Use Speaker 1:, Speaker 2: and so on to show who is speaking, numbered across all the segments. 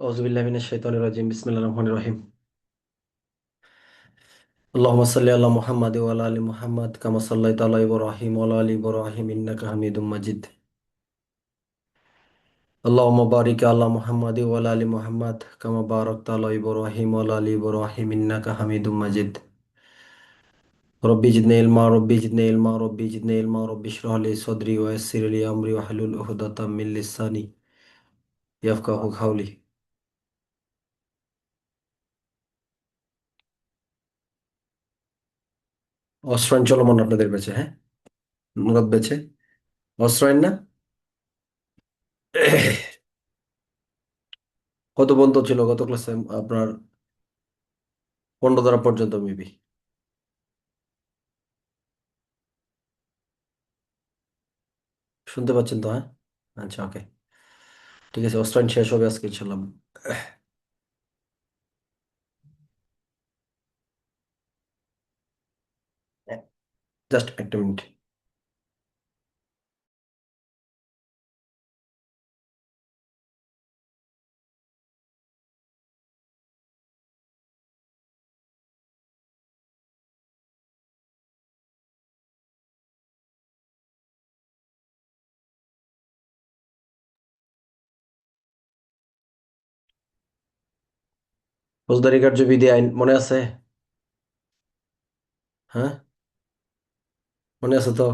Speaker 1: আউযুবিল্লাহি মিনাশ শাইতানির রাজিম বিসমিল্লাহির রহমানির রহিম আল্লাহুম্মা সাল্লি আলা মুহাম্মাদ ওয়া আলা আলি মুহাম্মাদ কামা সাল্লাইতা আলা ইব্রাহিম ওয়া আলা আলি ইব্রাহিম ইন্নাকা হামিদুম মাজিদ আল্লাহুম্মা বারিক আলা মুহাম্মাদ ওয়া আলা আলি মুহাম্মাদ কামা বারাকতা আলা ইব্রাহিম ওয়া আলা আলি ইব্রাহিম ইন্নাকা হামিদুম মাজিদ রব্বি ইশরাহ লি সাদরি ওয়া ইয়াসসির লি আমরি ওয়াহলুল উকদাতাম মিন লিসানি ইয়াফকাহু কাওলি। অস্ত্রায়ণ চলমান আপনাদের বেঁচে, হ্যাঁ? মুরাদ বেঁচে অস্ত্রায়ণ না? কত পর্যন্ত ছিল গত ক্লাসে আপনার? 15 ধারা পর্যন্ত মেবি। শুনতে পাচ্ছেন তো, হ্যাঁ? আচ্ছা, ওকে। ঠিক আছে, অস্ট্রাইন শেষ হবে আজকে ইনশাল্লাহ। জাস্ট একটা মিনিট। ফৌজদারি কার্যবিধি আইন মনে আছে? হ্যাঁ, মনে আছে তো?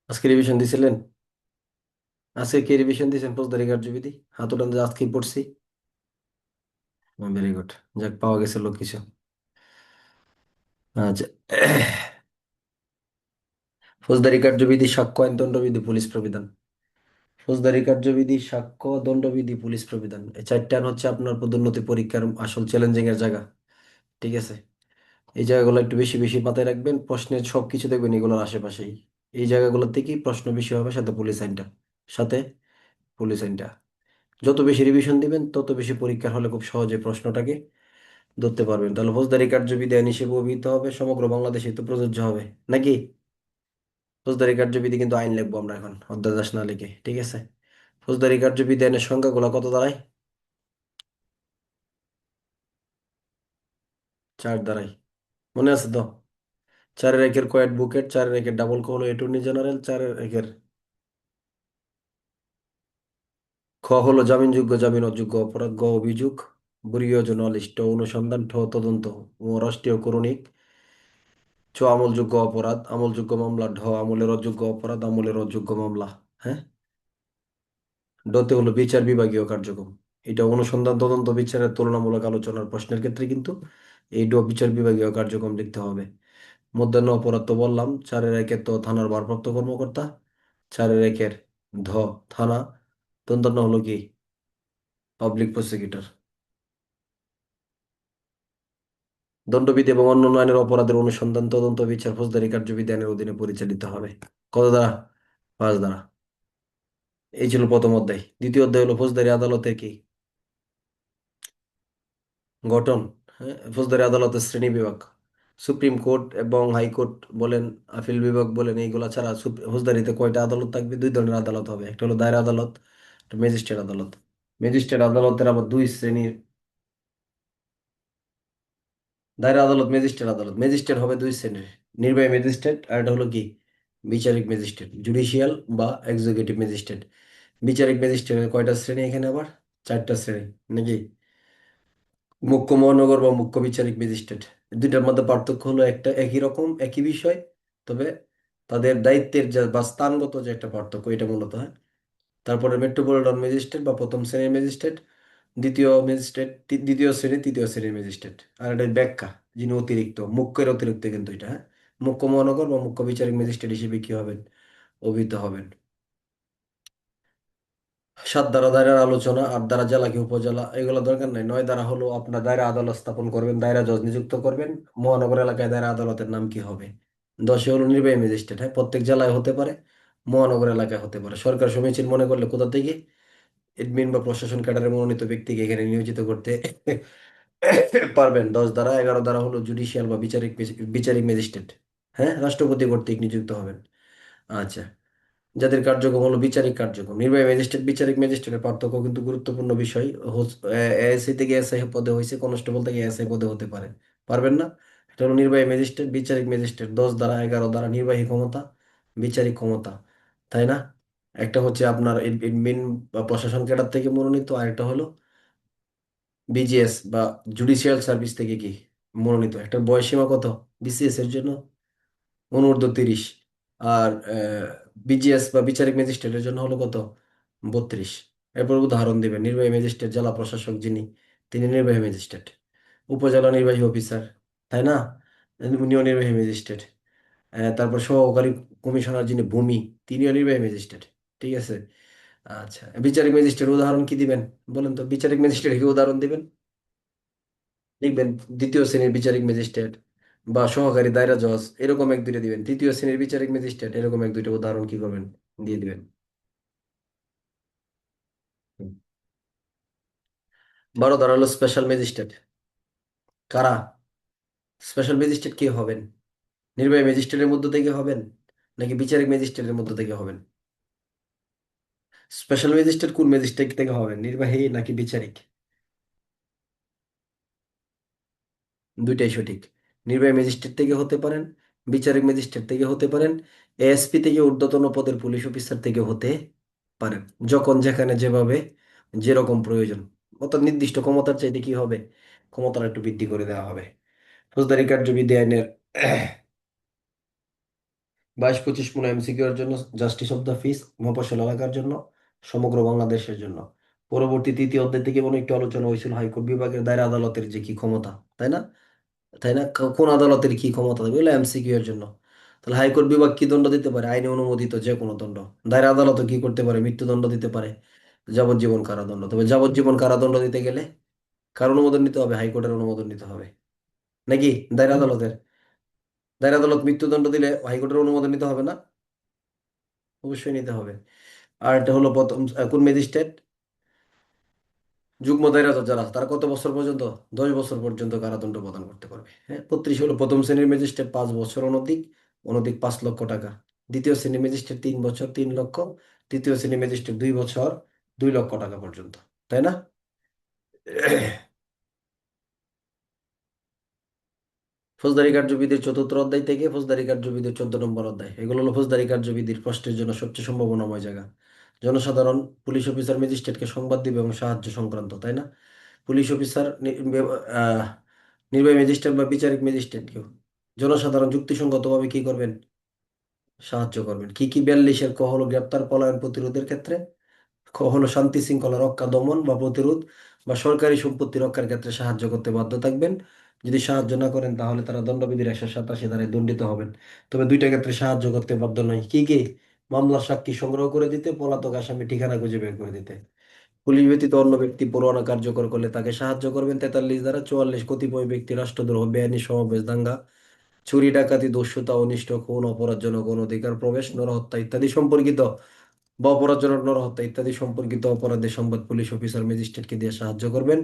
Speaker 1: আজকে রিভিশন দিছিলেন? আজকে কি রিভিশন দিয়েছেন ফৌজদারি কার্যবিধি? হাত উঠান যে আজকেই পড়ছি। Very good. যাক, পাওয়া গেছে লোক কিছু। আচ্ছা। ফৌজদারি কার্যবিধি, সাক্ষ্য আইন, দণ্ডবিধি, পুলিশ প্রবিধান। ফৌজদারি কার্যবিধি, সাক্ষ্য, দণ্ডবিধি, পুলিশ প্রবিধান, এই চারটা হচ্ছে আপনার পদোন্নতি পরীক্ষার আসল চ্যালেঞ্জিং এর জায়গা। ঠিক আছে, এই জায়গাগুলো একটু বেশি বেশি মাথায় রাখবেন, প্রশ্নের সব কিছু দেখবেন এগুলোর আশেপাশেই। এই জায়গাগুলো থেকেই প্রশ্ন বেশি হবে, সাথে পুলিশ আইনটা, সাথে পুলিশ আইনটা। যত বেশি রিভিশন দিবেন তত বেশি পরীক্ষার হলে খুব সহজে প্রশ্নটাকে ধরতে পারবেন। তাহলে ফৌজদারি কার্যবিধি আইন হিসেবে অভিহিত হবে, সমগ্র বাংলাদেশে তো প্রযোজ্য হবে নাকি? ফৌজদারি কার্যবিধি কিন্তু আইন লিখবো আমরা এখন, অধ্যাদেশ না লিখে, ঠিক আছে? ফৌজদারি কার্যবিধি আইনের সংখ্যাগুলো কত দাঁড়ায়? 4 দাঁড়ায়। মনে আছে তো? 4-এর একের কো অ্যাডভোকেট, 4-এর একের ডাবল কো হলো অ্যাটর্নি জেনারেল, 4-এর একের খ হলো জামিনযোগ্য জামিন অযোগ্য অপরাধ, গ অভিযোগ, বর্গীয় জ নালিশ, ট অনুসন্ধান, ঠ তদন্ত ও রাষ্ট্রীয় করণিক, চ আমলযোগ্য অপরাধ আমলযোগ্য মামলা, ঢ আমলের অযোগ্য অপরাধ আমলের অযোগ্য মামলা। হ্যাঁ, ডতে হলো বিচার বিভাগীয় কার্যক্রম। এটা অনুসন্ধান তদন্ত বিচারের তুলনামূলক আলোচনার প্রশ্নের ক্ষেত্রে কিন্তু এই ড বিচার বিভাগীয় কার্যক্রম লিখতে হবে। মধ্যাহ্ন অপরাধ তো বললাম, 4-এর একের তো থানার ভারপ্রাপ্ত কর্মকর্তা, 4-এর একের ধ থানা, দন্তন্য হলো কি পাবলিক প্রসিকিউটর। দণ্ডবিধি এবং অন্যান্য আইনের অপরাধের অনুসন্ধান তদন্ত বিচার ফৌজদারি কার্যবিধি আইনের অধীনে পরিচালিত হবে। কত দ্বারা? 5 দ্বারা। এই ছিল প্রথম অধ্যায়। দ্বিতীয় অধ্যায় হলো ফৌজদারি আদালতের কি গঠন। হ্যাঁ, ফৌজদারি আদালতের শ্রেণী বিভাগ। সুপ্রিম কোর্ট এবং হাইকোর্ট বলেন, আপিল বিভাগ বলেন, এইগুলা ছাড়া ফৌজদারিতে কয়টা আদালত থাকবে? 2 ধরনের আদালত হবে, একটা হলো দায়রা আদালত, একটা ম্যাজিস্ট্রেট আদালত। ম্যাজিস্ট্রেট আদালতের আবার দুই শ্রেণীর। দায়রা আদালত, ম্যাজিস্ট্রেট আদালত। ম্যাজিস্ট্রেট হবে দুই শ্রেণীর, নির্বাহী ম্যাজিস্ট্রেট, আর এটা হলো কি বিচারিক ম্যাজিস্ট্রেট, জুডিশিয়াল বা এক্সিকিউটিভ ম্যাজিস্ট্রেট। বিচারিক ম্যাজিস্ট্রেটের কয়টা শ্রেণী এখানে আবার? 4টা শ্রেণী নাকি? মুখ্য মহানগর বা মুখ্য বিচারিক ম্যাজিস্ট্রেট। দুইটার মধ্যে পার্থক্য হলো একটা একই রকম একই বিষয়, তবে তাদের দায়িত্বের যে বা স্থানগত যে একটা পার্থক্য, এটা মূলত, হ্যাঁ। তারপরে মেট্রোপলিটন ম্যাজিস্ট্রেট বা প্রথম শ্রেণীর ম্যাজিস্ট্রেট, দ্বিতীয় ম্যাজিস্ট্রেট, দ্বিতীয় শ্রেণী, তৃতীয় শ্রেণীর ম্যাজিস্ট্রেট। আর এটা ব্যাখ্যা, যিনি অতিরিক্ত, মুখ্যের অতিরিক্ত কিন্তু এটা, হ্যাঁ। মুখ্য মহানগর বা মুখ্য বিচারিক ম্যাজিস্ট্রেট হিসেবে কি হবেন? অভিহিত হবেন। 7 দ্বারা দায়রার আলোচনা, 8 দ্বারা জেলা কি উপজেলা, এগুলো দরকার নাই। 9 দ্বারা হলো আপনার দায়রা আদালত স্থাপন করবেন, দায়রা জজ নিযুক্ত করবেন। মহানগর এলাকায় দায়রা আদালতের নাম কি হবে? 10-এ হলো নির্বাহী ম্যাজিস্ট্রেট, হ্যাঁ, প্রত্যেক জেলায় হতে পারে, মহানগর এলাকায় হতে পারে। সরকার সমীচীন মনে করলে কোথা থেকে এডমিন বা প্রশাসন ক্যাডারের মনোনীত ব্যক্তিকে এখানে নিয়োজিত করতে পারবেন। 10 দ্বারা 11 দ্বারা হলো জুডিশিয়াল বা বিচারিক বিচারিক ম্যাজিস্ট্রেট, হ্যাঁ, রাষ্ট্রপতি কর্তৃক নিযুক্ত হবেন। আচ্ছা, যাদের কার্যক্রম হলো বিচারিক কার্যক্রম। নির্বাহী ম্যাজিস্ট্রেট বিচারিক ম্যাজিস্ট্রেটের পার্থক্য কিন্তু গুরুত্বপূর্ণ বিষয়। এএসআই থেকে এসআই পদে হয়েছে, কনস্টেবল থেকে এসআই পদে হতে পারে, পারবেন না। এটা হলো নির্বাহী ম্যাজিস্ট্রেট বিচারিক ম্যাজিস্ট্রেট, 10 দ্বারা 11 দ্বারা নির্বাহী ক্ষমতা, বিচারিক ক্ষমতা, তাই না? একটা হচ্ছে আপনার মেন প্রশাসন ক্যাডার থেকে মনোনীত, আর একটা হলো বিজিএস বা জুডিশিয়াল সার্ভিস থেকে কি মনোনীত। একটা বয়সীমা কত বিসিএস এর জন্য? অনূর্ধ্ব 30। আর বিজিএস বা বিচারিক ম্যাজিস্ট্রেটের জন্য হলো কত? 32। এরপর উদাহরণ দিবেন, নির্বাহী ম্যাজিস্ট্রেট জেলা প্রশাসক যিনি, তিনি নির্বাহী ম্যাজিস্ট্রেট। উপজেলা নির্বাহী অফিসার, তাই না, উনিও নির্বাহী ম্যাজিস্ট্রেট। তারপর সহকারী কমিশনার যিনি ভূমি, তিনিও নির্বাহী ম্যাজিস্ট্রেট। ঠিক আছে। আচ্ছা, বিচারিক ম্যাজিস্ট্রেট উদাহরণ কি দিবেন বলেন তো? বিচারিক ম্যাজিস্ট্রেট কি উদাহরণ দিবেন? লিখবেন দ্বিতীয় শ্রেণীর বিচারিক ম্যাজিস্ট্রেট বা সহকারী দায়রা জজ, এরকম এক দুইটা দিবেন। তৃতীয় শ্রেণীর বিচারিক ম্যাজিস্ট্রেট, এরকম এক দুইটা উদাহরণ কি করবেন, দিয়ে দিবেন। হুম। 12 ধারা হলো স্পেশাল ম্যাজিস্ট্রেট। কারা স্পেশাল ম্যাজিস্ট্রেট? কে হবেন? নির্বাহী ম্যাজিস্ট্রেটের মধ্য থেকে হবেন নাকি বিচারিক ম্যাজিস্ট্রেটের মধ্য থেকে হবেন? স্পেশাল ম্যাজিস্ট্রেট কোন ম্যাজিস্ট্রেট থেকে হবেন, নির্বাহী নাকি বিচারিক? দুইটাই সঠিক। নির্বাহী ম্যাজিস্ট্রেট থেকে হতে পারেন, বিচারিক ম্যাজিস্ট্রেট থেকে হতে পারেন, এএসপি থেকে ঊর্ধ্বতন পদের পুলিশ অফিসার থেকে হতে পারেন। যখন যেখানে যেভাবে যেরকম প্রয়োজন, অর্থাৎ নির্দিষ্ট ক্ষমতার চাইতে কি হবে, ক্ষমতাটা একটু বৃদ্ধি করে দেওয়া হবে। ফৌজদারি কার্যবিধি আইনের 22-25 এমসিকিউ এর জন্য, জাস্টিস অফ দ্য পিস, মফস্বল এলাকার জন্য, সমগ্র বাংলাদেশের জন্য। পরবর্তী তৃতীয় অধ্যায় থেকে মনে একটু আলোচনা হয়েছিল হাইকোর্ট বিভাগের দায়রা আদালতের যে কি ক্ষমতা, তাই না? তাই না, কোন আদালতের কি ক্ষমতা থাকবে, এগুলো এমসিকিউ এর জন্য। তাহলে হাইকোর্ট বিভাগ কি দণ্ড দিতে পারে? আইনে অনুমোদিত যে কোনো দণ্ড। দায়রা আদালতও কি করতে পারে? মৃত্যুদণ্ড দিতে পারে, যাবজ্জীবন কারাদণ্ড। তবে যাবজ্জীবন কারাদণ্ড দিতে গেলে কার অনুমোদন নিতে হবে? হাইকোর্টের অনুমোদন নিতে হবে, নাকি? দায়রা আদালতের, দায়রা আদালত মৃত্যুদণ্ড দিলে হাইকোর্টের অনুমোদন নিতে হবে না? অবশ্যই নিতে হবে। আর এটা হলো প্রথম কোন ম্যাজিস্ট্রেট, যুগ্ম দায়রা জজ যারা আছে, তারা কত বছর পর্যন্ত? 10 বছর পর্যন্ত কারাদণ্ড প্রদান করতে পারবে। হ্যাঁ, 32 হলো প্রথম শ্রেণীর ম্যাজিস্ট্রেট 5 বছর অনধিক, অনধিক 5 লক্ষ টাকা। দ্বিতীয় শ্রেণীর ম্যাজিস্ট্রেট 3 বছর 3 লক্ষ। তৃতীয় শ্রেণীর ম্যাজিস্ট্রেট 2 বছর 2 লক্ষ টাকা পর্যন্ত, তাই না? ফৌজদারি কার্যবিধির 4র্থ অধ্যায় থেকে ফৌজদারি কার্যবিধির 14 নম্বর অধ্যায়, এগুলো হলো ফৌজদারি কার্যবিধির প্রশ্নের জন্য সবচেয়ে সম্ভাবনাময় জায়গা। জনসাধারণ পুলিশ অফিসার ম্যাজিস্ট্রেটকে সংবাদ দিবে এবং সাহায্য সংক্রান্ত, তাই না? পুলিশ অফিসার নির্বাহী ম্যাজিস্ট্রেট বা বিচারিক ম্যাজিস্ট্রেট কেউ জনসাধারণ যুক্তিসঙ্গতভাবে কি করবেন, সাহায্য করবেন। কি কি 42-এর ক হলো গ্রেপ্তার পলায়ন প্রতিরোধের ক্ষেত্রে, খ হলো শান্তি শৃঙ্খলা রক্ষা দমন বা প্রতিরোধ বা সরকারি সম্পত্তি রক্ষার ক্ষেত্রে সাহায্য করতে বাধ্য থাকবেন। যদি সাহায্য না করেন তাহলে তারা দণ্ডবিধির 187 ধারায় দণ্ডিত হবেন। তবে দুইটা ক্ষেত্রে সাহায্য করতে বাধ্য নয়। কি কি? মামলার সাক্ষী সংগ্রহ করে দিতে, পলাতক আসামি ঠিকানা খুঁজে বের করে দিতে। পুলিশ ব্যতীত অন্য ব্যক্তি পরোয়ানা কার্যকর করলে তাকে সাহায্য করবেন 43 ধারা। 44 কতিপয় ব্যক্তি রাষ্ট্রদ্রোহ, বেআইনি সমাবেশ, দাঙ্গা, চুরি, ডাকাতি, দস্যুতা, অনিষ্ট, খুন, অপরাধজনক অনধিকার প্রবেশ, নরহত্যা ইত্যাদি সম্পর্কিত বা অপরাধজনক নরহত্যা ইত্যাদি সম্পর্কিত অপরাধের সংবাদ পুলিশ অফিসার ম্যাজিস্ট্রেটকে দিয়ে সাহায্য করবেন।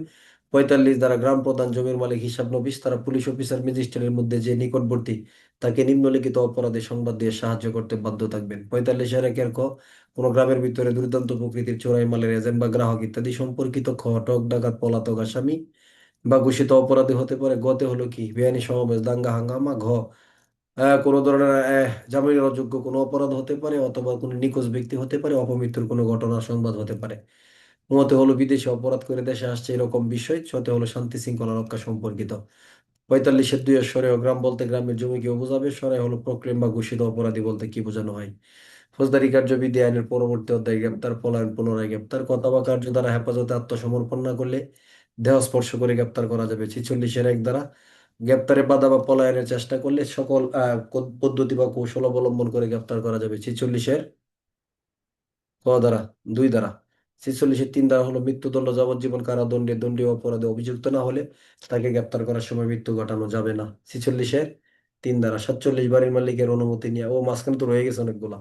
Speaker 1: 45 ধারা গ্রাম প্রধান, জমির মালিক, হিসাব নবিশ তারা পুলিশ অফিসার ম্যাজিস্ট্রেটের মধ্যে যে নিকটবর্তী তাকে নিম্নলিখিত অপরাধের সংবাদ দিয়ে সাহায্য করতে বাধ্য থাকবেন। 45-এর ক কোন গ্রামের ভিতরে দুর্দান্ত প্রকৃতির চোরাই মালের এজেন্ট বা গ্রাহক ইত্যাদি সম্পর্কিত, খ ঠক ডাকাত পলাতক আসামি বা ঘোষিত অপরাধী হতে পারে। গতে হলো কি বেআইনি সমাবেশ, দাঙ্গা হাঙ্গামা। ঘ কোনো ধরনের জামিনের অযোগ্য কোনো অপরাধ হতে পারে, অথবা কোনো নিখোঁজ ব্যক্তি হতে পারে, অপমৃত্যুর কোনো ঘটনার সংবাদ হতে পারে। মতে হলো বিদেশে অপরাধ করে দেশে আসছে এরকম বিষয়। ছতে হলো শান্তি শৃঙ্খলা রক্ষা সম্পর্কিত। 45-এর 2 সরেও গ্রাম বলতে গ্রামের জমিকেও বোঝাবে। সরাই হলো প্রক্লেম বা ঘোষিত অপরাধী বলতে কি বোঝানো হয়। ফৌজদারি কার্যবিধি আইনের পরবর্তী অধ্যায় গ্রেপ্তার পলায়ন পুনরায় গ্রেপ্তার, কথা বা কার্য দ্বারা হেফাজতে আত্মসমর্পণ না করলে দেহ স্পর্শ করে গ্রেপ্তার করা যাবে। 46-1 দ্বারা গ্রেপ্তারে বাধা বা পলায়নের চেষ্টা করলে সকল পদ্ধতি বা কৌশল অবলম্বন করে গ্রেপ্তার করা যাবে। 46-এর ক ধারা 2 ধারা। 46-3 ধারা হলো মৃত্যুদণ্ড, যাবজ্জীবন কারাদণ্ডে দণ্ডীয় অপরাধে অভিযুক্ত না হলে তাকে গ্রেপ্তার করার সময় মৃত্যু ঘটানো যাবে না। 46-3 ধারা। 47 বাড়ির মালিকের অনুমতি নিয়ে, ও মাঝখানে তো রয়ে গেছে অনেকগুলা,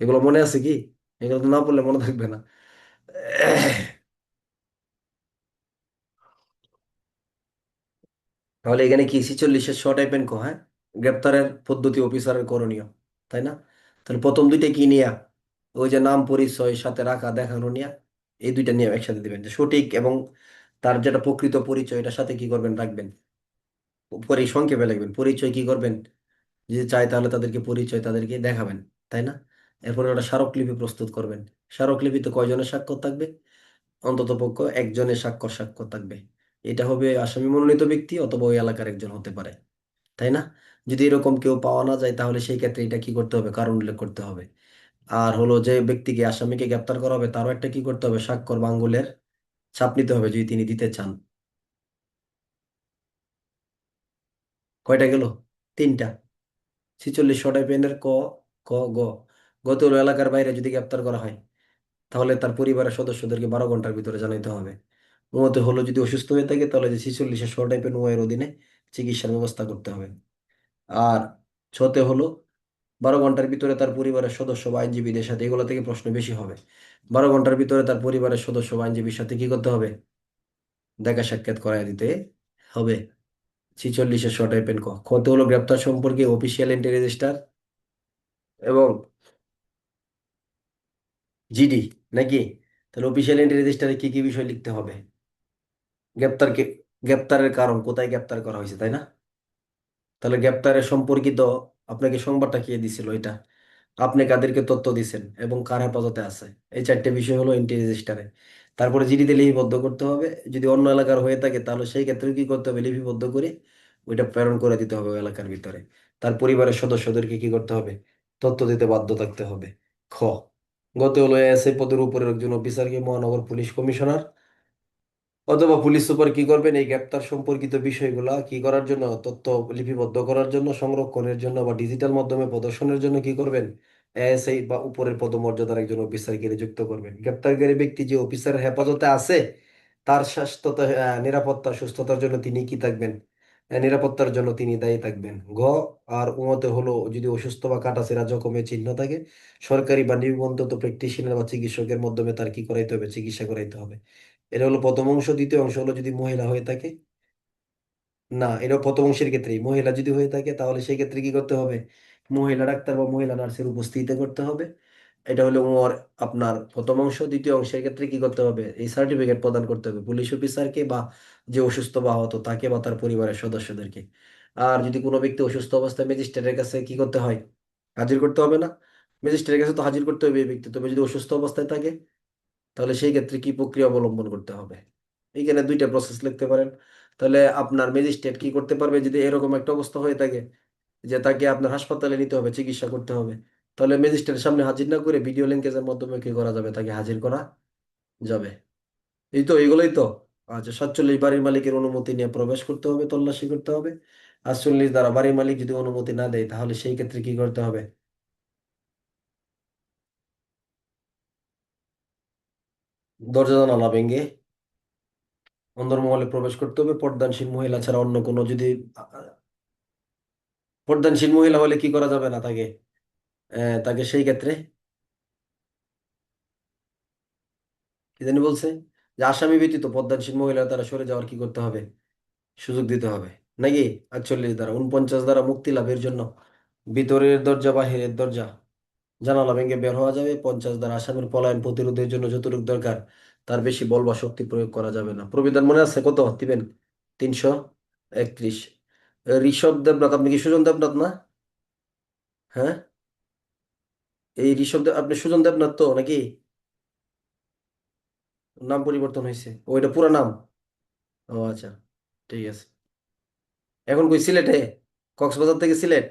Speaker 1: এগুলো মনে আছে কি? এগুলো তো না পড়লে মনে থাকবে না। তাহলে এখানে কি 46-এর শ টাইপের ক, হ্যাঁ, গ্রেপ্তারের পদ্ধতি অফিসারের করণীয়, তাই না? তাহলে প্রথম দুইটা কি নিয়া? ওই যে নাম পরিচয় সাথে রাখা দেখানো নিয়ে, এই দুইটা নিয়ম একসাথে দিবেন, যে সঠিক এবং তার যেটা প্রকৃত পরিচয় এটার সাথে কি করবেন রাখবেন, সংক্ষেপে লিখবেন। পরিচয় কি করবেন, যদি চাই তাহলে তাদেরকে পরিচয় তাদেরকে দেখাবেন, তাই না? এরপরে ওটা স্মারকলিপি প্রস্তুত করবেন। স্মারকলিপিতে কয়জনের স্বাক্ষর থাকবে? অন্তত পক্ষ একজনের স্বাক্ষর থাকবে। এটা হবে আসামি মনোনীত ব্যক্তি অথবা ওই এলাকার একজন হতে পারে, তাই না? যদি এরকম কেউ পাওয়া না যায় তাহলে সেই ক্ষেত্রে এটা কি করতে হবে, কারণ উল্লেখ করতে হবে। আর হলো যে ব্যক্তিকে আসামিকে গ্রেপ্তার করা হবে তারও একটা কি করতে হবে, স্বাক্ষর বা আঙ্গুলের ছাপ নিতে হবে যদি তিনি দিতে চান। কয়টা গেল? তিনটা। 46 পেনের ক, ক, গ। গত হলো এলাকার বাইরে যদি গ্রেপ্তার করা হয় তাহলে তার পরিবারের সদস্যদেরকে 12 ঘন্টার ভিতরে জানাইতে হবে। মতে হলো যদি অসুস্থ হয়ে থাকে তাহলে যে 46 টাইপের এর অধীনে চিকিৎসার ব্যবস্থা করতে হবে। আর ছতে হলো 12 ঘন্টার ভিতরে তার পরিবারের সদস্য বা আইনজীবীদের সাথে, এগুলো থেকে প্রশ্ন বেশি হবে। 12 ঘন্টার ভিতরে তার পরিবারের সদস্য বা আইনজীবীর সাথে কি করতে হবে, দেখা সাক্ষাৎ করায় দিতে হবে। 46 টাইপের ক। খতে হলো গ্রেপ্তার সম্পর্কে অফিসিয়াল এন্ট্রি রেজিস্টার এবং জিডি, নাকি? তাহলে অফিসিয়াল এন্ট্রি রেজিস্টারে কি কি বিষয় লিখতে হবে? গ্রেপ্তারকে, গ্রেপ্তারের কারণ, কোথায় গ্রেপ্তার করা হয়েছে, তাই না? তাহলে গ্রেপ্তারের সম্পর্কিত আপনাকে সংবাদটা কে দিছিল এটা, আপনি কাদেরকে তথ্য দিছেন এবং কার হেফাজতে আছে, এই চারটে বিষয় হলো এন্ট্রি রেজিস্টারে। তারপরে জিডিতে লিপিবদ্ধ করতে হবে। যদি অন্য এলাকার হয়ে থাকে তাহলে সেই ক্ষেত্রে কি করতে হবে, লিপিবদ্ধ করে ওইটা প্রেরণ করে দিতে হবে ওই এলাকার ভিতরে। তার পরিবারের সদস্যদেরকে কি করতে হবে, তথ্য দিতে বাধ্য থাকতে হবে। খ, গত হলো এসআই পদের উপরের একজন অফিসারকে মহানগর পুলিশ কমিশনার অথবা পুলিশ সুপার কি করবেন, এই গ্রেপ্তার সম্পর্কিত বিষয়গুলা কি করার জন্য, তথ্য লিপিবদ্ধ করার জন্য, সংরক্ষণের জন্য বা ডিজিটাল মাধ্যমে প্রদর্শনের জন্য কি করবেন, এএসআই বা উপরের পদমর্যাদার একজন অফিসারকে নিযুক্ত করবেন। গ্রেপ্তারকারী ব্যক্তি যে অফিসারের হেফাজতে আছে তার স্বাস্থ্যতা, নিরাপত্তা সুস্থতার জন্য তিনি কি থাকবেন, নিরাপত্তার জন্য তিনি দায়ী থাকবেন। ঘ আর উমতে হলো যদি অসুস্থ বা কাটাছেঁড়া জখমের চিহ্ন থাকে সরকারি বা নিবন্ধিত প্র্যাকটিশনার বা চিকিৎসকের মাধ্যমে তার কি করাইতে হবে, চিকিৎসা করাইতে হবে। এটা হলো প্রথম অংশ। দ্বিতীয় অংশ হলো যদি মহিলা হয়ে থাকে, না এটা প্রথম অংশের ক্ষেত্রেই, মহিলা যদি হয়ে থাকে তাহলে সেই ক্ষেত্রে কি করতে হবে, মহিলা ডাক্তার বা মহিলা নার্সের উপস্থিতিতে করতে হবে। এটা হলো ওর আপনার প্রথম অংশ। দ্বিতীয় অংশের ক্ষেত্রে কি করতে হবে, এই সার্টিফিকেট প্রদান করতে হবে পুলিশ অফিসারকে বা যে অসুস্থ বা আহত তাকে বা তার পরিবারের সদস্যদেরকে। আর যদি কোনো ব্যক্তি অসুস্থ অবস্থায় ম্যাজিস্ট্রেটের কাছে কি করতে হয়, হাজির করতে হবে না? ম্যাজিস্ট্রেটের কাছে তো হাজির করতে হবে এই ব্যক্তি, তবে যদি অসুস্থ অবস্থায় থাকে তাহলে সেই ক্ষেত্রে কি প্রক্রিয়া অবলম্বন করতে হবে। এইখানে দুইটা প্রসেস লিখতে পারেন। তাহলে আপনার ম্যাজিস্ট্রেট কি করতে পারবে যদি এরকম একটা অবস্থা হয়ে থাকে যে তাকে আপনার হাসপাতালে নিতে হবে, চিকিৎসা করতে হবে, তাহলে ম্যাজিস্ট্রেটের সামনে হাজির না করে ভিডিও লিঙ্কেজের মাধ্যমে কি করা যাবে, তাকে হাজির করা যাবে। এই তো, এইগুলোই তো। আচ্ছা, 47 বাড়ির মালিকের অনুমতি নিয়ে প্রবেশ করতে হবে, তল্লাশি করতে হবে। 48 দ্বারা বাড়ির মালিক যদি অনুমতি না দেয় তাহলে সেই ক্ষেত্রে কি করতে হবে, দরজা জানালা ভেঙে অন্দরমহলে প্রবেশ করতে হবে। পর্দানসীন মহিলা ছাড়া অন্য কোনো যদি পর্দানসীন মহিলা হলে কি করা যাবে না তাকে, তাকে সেই ক্ষেত্রে কি জানি বলছে, যে আসামি ব্যতীত পর্দানসীন মহিলা তারা সরে যাওয়ার কি করতে হবে, সুযোগ দিতে হবে, নাকি? 48 দ্বারা 49 দ্বারা মুক্তি লাভের জন্য ভিতরের দরজা বাহিরের দরজা জানালা ভেঙে বের হওয়া যাবে। 50 দ্বারা আসামির পলায়ন প্রতিরোধের জন্য যতটুকু দরকার তার বেশি বল বা শক্তি প্রয়োগ করা যাবে না। প্রবিধান মনে আছে কত দিবেন? 331। ঋষভ দেবনাথ, আপনি কি সুজন দেবনাথ না? হ্যাঁ, এই ঋষভ দেব, আপনি সুজন দেবনাথ তো নাকি? নাম পরিবর্তন হয়েছে, ওইটা পুরো নাম? ও আচ্ছা, ঠিক আছে। এখন কই, সিলেটে? কক্সবাজার থেকে সিলেট?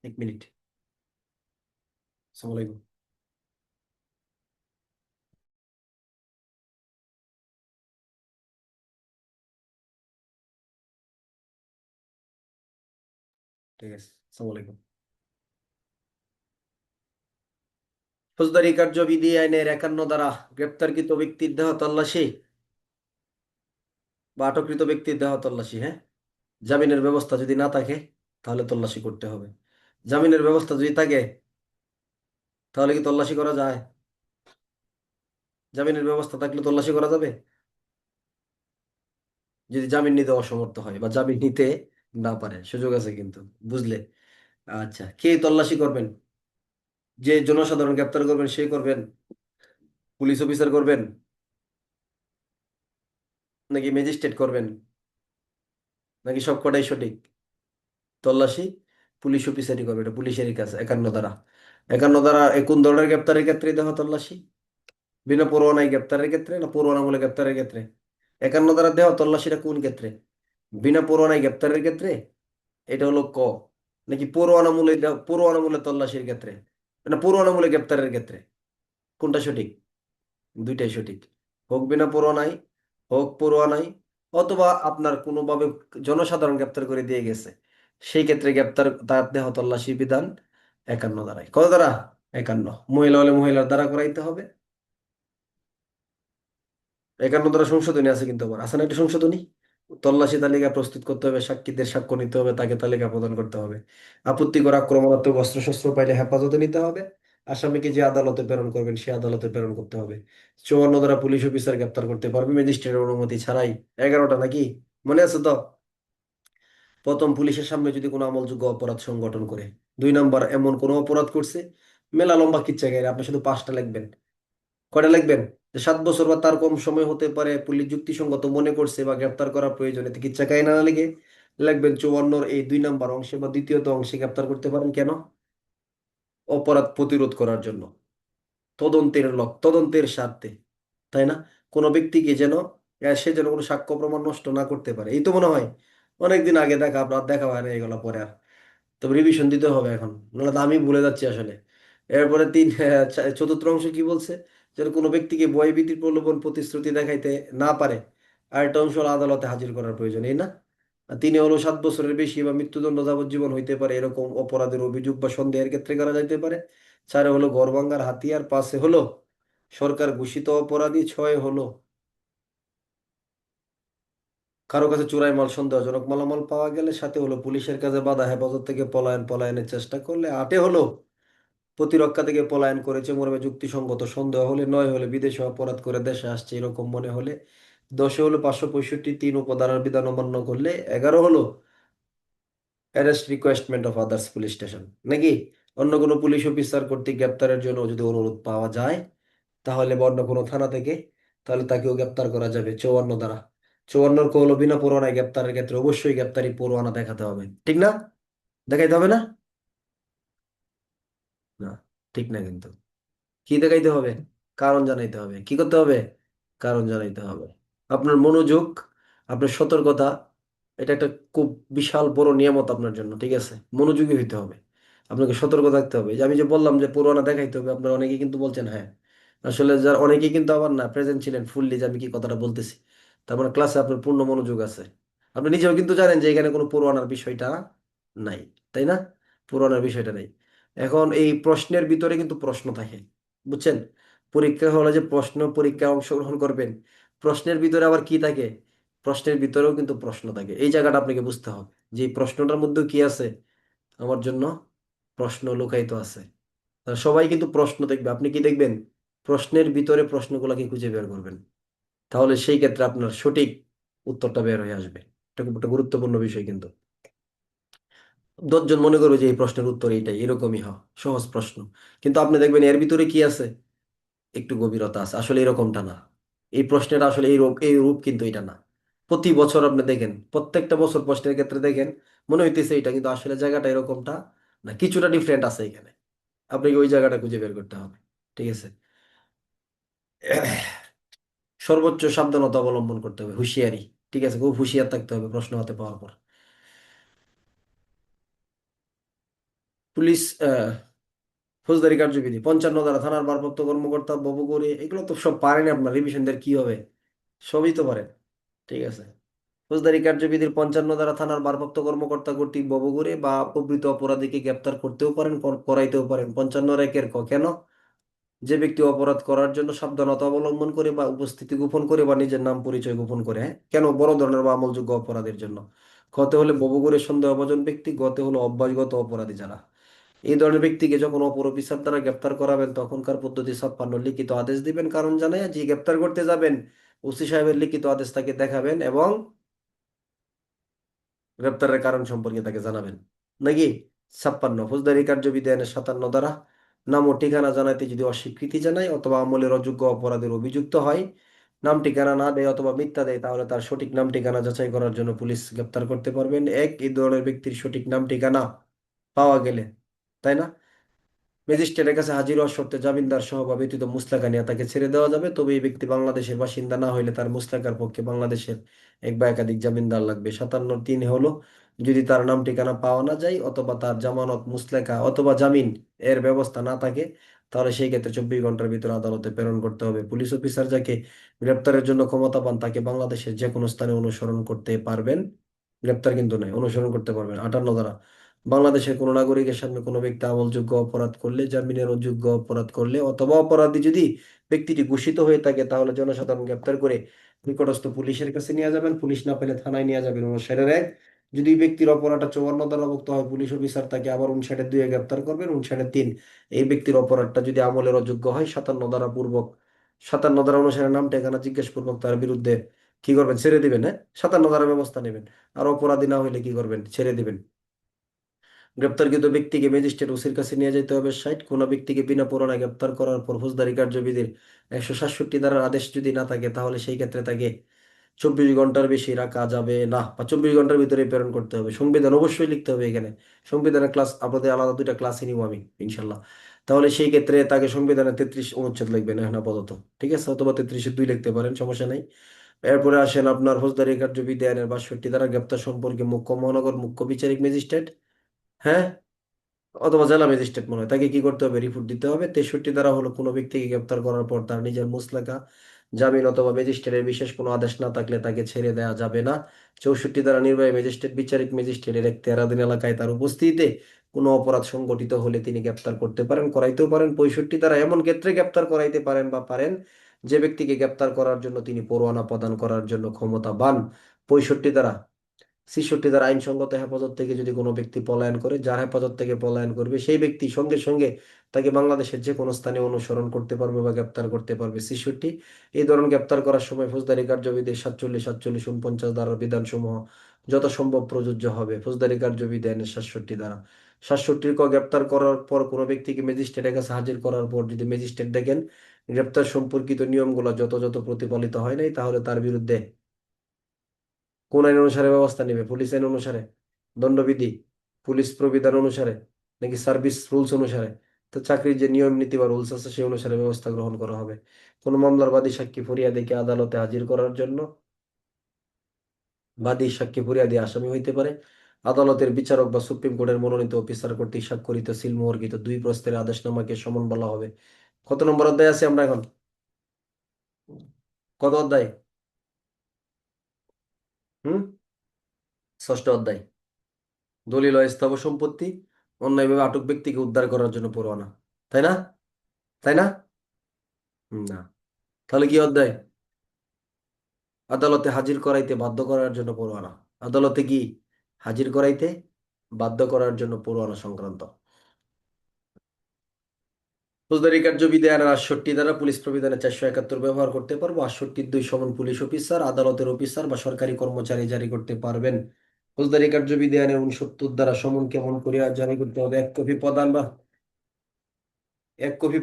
Speaker 1: 1 মিনিট। আসসালামু আলাইকুম। ঠিক আছে, আসসালামু আলাইকুম। ফৌজদারি কার্যবিধি আইনের 51 ধারা গ্রেপ্তারকৃত ব্যক্তির দেহ তল্লাশি বা আটককৃত ব্যক্তির দেহ তল্লাশি, হ্যাঁ। জামিনের ব্যবস্থা যদি না থাকে তাহলে তল্লাশি করতে হবে। জামিনের ব্যবস্থা যদি থাকে তাহলে কি তল্লাশি করা যায়? জামিনের ব্যবস্থা থাকলে তল্লাশি করা যাবে? যদি জামিন নিতে অসমর্থ হয় বা জামিন নিতে না পারে, সুযোগ আছে কিন্তু, বুঝলে? আচ্ছা, কে তল্লাশি করবেন? যে জনসাধারণ গ্রেপ্তার করবেন সে করবেন, পুলিশ অফিসার করবেন, নাকি ম্যাজিস্ট্রেট করবেন, নাকি সব কটাই সঠিক? তল্লাশি পুলিশ অফিসারই করবে, এটা পুলিশেরই কাজ। 51 ধারা, 51 ধারা কোন ধরনের গ্রেপ্তারের ক্ষেত্রে দেওয়া হয় তল্লাশি? বিনা পরোয়ানায় গ্রেপ্তারের ক্ষেত্রে না পরোয়ানামূলক গ্রেপ্তারের ক্ষেত্রে? 51 ধারা দেওয়া তল্লাশিটা কোন ক্ষেত্রে? বিনা পরোয়ানায় গ্রেপ্তারের ক্ষেত্রে, এটা হলো ক, নাকি পরোয়ানামূলক তল্লাশির ক্ষেত্রে, না পরোয়ানামূলক গ্রেপ্তারের ক্ষেত্রে? কোনটা সঠিক? দুইটাই সঠিক। হোক বিনা পরোয়ানায়, হোক পরোয়ানায়, অথবা আপনার কোনোভাবে জনসাধারণ গ্রেপ্তার করে দিয়ে গেছে, সেই ক্ষেত্রে গ্রেপ্তার তার দেহ তল্লাশি বিধান 51 ধারায়। কত ধারা? 51। মহিলা হলে মহিলার দ্বারা করাইতে হবে। 51 ধারা সংশোধনী আছে কিন্তু, আবার আছে না একটা সংশোধনী? তল্লাশি তালিকা প্রস্তুত করতে হবে, সাক্ষীদের সাক্ষ্য নিতে হবে, তাকে তালিকা প্রদান করতে হবে, আপত্তিকর আক্রমণাত্মক অস্ত্রশস্ত্র পাইলে হেফাজতে নিতে হবে, আসামিকে যে আদালতে প্রেরণ করবেন সে আদালতে প্রেরণ করতে হবে। 54 ধারা পুলিশ অফিসার গ্রেপ্তার করতে পারবে ম্যাজিস্ট্রেটের অনুমতি ছাড়াই। 11টা নাকি? মনে আছে তো? প্রথম, পুলিশের সামনে যদি কোনো আমলযোগ্য অপরাধ সংগঠন করে। 2 নাম্বার, এমন কোনো অপরাধ করছে, মেলা লম্বা কিচ্ছা গাইরে, আপনি শুধু 5টা লিখবেন। কয়টা লিখবেন? যে 7 বছর বা তার কম সময় হতে পারে, পুলিশ যুক্তিসঙ্গত মনে করছে বা গ্রেপ্তার করা প্রয়োজনে চিকিৎসা কাহিনী না লিখে লিখবেন 54-র এই 2 নাম্বার অংশে বা দ্বিতীয়ত অংশে গ্রেপ্তার করতে পারেন। কেন? অপরাধ প্রতিরোধ করার জন্য, তদন্তের স্বার্থে, তাই না? কোনো ব্যক্তিকে যেন সে যেন কোনো সাক্ষ্য প্রমাণ নষ্ট না করতে পারে। এই তো মনে হয় অনেকদিন আগে দেখা, আপনার দেখা হয় না এগুলো পরে আর। তবে রিভিশন দিতে হবে এখন, নাহলে তো আমি ভুলে যাচ্ছি আসলে। এরপরে চতুর্থ অংশ কি বলছে? যেন কোনো ব্যক্তিকে ভয়ভীতির প্রলোভন প্রতিশ্রুতি দেখাইতে না পারে। আর একটা অংশ হলো আদালতে হাজির করার প্রয়োজন, এই না? আর তিনি হলো 7 বছরের বেশি বা মৃত্যুদণ্ড যাবজ্জীবন হইতে পারে এরকম অপরাধের অভিযোগ বা সন্দেহের ক্ষেত্রে করা যাইতে পারে। 4 হলো ঘর ভাঙার হাতিয়ার। 5 হলো সরকার ঘোষিত অপরাধী। 6 হলো কারো কাছে চোরাই মাল সন্দেহজনক মালামাল পাওয়া গেলে। 7 হলো পুলিশের কাছে বাধা, হেফাজত থেকে পলায়নের চেষ্টা করলে। 8 হলো প্রতিরক্ষা থেকে পলায়ন করেছে মর্মে যুক্তিসঙ্গত সন্দেহ হলে। 9 হলে বিদেশে অপরাধ করে দেশে আসছে এরকম মনে হলে। 10 হলো 565 3 উপধারার বিধান অমান্য করলে। 11 হলো arrest requestment of others police station, নাকি অন্য কোনো পুলিশ অফিসার কর্তৃক গ্রেপ্তারের জন্য যদি অনুরোধ পাওয়া যায় তাহলে বা অন্য কোনো থানা থেকে, তাহলে তাকেও গ্রেপ্তার করা যাবে। 54 ধারা। 54 ক হলো বিনা পরোয়ানায় গ্রেপ্তারের ক্ষেত্রে অবশ্যই গ্রেপ্তারি পরোয়ানা দেখাতে হবে, ঠিক না? দেখাইতে হবে না? না, ঠিক না কিন্তু। কি দেখাইতে হবে? কারণ জানাইতে হবে। কি করতে হবে? কারণ জানাইতে হবে। আপনার মনোযোগ, আপনার সতর্কতা, এটা একটা খুব বিশাল বড় নিয়ামত আপনার জন্য, ঠিক আছে? মনোযোগী হইতে হবে, আপনাকে সতর্ক থাকতে হবে। এই যে আমি যে বললাম যে পুরোনা দেখাইতে হবে, আপনার অনেকেই কিন্তু বলছেন হ্যাঁ। আসলে যার অনেকেই কিন্তু আবার না প্রেজেন্ট ছিলেন ফুললি, যে আমি কি কথাটা বলতেছি। তার মানে ক্লাসে আপনার পূর্ণ মনোযোগ আছে। আপনি নিজেও কিন্তু জানেন যে এখানে কোনো পুরোনার বিষয়টা নাই, তাই না? পুরোনার বিষয়টা নাই। এখন এই প্রশ্নের ভিতরে কিন্তু প্রশ্ন থাকে, বুঝছেন? পরীক্ষা হলে যে প্রশ্ন পরীক্ষায় অংশগ্রহণ করবেন, প্রশ্নের ভিতরে আবার কি থাকে? প্রশ্নের ভিতরেও কিন্তু প্রশ্ন থাকে। এই জায়গাটা আপনাকে বুঝতে হবে যে এই প্রশ্নটার মধ্যেও কি আছে, আমার জন্য প্রশ্ন লুকায়িত আছে। সবাই কিন্তু প্রশ্ন দেখবে, আপনি কি দেখবেন? প্রশ্নের ভিতরে প্রশ্নগুলোকে খুঁজে বের করবেন। তাহলে সেই ক্ষেত্রে আপনার সঠিক উত্তরটা বের হয়ে আসবে। এটা খুব একটা গুরুত্বপূর্ণ বিষয় কিন্তু। 10 জন মনে করবে যে এই প্রশ্নের উত্তর এইটাই, এরকমই হয়, সহজ প্রশ্ন। কিন্তু আপনি দেখবেন এর ভিতরে কি আছে, একটু গভীরতা আছে। আসলে এরকমটা না। এই প্রশ্নের আসলে এই রূপ কিন্তু এটা না। প্রতি বছর আপনি দেখেন, প্রত্যেকটা বছর প্রশ্নের ক্ষেত্রে দেখেন মনে হইতেছে এটা, কিন্তু আসলে জায়গাটা এরকমটা না, কিছুটা ডিফারেন্ট আছে এখানে। আপনাকে ওই জায়গাটা খুঁজে বের করতে হবে, ঠিক আছে? সর্বোচ্চ সাবধানতা অবলম্বন করতে হবে, হুঁশিয়ারি। ঠিক আছে, খুব হুঁশিয়ার থাকতে হবে প্রশ্ন হাতে পাওয়ার পর। পুলিশ ফৌজদারি কার্যবিধি 55 ধারা, থানার ভারপ্রাপ্ত কর্মকর্তা ববগরি, এগুলো তো সব পারেন আপনার, রিভিশনদের কি হবে? সবই তো পারেন, ঠিক আছে? ফৌজদারি কার্যবিধির 55 ধারা, থানার ভারপ্রাপ্ত কর্মকর্তা কর্তৃক ববগরে বা প্রবৃত্ত অপরাধীকে গ্রেপ্তার করতেও পারেন, করাইতেও পারেন। 55 একের কেন? যে ব্যক্তি অপরাধ করার জন্য সাবধানতা অবলম্বন করে বা উপস্থিতি গোপন করে বা নিজের নাম পরিচয় গোপন করে, হ্যাঁ কেন? বড় ধরনের বা আমলযোগ্য অপরাধের জন্য। খতে হলে ববগরে সন্দেহভাজন ব্যক্তি, গতে হলো অভ্যাসগত অপরাধী যারা। এই ধরনের ব্যক্তিকে যখন অপর অফিসার দ্বারা গ্রেপ্তার করাবেন তখনকার পদ্ধতি 56 লিখিত আদেশ দিবেন, কারণ জানায় যে গ্রেপ্তার করতে যাবেন ওসি সাহেবের লিখিত আদেশ তাকে দেখাবেন এবং গ্রেপ্তারের কারণ সম্পর্কে তাকে জানাবেন নাকি? 56 ফৌজদারি কার্যবিধি আইনের 57 ধারা, নাম ও ঠিকানা জানাইতে যদি অস্বীকৃতি জানায় অথবা আমলের অযোগ্য অপরাধের অভিযুক্ত হয়, নাম ঠিকানা না দেয় অথবা মিথ্যা দেয়, তাহলে তার সঠিক নাম ঠিকানা যাচাই করার জন্য পুলিশ গ্রেপ্তার করতে পারবেন। এই ধরনের ব্যক্তির সঠিক নাম ঠিকানা পাওয়া গেলে, তাই না, ম্যাজিস্ট্রেটের কাছে হাজির হওয়ার শর্তে জামিনদার সহ বা ব্যতীত মুচলেকা নিয়ে তাকে ছেড়ে দেওয়া যাবে। তবে এই ব্যক্তি বাংলাদেশের বাসিন্দা না হইলে তার মুচলেকার পক্ষে বাংলাদেশের এক বা একাধিক জামিনদার লাগবে। 57(3) হলো, যদি তার নাম ঠিকানা পাওয়া না যায় অথবা তার জামানত, মুচলেকা অথবা জামিন এর ব্যবস্থা না থাকে, তাহলে সেই ক্ষেত্রে 24 ঘন্টার ভিতরে আদালতে প্রেরণ করতে হবে। পুলিশ অফিসার যাকে গ্রেপ্তারের জন্য ক্ষমতা পান তাকে বাংলাদেশের যে কোনো স্থানে অনুসরণ করতে পারবেন, গ্রেপ্তার কিন্তু নয়, অনুসরণ করতে পারবেন। 58 ধারা, বাংলাদেশের কোনো নাগরিকের সামনে কোনো ব্যক্তি আমলযোগ্য অপরাধ করলে, জামিনের অযোগ্য অপরাধ করলে অথবা অপরাধী যদি ব্যক্তিটি ঘোষিত হয়ে থাকে, তাহলে জনসাধারণ গ্রেপ্তার করে নিকটস্থ পুলিশের কাছে নিয়ে যাবেন। পুলিশ না পেলে থানায় নিয়ে যাবেন। 59(1), যদি ব্যক্তির অপরাধটা 54 ধারাভুক্ত হয়, পুলিশ অফিসার তাকে আবার 59(2) গ্রেপ্তার করবেন। 59(3), এই ব্যক্তির অপরাধটা যদি আমলের অযোগ্য হয়, 57 ধারা পূর্বক, 57 ধারা অনুসারে নাম ঠিকানা জিজ্ঞেস পূর্বক তার বিরুদ্ধে কি করবেন, ছেড়ে দিবেন। হ্যাঁ, 57 ধারা ব্যবস্থা নেবেন। আর অপরাধী না হইলে কি করবেন, ছেড়ে দিবেন। গ্রেপ্তারকৃত ব্যক্তিকে ম্যাজিস্ট্রেট ওসির কাছে নিয়ে যেতে হবে। 60, কোনো ব্যক্তিকে বিনা পরোয়ানায় গ্রেপ্তার করার পর ফৌজদারি কার্যবিধির 167 ধারার আদেশ যদি না থাকে, তাহলে সেই ক্ষেত্রে তাকে 24 ঘন্টার বেশি রাখা যাবে না, বা 24 ঘন্টার ভিতরে প্রেরণ করতে হবে। সংবিধান অবশ্যই লিখতে হবে এখানে। সংবিধানের ক্লাস আপনাদের আলাদা 2টা ক্লাসই নিব আমি ইনশাল্লাহ। তাহলে সেই ক্ষেত্রে তাকে সংবিধানের 33 অনুচ্ছেদ লিখবেন এখন আপাতত, ঠিক আছে, অথবা 33-2 লিখতে পারেন, সমস্যা নেই। এরপরে আসেন আপনার ফৌজদারি কার্যবিধি আইনের 62 ধারা, গ্রেপ্তার সম্পর্কে মুখ্য মহানগর মুখ্য বিচারিক ম্যাজিস্ট্রেট, হ্যাঁ, অথবা জেলা ম্যাজিস্ট্রেট মনে হয়, তাকে কি করতে হবে, রিপোর্ট দিতে হবে। 63 ধারা হলো, কোনো ব্যক্তিকে গ্রেপ্তার করার পর তার নিজের মুচলেকা, জামিন অথবা ম্যাজিস্ট্রেটের বিশেষ কোনো আদেশ না থাকলে তাকে ছেড়ে দেওয়া যাবে না। 64 ধারা, নির্বাহী ম্যাজিস্ট্রেট বিচারিক ম্যাজিস্ট্রেটের এখতিয়ারাধীন এলাকায় তার উপস্থিতিতে কোনো অপরাধ সংঘটিত হলে তিনি গ্রেপ্তার করতে পারেন, করাইতেও পারেন। 65 ধারা, এমন ক্ষেত্রে গ্রেপ্তার করাইতে পারেন বা পারেন যে ব্যক্তিকে গ্রেপ্তার করার জন্য তিনি পরোয়ানা প্রদান করার জন্য ক্ষমতাবান। 65 ধারা, 66 ধারা, আইনসঙ্গত হেফাজত থেকে যদি কোনো ব্যক্তি পলায়ন করে, যার হেফাজত থেকে পলায়ন করবে সেই ব্যক্তি সঙ্গে সঙ্গে তাকে বাংলাদেশের যে কোনো স্থানে অনুসরণ করতে পারবে বা গ্রেপ্তার করতে পারবে। 66, এই ধরনের গ্রেপ্তার করার সময় ফৌজদারি কার্যবিধি 47, 47, 49 ধারার বিধানসমূহ যথাসম্ভব প্রযোজ্য হবে। ফৌজদারি কার্যবিধি আইনের 67 ধারা, 67 গ্রেপ্তার করার পর কোনো ব্যক্তিকে ম্যাজিস্ট্রেটের কাছে হাজির করার পর যদি ম্যাজিস্ট্রেট দেখেন গ্রেপ্তার সম্পর্কিত নিয়মগুলো যথাযথ প্রতিপালিত হয় নাই, তাহলে তার বিরুদ্ধে কোন আইন অনুসারে ব্যবস্থা নেবে? পুলিশ আইন অনুসারে, দণ্ডবিধি, পুলিশ প্রবিধান অনুসারে, নাকি সার্ভিস রুলস অনুসারে? তো চাকরির যে নিয়ম নীতি বা রুলস আছে সেই অনুসারে ব্যবস্থা গ্রহণ করা হবে। কোন মামলার বাদী সাক্ষী ফরিয়াদীকে আদালতে হাজির করার জন্য বাদী সাক্ষী ফরিয়াদি আসামি হইতে পারে। আদালতের বিচারক বা সুপ্রিম কোর্টের মনোনীত অফিসার কর্তৃক স্বাক্ষরিত সিলমোহরকৃত 2 প্রস্তরের আদেশনামাকে সমন বলা হবে। কত নম্বর অধ্যায় আছে আমরা এখন? কত অধ্যায়? হুম, 6ষ্ঠ অধ্যায়। দলিল ও স্থাবর সম্পত্তি, অন্যায়ভাবে আটক ব্যক্তিকে উদ্ধার করার জন্য পরোয়ানা, তাই না? তাই না? না। তাহলে কি অধ্যায়? আদালতে হাজির করাইতে বাধ্য করার জন্য পরোয়ানা। আদালতে কি হাজির করাইতে বাধ্য করার জন্য পরোয়ানা সংক্রান্ত। ফৌজদারি কার্যবিধি আইনের 68 ধারা, পুলিশ প্রবিধানে 471 ব্যবহার করতে পারবো। 68(2) সমন পুলিশ অফিসার, আদালতের অফিসার বা সরকারি কর্মচারী জারি করতে পারবেন। ফৌজদারি কার্যবিধি আইনের 69 ধারা, সমন কেমন করিয়া জারি করতে হবে? এক কপি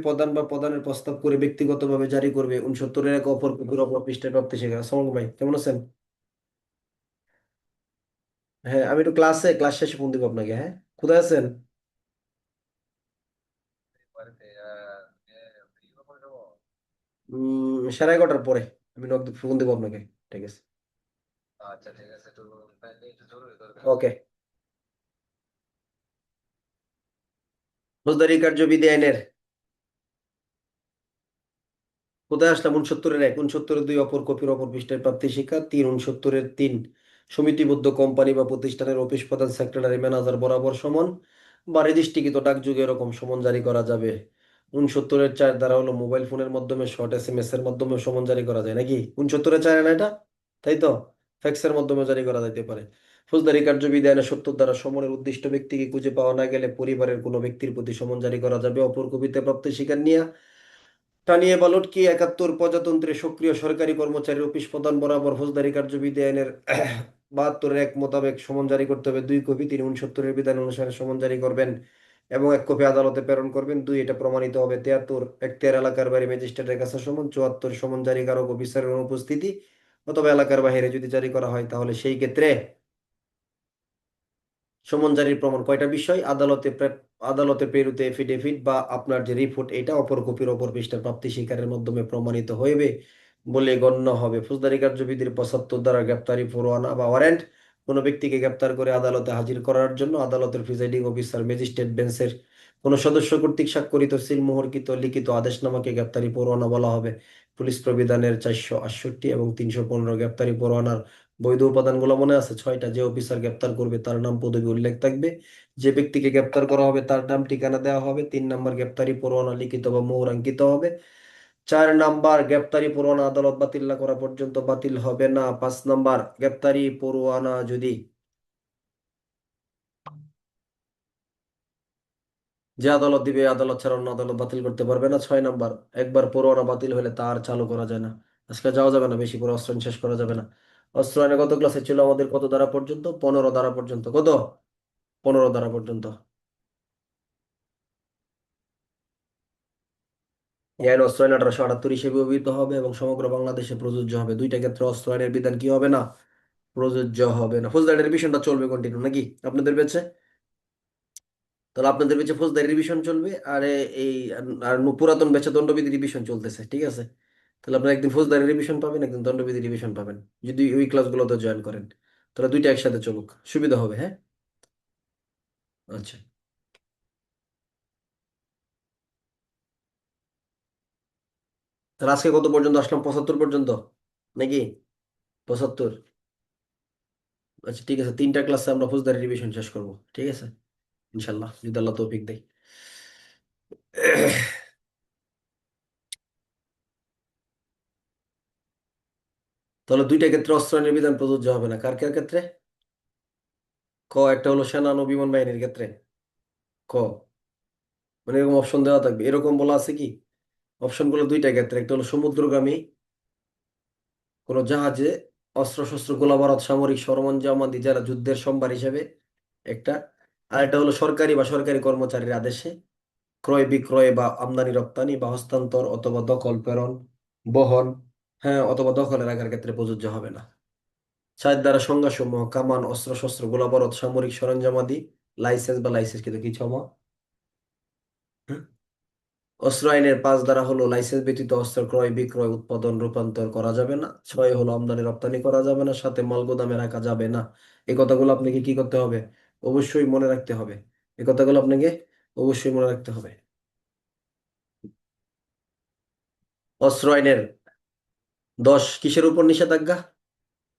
Speaker 1: প্রদান বা প্রদানের প্রস্তাব করে ব্যক্তিগতভাবে জারি করবে। 69-1 অপর কপির অপর পৃষ্ঠায় প্রাপ্তি শেখা। সমন ভাই কেমন আছেন? হ্যাঁ, আমি একটু ক্লাস শেষে ফোন দিব আপনাকে। হ্যাঁ, কোথায় আছেন? 11:30 পরে আমি ফোন দেবো আপনাকে। ঠিক আছে, ওকে। ফৌজদারি কার্যবিধি আইনের কোথায় আসলাম? 69-1, 69-2 অপর কপির অপর পৃষ্ঠায় প্রাপ্তি শিক্ষা। 3, 69-3 সমিতিবদ্ধ কোম্পানি বা প্রতিষ্ঠানের অফিস প্রধান, সেক্রেটারি, ম্যানেজার বরাবর সমন বা রেজিস্ট্রিকৃত ডাকযোগে এরকম সমন জারি করা যাবে। 69-4 দ্বারা হলো, মোবাইল ফোনের মাধ্যমে শর্ট SMS এর মাধ্যমে সমন জারি করা যায় নাকি? 69-4 না এটা? তাই তো, ফ্যাক্সের মাধ্যমে জারি করা যাইতে পারে। ফৌজদারি কার্যবিধি আইনের 70 ধারা, সমনের উদ্দিষ্ট ব্যক্তিকে খুঁজে পাওয়া না গেলে পরিবারের কোনো ব্যক্তির প্রতি সমন জারি করা যাবে। অপর কপিতে প্রাপ্তি স্বীকার নিয়ে টানিয়ে বালটকি 71 প্রজাতন্ত্রে সক্রিয় সরকারি কর্মচারীর অফিস প্রধান বরাবর ফৌজদারি কার্যবিধি আইনের 72-এর এক মোতাবেক সমন জারি করতে হবে 2 কপি, তিনি 69-এর বিধান অনুসারে সমন জারি করবেন এবং 1 কপি আদালতে প্রেরণ করবেন। 2, এটা প্রমাণিত হবে। 73, এখতিয়ার এলাকার বাইরে ম্যাজিস্ট্রেটের কাছে সমন। 74, সমন জারিকারক অফিসারের অনুপস্থিতি অথবা এলাকার বাইরে যদি জারি করা হয় তাহলে সেই ক্ষেত্রে সমন জারির প্রমাণ কয়টা বিষয়: আদালতে প্রেরিত এফিডেভিট বা আপনার যে রিপোর্ট, এটা অপর কপির অপর পৃষ্ঠার প্রাপ্তি স্বীকারের মাধ্যমে প্রমাণিত হইবে বলে গণ্য হবে। ফৌজদারি কার্যবিধির 75 দ্বারা গ্রেপ্তারি পরোয়ানা বা ওয়ারেন্ট কোনো ব্যক্তিকে গ্রেপ্তার করে আদালতে হাজির করার জন্য আদালতের প্রিসাইডিং অফিসার ম্যাজিস্ট্রেট বেঞ্চের কোনো সদস্য কর্তৃক স্বাক্ষরিত সিলমোহরকৃত লিখিত আদেশনামাকে গ্রেপ্তারি পরোয়ানা বলা হবে। পুলিশ প্রবিধানের 468 এবং 315 গ্রেপ্তারি পরোয়ানার বৈধ উপাদানগুলো মনে আছে 6টা। যে অফিসার গ্রেপ্তার করবে তার নাম পদবি উল্লেখ থাকবে, যে ব্যক্তিকে গ্রেপ্তার করা হবে তার নাম ঠিকানা দেওয়া হবে। 3 নাম্বার, গ্রেপ্তারি পরোয়ানা লিখিত বা মোহরাঙ্কিত হবে। 4 নাম্বার, গ্রেপ্তারি পরোয়ানা আদালত বাতিল না করা পর্যন্ত বাতিল হবে না। 5 নাম্বার, গ্রেপ্তারি পরোয়ানা যদি যে আদালত দিবে এই আদালত ছাড়া অন্য আদালত বাতিল করতে পারবে না। 6 নাম্বার, একবার পরোয়ানা বাতিল হলে তার চালু করা যায় না। আজকে যাওয়া যাবে না, বেশি করে অস্ত্র আইন শেষ করা যাবে না। অস্ত্র আইনে গত ক্লাসে ছিল আমাদের কত ধারা পর্যন্ত? 15 ধারা পর্যন্ত। কত? 15 ধারা পর্যন্ত। এই আইন অস্ত্র আইন 1878 হিসেবে অভিহিত হবে এবং সমগ্র বাংলাদেশে প্রযোজ্য হবে। 2টা ক্ষেত্রে অস্ত্র আইনের বিধান কি হবে না? প্রযোজ্য হবে না। ফৌজদারি রিভিশনটা চলবে কন্টিনিউ নাকি আপনাদের বেঁচে? তাহলে আপনাদের বেঁচে ফৌজদারি রিভিশন চলবে, আর এই আর পুরাতন বেঁচে দণ্ডবিধি রিভিশন চলতেছে, ঠিক আছে? তাহলে আপনারা একদিন ফৌজদারি রিভিশন পাবেন, একদিন দণ্ডবিধি রিভিশন পাবেন, যদি ওই ক্লাসগুলোতে জয়েন করেন। তাহলে 2টা একসাথে চলুক, সুবিধা হবে। হ্যাঁ, আচ্ছা। তাহলে আজকে কত পর্যন্ত আসলাম? 75 পর্যন্ত নাকি? 75। আচ্ছা, ঠিক আছে, 3টা ক্লাসে আমরা ফৌজদারি রিভিশন শেষ করবো, ঠিক আছে? ইনশাল্লাহ, যদি আল্লাহ তৌফিক দেয়। তাহলে 2টা ক্ষেত্রে অস্ত্র আইনের বিধান প্রযোজ্য হবে না। কার কার ক্ষেত্রে? একটা হলো সেনা ও বিমান বাহিনীর ক্ষেত্রে। ক, মানে এরকম অপশন দেওয়া থাকবে, এরকম বলা আছে কি? অপশনগুলো 2টা ক্ষেত্রে, একটা হলো সমুদ্রগামী কোনো জাহাজে অস্ত্র শস্ত্র গোলা বারুদ সামরিক সরঞ্জামাদি যারা যুদ্ধের সম্ভার হিসেবে একটা। আর একটা হলো সরকারি বা সরকারি কর্মচারীর আদেশে ক্রয় বিক্রয় বা আমদানি রপ্তানি বা হস্তান্তর অথবা দখল প্রেরণ বহন, হ্যাঁ, অথবা দখলে রাখার ক্ষেত্রে প্রযোজ্য হবে না। 4 দ্বারা সংজ্ঞাসমূহ: কামান, অস্ত্র শস্ত্র গোলা বারুদ সামরিক সরঞ্জামাদি, লাইসেন্স বা লাইসেন্স কিন্তু কিছু আমার। অস্ত্র আইনের 5 ধারা হলো লাইসেন্স ব্যতীত অস্ত্র ক্রয় বিক্রয় উৎপাদন রূপান্তর করা যাবে না। 6 হলো আমদানি রপ্তানি করা যাবে না, সাথে মাল গোদামে রাখা যাবে না। এই কথাগুলো আপনাকে কি করতে হবে? অবশ্যই মনে রাখতে হবে। এই কথাগুলো আপনাকে অবশ্যই মনে রাখতে হবে। অস্ত্র আইনের 10, কিসের উপর নিষেধাজ্ঞা?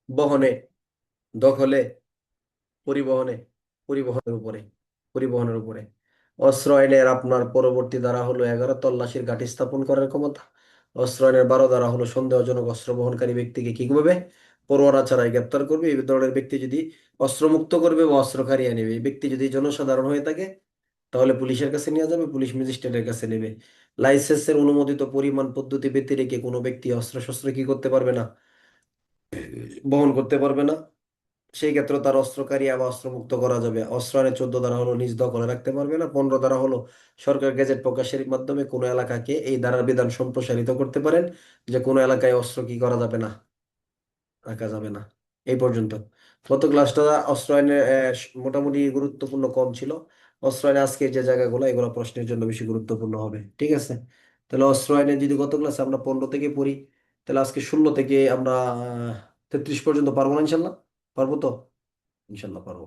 Speaker 1: বহনে, দখলে, পরিবহনে, পরিবহনের উপরে, পরিবহনের উপরে। অস্ত্র আইনের আপনার পরবর্তী ধারা হলো 11, তল্লাশির ঘাঁটি স্থাপন করার ক্ষমতা। অস্ত্র আইনের 12 ধারা হলো সন্দেহজনক অস্ত্র বহনকারী ব্যক্তিকে কি করবে? পরোয়ানা ছাড়াই গ্রেপ্তার করবে। এই ধরনের ব্যক্তি যদি অস্ত্র মুক্ত করবে বা অস্ত্র কারিয়ে নেবে। এই ব্যক্তি যদি জনসাধারণ হয়ে থাকে তাহলে পুলিশের কাছে নিয়ে যাবে, পুলিশ ম্যাজিস্ট্রেটের কাছে নেবে। লাইসেন্সের অনুমোদিত পরিমাণ পদ্ধতি ব্যতিরেকে কোনো ব্যক্তি অস্ত্র শস্ত্র কি করতে পারবে না? বহন করতে পারবে না। সেই ক্ষেত্রে তার অস্ত্রকারী বা অস্ত্রমুক্ত করা যাবে। অস্ত্র আইনের 14 ধারা হলো নিজ দখলে রাখতে পারবে না। 15 ধারা হলো সরকার গেজেট প্রকাশের মাধ্যমে কোনো এলাকাকে এই ধারার বিধান সম্প্রসারিত করতে পারেন, যে কোনো এলাকায় অস্ত্র কি করা যাবে না, রাখা যাবে না। এই পর্যন্ত। গত ক্লাসটা অস্ত্র আইনে মোটামুটি গুরুত্বপূর্ণ কম ছিল। অস্ত্র আইনে আজকে যে জায়গাগুলো এগুলো প্রশ্নের জন্য বেশি গুরুত্বপূর্ণ হবে, ঠিক আছে? তাহলে অস্ত্র আইনে যদি গত ক্লাসে আমরা 15 থেকে পড়ি, তাহলে আজকে 16 থেকে আমরা 33 পর্যন্ত পারবো না ইনশাল্লাহ? পারবো তো? ইনশাল্লাহ পারবো।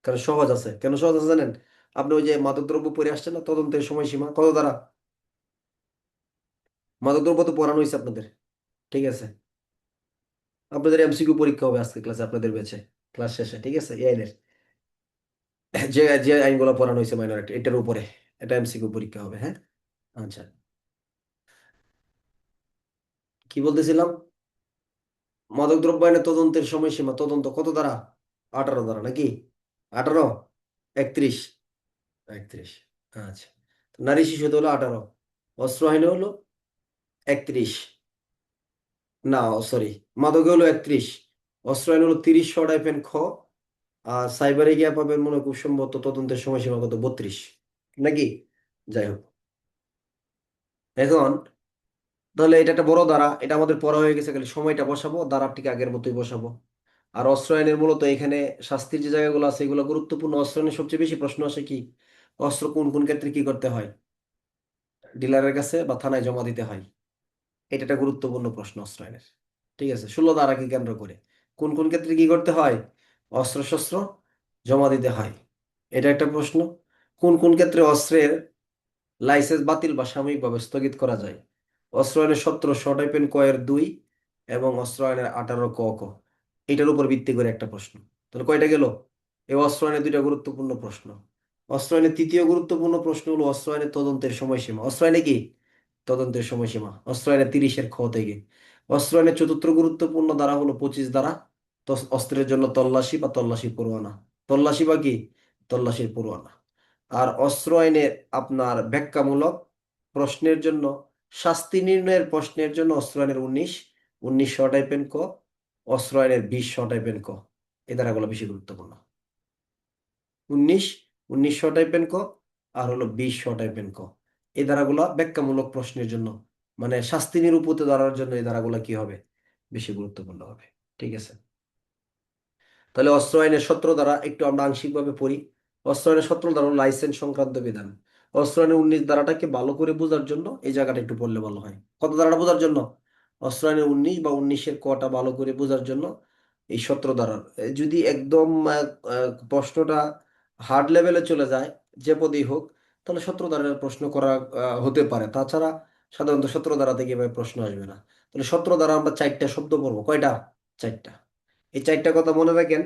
Speaker 1: কারণ সহজ আছে। কেন সহজ আছে জানেন? আপনি ওই যে মাদকদ্রব্য পড়ে আসছেন না, তদন্তের সময়সীমা কত দ্বারা? মাদকদ্রব্য তো পড়ানো হয়েছে আপনাদের, ঠিক আছে? আপনাদের এমসিকিউ পরীক্ষা হবে আজকে ক্লাসে আপনাদের বেঁচে, ক্লাস শেষে, ঠিক আছে? এই আইনের যে যে আইনগুলো পড়ানো হয়েছে মাইনর অ্যাক্ট এটার উপরে, এটা এমসিকিউ পরীক্ষা হবে। হ্যাঁ, আচ্ছা, কি বলতেছিলাম? মাদকদ্রব্য আইনের তদন্তের সময়সীমা, তদন্ত কত দ্বারা? 18 দ্বারা নাকি? 18, 31, 31। আচ্ছা, তো নারী শিশুতে হলো 18, অস্ত্র আইনে হলো 31। না, সরি, মাদকে হলো 31, অস্ত্র আইন হলো 30 শ টাইপের খ। আর সাইবারে গিয়া পাবেন মনে হয় খুব সম্ভবত তদন্তের সময়সীমা কত 32 নাকি। যাই হোক, এখন তাহলে এটা একটা বড় ধারা, এটা আমাদের পড়া হয়ে গেছে, খালি সময়টা বসাবো, ধারাটিকে আগের মতোই বসাবো। আর অস্ত্র আইনের মূলত এখানে শাস্তির যে জায়গাগুলো আছে এগুলো গুরুত্বপূর্ণ। অস্ত্র আইনের সবচেয়ে বেশি প্রশ্ন আসে কি, অস্ত্র কোন কোন ক্ষেত্রে কি করতে হয়, ডিলারের কাছে বা থানায় জমা দিতে হয়। এটা একটা গুরুত্বপূর্ণ প্রশ্ন অস্ত্র আইনের। ঠিক আছে, 16 ধারাকে কেন্দ্র করে কোন কোন ক্ষেত্রে কি করতে হয়, অস্ত্র শস্ত্র জমা দিতে হয়, এটা একটা প্রশ্ন। কোন কোন ক্ষেত্রে অস্ত্রের লাইসেন্স বাতিল বা সাময়িকভাবে স্থগিত করা যায়। অস্ত্র আইনের 17 টাইপের ক এর 2 এবং অস্ত্র আইনের 18 ক ক, এটার উপর ভিত্তি করে একটা প্রশ্ন। তাহলে কয়টা গেল, এই অস্ত্র আইনের দুইটা গুরুত্বপূর্ণ প্রশ্ন। অস্ত্র আইনের তৃতীয় গুরুত্বপূর্ণ প্রশ্ন হলো অস্ত্র আইনের তদন্তের সময়সীমা। অস্ত্র আইনে কি তদন্তের সময়সীমা, অস্ত্র আইনের 30-এর খ থেকে। অস্ত্র আইনের চতুর্থ গুরুত্বপূর্ণ ধারা হলো 25 ধারা, অস্ত্রের জন্য তল্লাশি বা তল্লাশি পরোয়ানা। তল্লাশি বা কি, তল্লাশির পরোয়ানা। আর অস্ত্র আইনের আপনার ব্যাখ্যামূলক প্রশ্নের জন্য, শাস্তি নির্ণয়ের প্রশ্নের জন্য অস্ত্র আইনের 19 শ টাইপের ক, অস্ত্র আইনের 20 শ টাইপের ক, এই ধারাগুলো বেশি গুরুত্বপূর্ণ। 19 শ টাইপের ক আর হলো 20 শ টাইপের ক, এই ধারাগুলো ব্যাখ্যামূলক প্রশ্নের জন্য, মানে শাস্তি নিরূপিত ধারার জন্য এই ধারাগুলো কি হবে, বেশি গুরুত্বপূর্ণ হবে। ঠিক আছে, তাহলে অস্ত্র আইনের 17 ধারা একটু আমরা আংশিকভাবে পড়ি। অস্ত্র আইনের 17 ধারা হলো লাইসেন্স সংক্রান্ত বিধান। অস্ত্র আইনের 19 ধারাটাকে ভালো করে বোঝার জন্য এই জায়গাটা একটু পড়লে ভালো হয়। কত ধারাটা বোঝার জন্য, অস্ত্র আইনের 19 বা 19-এর কটা ভালো করে বোঝার জন্য এই 17 ধারার। যদি একদম প্রশ্নটা হার্ড লেভেলে চলে যায়, যে পদেই হোক, তাহলে 17 ধারার প্রশ্ন করা হতে পারে। তাছাড়া সাধারণত 17 ধারা থেকে এভাবে প্রশ্ন আসবে না। তাহলে 17 ধারা আমরা 4টা শব্দ পড়বো, কয়টা, 4টা। এই 4টা কথা মনে রাখেন,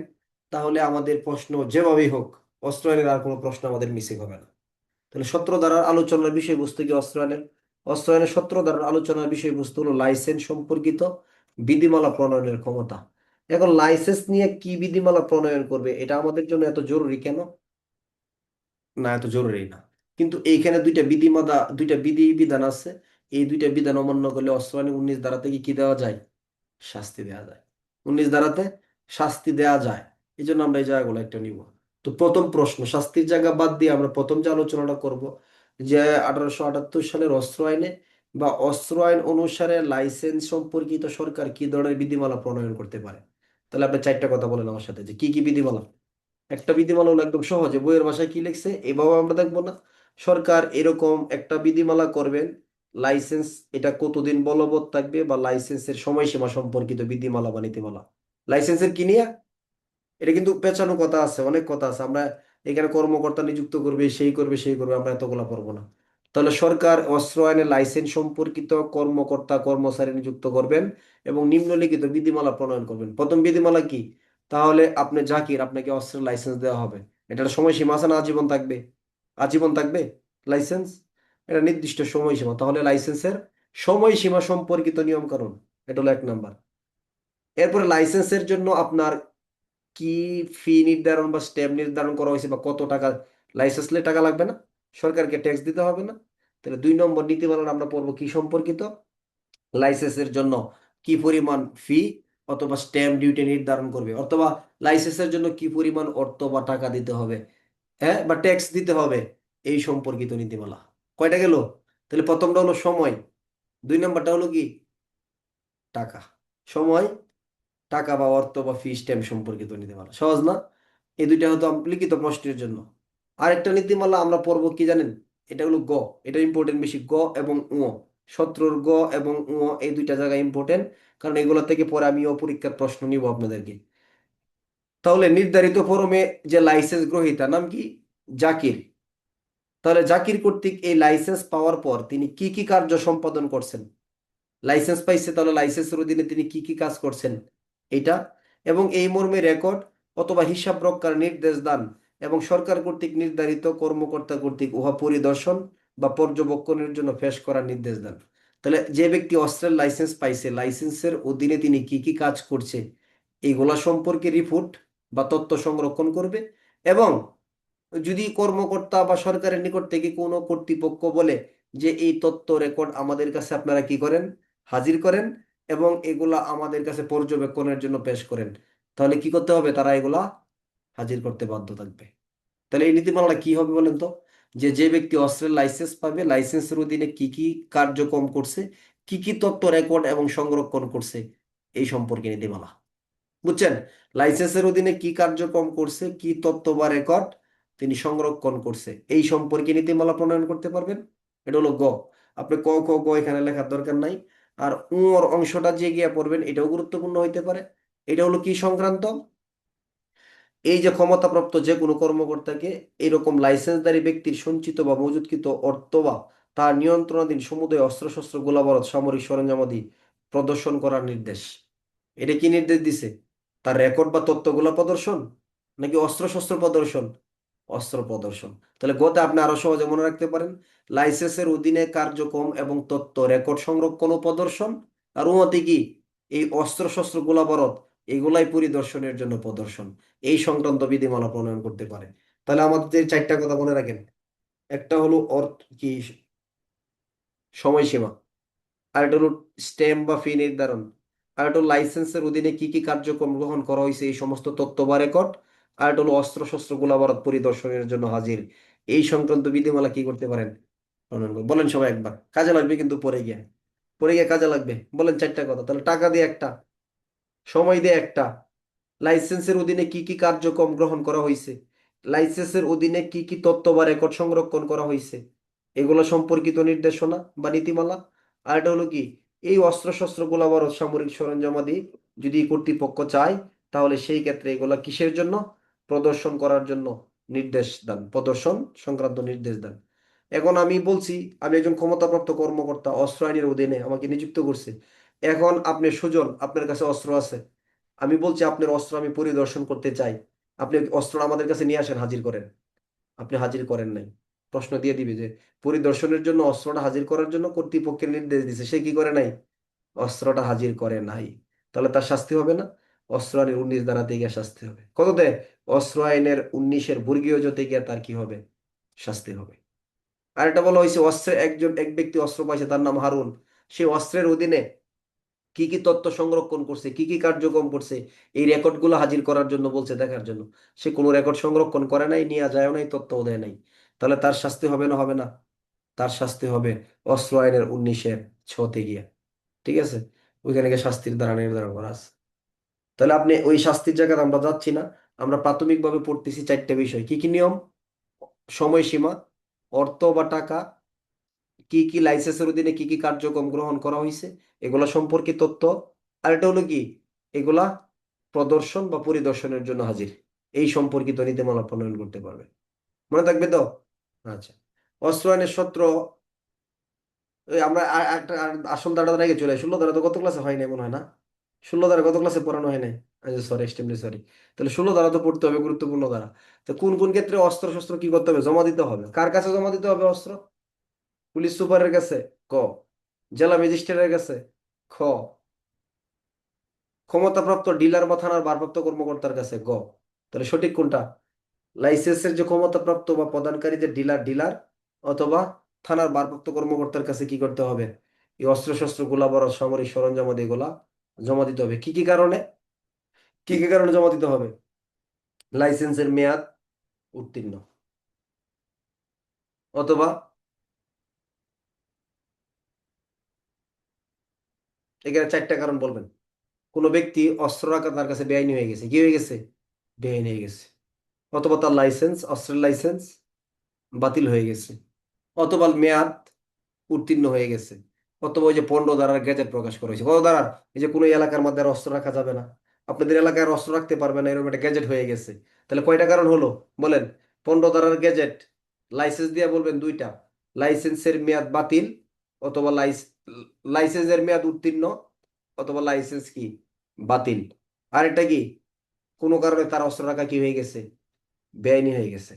Speaker 1: তাহলে আমাদের প্রশ্ন যেভাবেই হোক অস্ত্র আইনের আর কোনো প্রশ্ন আমাদের মিসিং হবে না। তাহলে 17 ধারার আলোচনার বিষয়বস্তু কি অস্ত্র আইনের, অস্ত্র আইনের 17 ধারার আলোচনার বিষয়বস্তু হলো লাইসেন্স সম্পর্কিত বিধিমালা প্রণয়নের ক্ষমতা। এখন লাইসেন্স নিয়ে কি বিধিমালা প্রণয়ন করবে, এটা আমাদের জন্য এত জরুরি কেন, না এত জরুরি না। কিন্তু এইখানে দুইটা বিধি বিধান আছে। এই দুইটা বিধান অমান্য করলে অস্ত্র আইনের 19 ধারা থেকে কি দেওয়া যায়, শাস্তি দেওয়া যায়। 19 ধারাতে শাস্তি দেওয়া যায়, এই জন্য আমরা এই জায়গাগুলো একটা নিব। তো প্রথম প্রশ্ন, শাস্তির জায়গা বাদ দিয়ে আমরা প্রথম যে আলোচনাটা করব, যে 1878 সালের অস্ত্র আইনে বা অস্ত্র আইন অনুসারে লাইসেন্স সম্পর্কিত সরকার কি ধরনের বিধিমালা প্রণয়ন করতে পারে। তাহলে আপনি 4টা কথা বলেন আমার সাথে, যে কি কি বিধিমালা। একটা বিধিমালা হলো একদম সহজে বইয়ের ভাষায় কি লিখছে এভাবে আমরা দেখবো না, সরকার এরকম একটা বিধিমালা করবেন, লাইসেন্স এটা কতদিন বলবৎ থাকবে বা লাইসেন্সের সময়সীমা সম্পর্কিত বিধিমালা বা নীতিমালা। লাইসেন্সের কি নিয়ে, এটা কিন্তু পেঁচানো কথা আছে, অনেক কথা আছে। আমরা এখানে কর্মকর্তা নিযুক্ত করবে, সেই করবে সেই করবে, আমরা এতগুলা পারবো না। তাহলে সরকার অস্ত্র আইনের লাইসেন্স সম্পর্কিত কর্মকর্তা কর্মচারী নিযুক্ত করবেন এবং নিম্নলিখিত বিধিমালা প্রণয়ন করবেন। প্রথম বিধিমালা কি, তাহলে আপনি জাকির, আপনাকে অস্ত্রের লাইসেন্স দেওয়া হবে। এটার সময়সীমা আছে না, আজীবন থাকবে, আজীবন থাকবে লাইসেন্স, এটা নির্দিষ্ট সময়সীমা। তাহলে লাইসেন্সের সময়সীমা সম্পর্কিত নিয়ম কানুন, এটা হলো 1 নাম্বার। এরপরে লাইসেন্সের জন্য আপনার কি ফি নির্ধারণ বা স্ট্যাম্প নির্ধারণ করা হয়েছে, বা কত টাকা, লাইসেন্স নিলে টাকা লাগবে না, সরকারকে ট্যাক্স দিতে হবে না। তাহলে 2 নম্বর নীতিমালা আমরা পড়বো কি সম্পর্কিত, লাইসেন্সের জন্য কি পরিমাণ ফি অথবা স্ট্যাম্প ডিউটি নির্ধারণ করবে, অথবা লাইসেন্সের জন্য কি পরিমাণ অর্থ বা টাকা দিতে হবে, হ্যাঁ, বা ট্যাক্স দিতে হবে, এই সম্পর্কিত নীতিমালা। কয়টা গেল, তাহলে প্রথমটা হলো সময়, 2 নম্বরটা হলো কি টাকা। সময়, টাকা বা অর্থ বা ফি স্ট্যাম্প সম্পর্কিত নীতিমালা, সহজ না। এই দুইটা হতো লিখিত প্রশ্নের জন্য। আরেকটা নীতিমালা আমরা পড়বো কি জানেন, এটা হলো গ, এটা ইম্পর্টেন্ট বেশি, গ এবং উ। 17 গ এবং উ এই দুইটা জায়গায় ইম্পর্টেন্ট, কারণ এগুলো থেকে পরে আমি পরীক্ষার প্রশ্ন নিব আপনাদেরকে। তাহলে নির্ধারিত ফরমে যে লাইসেন্স গ্রহীতা নাম কি, জাকির। তাহলে জাকির কর্তৃক এই লাইসেন্স পাওয়ার পর তিনি কি কি কার্য সম্পাদন করছেন, লাইসেন্স পাইছে, তাহলে লাইসেন্সের অধীনে তিনি কি কি কাজ করছেন এটা, এবং এই মর্মে রেকর্ড অথবা হিসাব রক্ষার নির্দেশ দান এবং সরকার কর্তৃক নির্ধারিত কর্মকর্তা কর্তৃক উহা পরিদর্শন বা পর্যবেক্ষণের জন্য পেশ করার নির্দেশ দেন। তাহলে যে ব্যক্তি অস্ত্রের লাইসেন্স পাইছে, লাইসেন্সের অধীনে তিনি কি কি কাজ করছে এইগুলা সম্পর্কে রিপোর্ট বা তথ্য সংরক্ষণ করবে। এবং যদি কর্মকর্তা বা সরকারের নিকট থেকে কোনো কর্তৃপক্ষ বলে যে এই তথ্য রেকর্ড আমাদের কাছে আপনারা কি করেন, হাজির করেন এবং এগুলা আমাদের কাছে পর্যবেক্ষণের জন্য পেশ করেন, তাহলে কি করতে হবে? তারা এগুলা হাজির করতে বাধ্য থাকবে। তাহলে এই নীতিমালাটা কি হবে বলেন তো? যে যে ব্যক্তি অস্ত্রের লাইসেন্স পাবে, লাইসেন্সের অধীনে কি কি কার্যক্রম করছে, কি কি তথ্য রেকর্ড এবং সংরক্ষণ করছে, এই সম্পর্কে নীতিমালা। বুঝছেন? লাইসেন্সের অধীনে কি কার্যক্রম করছে, কি তথ্য বা রেকর্ড তিনি সংরক্ষণ করছে, এই সম্পর্কে নীতিমালা প্রণয়ন করতে পারবেন। এটা হলো গ। আপনি ক খ গ এখানে লেখার দরকার নাই। আর উর অংশটা যে গিয়ে পড়বেন, এটাও গুরুত্বপূর্ণ হইতে পারে। এটা হলো কি সংক্রান্ত? এই যে ক্ষমতাপ্রাপ্ত যে কোনো কর্মকর্তাকে এরকম লাইসেন্সধারী ব্যক্তির সঞ্চিত বা মজুতকৃত অর্থ বা তার নিয়ন্ত্রণাধীন সমুদয় অস্ত্রশস্ত্র গোলাবারুদ সামরিক সরঞ্জামাদি প্রদর্শন করার নির্দেশ। এটা কি নির্দেশ দিছে? তার রেকর্ড বা তথ্যগুলো প্রদর্শন, নাকি অস্ত্রশস্ত্র প্রদর্শন? অস্ত্র প্রদর্শন। তাহলে গতে আপনি আরো সহজে মনে রাখতে পারেন, লাইসেন্সের অধীনে কার্যক্রম এবং তথ্য রেকর্ড সংরক্ষণ ও প্রদর্শন। আর উমতে কি? এই অস্ত্রশস্ত্র গোলাবারুদ এগুলাই পরিদর্শনের জন্য প্রদর্শন। এই সংক্রান্ত বিধিমালা প্রণয়ন করতে পারে। তাহলে আমাদের যে চারটা কথা মনে রাখেন, একটা হলো অর্থ কি, সময়সীমা। আর এটা হলো স্ট্যাম্প বা ফি নির্ধারণ। আর এটা হলো লাইসেন্সের অধীনে কি কি কার্যক্রম গ্রহণ করা হয়েছে, এই সমস্ত তথ্য বা রেকর্ড। আর এটা হলো অস্ত্রশস্ত্র গোলাবারুদ পরিদর্শনের জন্য হাজির। এই সংক্রান্ত বিধিমালা কি করতে পারেন? প্রণয়ন করুন। বলেন সবাই একবার, কাজে লাগবে কিন্তু পরে গিয়ে, পরে গিয়ে কাজে লাগবে। বলেন চারটা কথা। তাহলে টাকা দিয়ে একটা, সময় দিয়ে একটা, লাইসেন্সের অধীনে কি কি কার্যক্রম গ্রহণ করা হয়েছে, লাইসেন্সের অধীনে কি কি তথ্য বা রেকর্ড সংরক্ষণ করা হয়েছে, এগুলো সম্পর্কিত নির্দেশনা বা নীতিমালা। আর এটা হলো কি, এই অস্ত্রশস্ত্র গোলাবারুদ সামরিক সরঞ্জামাদি যদি কর্তৃপক্ষ চায়, তাহলে সেই ক্ষেত্রে এগুলা কিসের জন্য? প্রদর্শন করার জন্য নির্দেশ দেন, প্রদর্শন সংক্রান্ত নির্দেশ দেন। এখন আমি বলছি, আমি একজন ক্ষমতাপ্রাপ্ত কর্মকর্তা, অস্ত্র আইনের অধীনে আমাকে নিযুক্ত করছে। এখন আপনি সুজন, আপনার কাছে অস্ত্র আছে। আমি বলছি আপনার অস্ত্র আমি পরিদর্শন করতে চাই। আপনি অস্ত্র আমাদের কাছে নিয়ে আসেন, হাজির করেন। আপনি হাজির করেন নাই। প্রশ্ন দিয়ে দিবে যে পরিদর্শনের জন্য অস্ত্রটা হাজির করার জন্য কর্তৃপক্ষের নির্দেশ দিছে, সে কি করে নাই? অস্ত্রটা হাজির করে নাই। তাহলে তার শাস্তি হবে না? অস্ত্র আইনের 19 ধারাতে গিয়ে শাস্তি হবে। কততে? অস্ত্র আইনের 19-এর বর্গীয় জতে গিয়ে তার কি হবে? শাস্তি হবে। আর এটা বলা হয়েছে, অস্ত্রে এক ব্যক্তি অস্ত্র পাইছে, তার নাম হারুন। সেই অস্ত্রের অধীনে কি কি তথ্য সংরক্ষণ করছে, কি কি কার্যক্রম করছে, এই রেকর্ড গুলো হাজির করার জন্য বলছে, দেখার জন্য। সে কোনো রেকর্ড সংরক্ষণ করে নাই, নিয়ে যায় নাই, তথ্যও দেয় নাই। তাহলে তার শাস্তি হবে না হবে না? তার শাস্তি হবে অস্ত্র আইনের 19-এর 6-তে গিয়া। ঠিক আছে? ওইখানে গিয়ে শাস্তির দ্বারা নির্ধারণ করা আছে। তাহলে আপনি ওই শাস্তির জায়গায় আমরা যাচ্ছি না। আমরা প্রাথমিকভাবে পড়তেছি চারটে বিষয়। কি কি নিয়ম? সময়সীমা, অর্থ বা টাকা, কি কি লাইসেন্সের অধীনে কি কি কার্যক্রম গ্রহণ করা হয়েছে, এগুলা সম্পর্কে তথ্য। আর এটা হলো কি, এগুলা প্রদর্শন বা পরিদর্শনের জন্য হাজির। এই সম্পর্কিত নীতিমালা প্রণয়ন করতে পারবে। মনে থাকবে তো? আচ্ছা। অস্ত্র আইনের সূত্র, আমরা একটা আসল ধারা আগে চলে আসি। 16 ধারা তো গত ক্লাসে হয় নাই মনে হয় না? 16 ধারা গত ক্লাসে পড়ানো হয় নাই। আচ্ছা সরি, এক্সট্রিমলি সরি। তাহলে 16 ধারা তো পড়তে হবে, গুরুত্বপূর্ণ ধারা। তো কোন কোন ক্ষেত্রে অস্ত্র শস্ত্র কি করতে হবে? জমা দিতে হবে। কার কাছে জমা দিতে হবে অস্ত্র? পুলিশ সুপারের কাছে, ক। জেলা ম্যাজিস্ট্রেটের কাছে, খ। ক্ষমতাপ্রাপ্ত ডিলার বা থানার ভারপ্রাপ্ত কর্মকর্তার কাছে, গ। তাহলে সঠিক কোনটা? লাইসেন্সের যে ক্ষমতাপ্রাপ্ত বা প্রদানকারী যে ডিলার ডিলার, অথবা থানার ভারপ্রাপ্ত কর্মকর্তার কাছে কি করতে হবে? এই অস্ত্রশস্ত্র গোলাবারুদ সামরিক সরঞ্জাম এগুলা জমা দিতে হবে। কি কি কারণে? কি কি কারণে জমা দিতে হবে? লাইসেন্সের মেয়াদ উত্তীর্ণ, অথবা এখানে চারটা কারণ বলবেন। কোনো ব্যক্তি অস্ত্র রাখা তার কাছে বেআইনি হয়ে গেছে। কি হয়ে গেছে? বেআইনি হয়ে গেছে। অথবা তার লাইসেন্স, অস্ত্রের লাইসেন্স বাতিল হয়ে গেছে, অথবা মেয়াদ উত্তীর্ণ হয়ে গেছে, অথবা ওই যে 15 ধারার গেজেট প্রকাশ করা হয়েছে। কত ধারার? এই যে কোনো এলাকার মধ্যে আর অস্ত্র রাখা যাবে না, আপনাদের এলাকায় আর অস্ত্র রাখতে পারবে না, এরকম একটা গেজেট হয়ে গেছে। তাহলে কয়টা কারণ হলো বলেন? 15 ধারার গেজেট, লাইসেন্স দিয়ে বলবেন দুইটা, লাইসেন্সের মেয়াদ বাতিল, অথবা লাইসেন্সের মেয়াদ উত্তীর্ণ, অথবা লাইসেন্স কি বাতিল। আর এটা কি, কোনো কারণে তার অস্ত্র রাখা কি হয়ে গেছে? বেআইনি হয়ে গেছে।